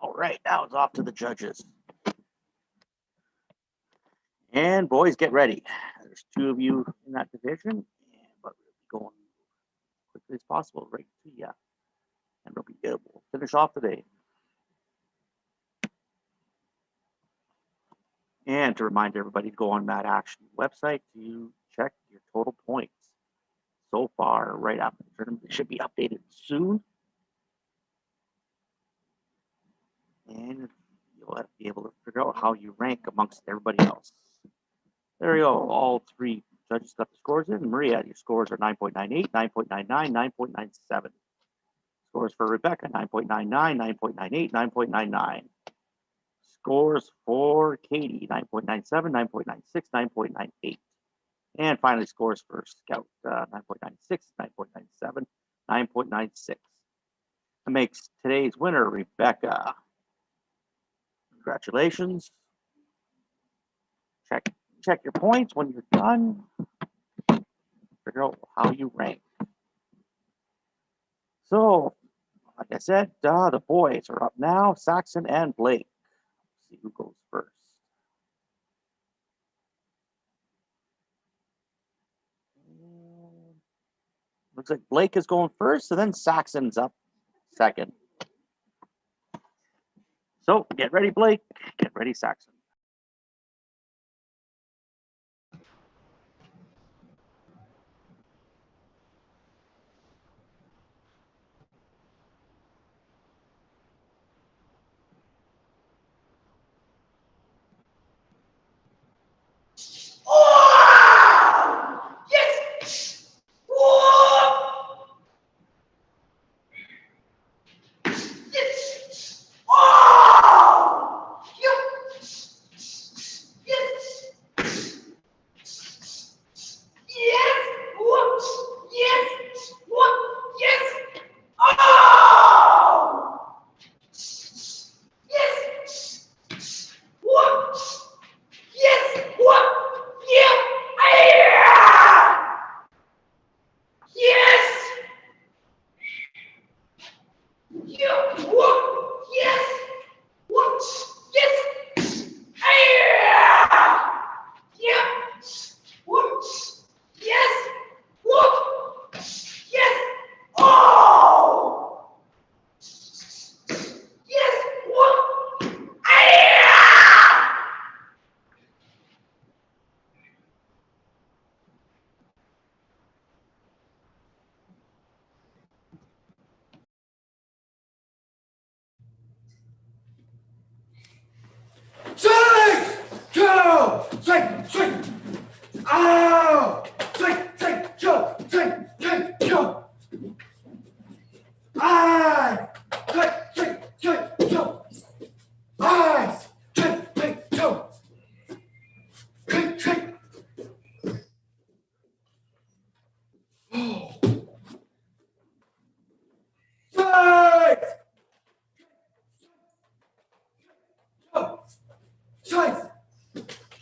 B: All right, now it's off to the judges. And boys, get ready. There's 2 of you in that division, but we're going as quickly as possible right to you. And we'll finish off today. And to remind everybody to go on Mad Action website to check your total points so far right after the tournament. It should be updated soon. And you'll be able to figure out how you rank amongst everybody else. There you go. All 3 judges got the scores in. Maria, your scores are 9.98, 9.99, 9.97. Scores for Rebecca, 9.99, 9.98, 9.99. Scores for Katie, 9.97, 9.96, 9.98. And finally, scores for Scout, 9.96, 9.97, 9.96. That makes today's winner, Rebecca. Congratulations. Check your points when you're done. Figure out how you rank. So, like I said, the boys are up now, Saxon and Blake. Let's see who goes first. Looks like Blake is going first, and then Saxon's up second. So, get ready, Blake. Get ready, Saxon.
E: Yes! Oh! Yes! Oh! Yes! Yes! Yes! What? Yes! What? Yes! Oh! Yes! What? Yes! What? Yeah! Yes! Yeah! What? Yes! What? Yes! Yeah! What? Yes! What? Yes! Oh! Yes! What? Swing! Go! Swing! Swing! Oh! Swing! Swing! Go! Swing! Swing! Go! I! Swing! Swing! Swing! Go! I! Swing! Swing! Go! Swing! Swing! Swing!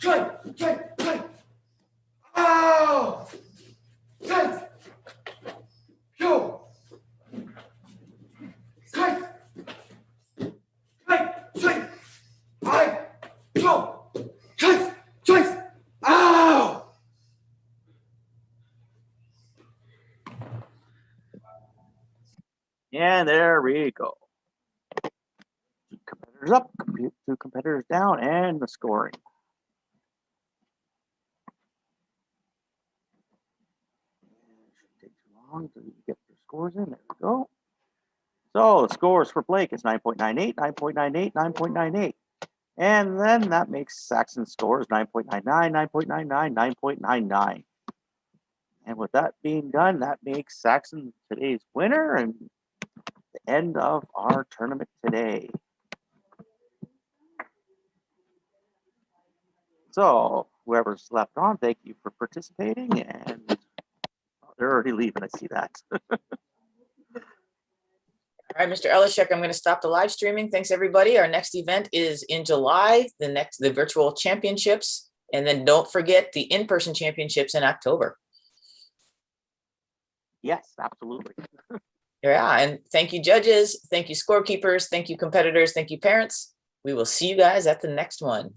E: Go! Swing! Swing! Swing! Swing! Oh! Swing! Go! Swing! Swing! Swing! I! Go! Swing! Swing! Oh!
B: And there we go. 2 competitors Competitors up, two competitors down, and the scoring. It shouldn't take too long to get their scores in. There we go. So the scores for Blake is 9.98, 9.98, 9.98. And then that makes Saxon's scores 9.99, 9.99, 9.99. And with that being done, that makes Saxon today's winner and the end of our tournament today. So whoever's left on, thank you for participating. And they're already leaving, I see that.
N: All right, Mr. Elishek, I'm going to stop the live streaming. Thanks, everybody. Our next event is in July, the virtual championships. And then don't forget the in-person championships in October.
B: Yes, absolutely.
N: Yeah, and thank you, judges. Thank you, scorekeepers. Thank you, competitors. Thank you, parents. We will see you guys at the next one.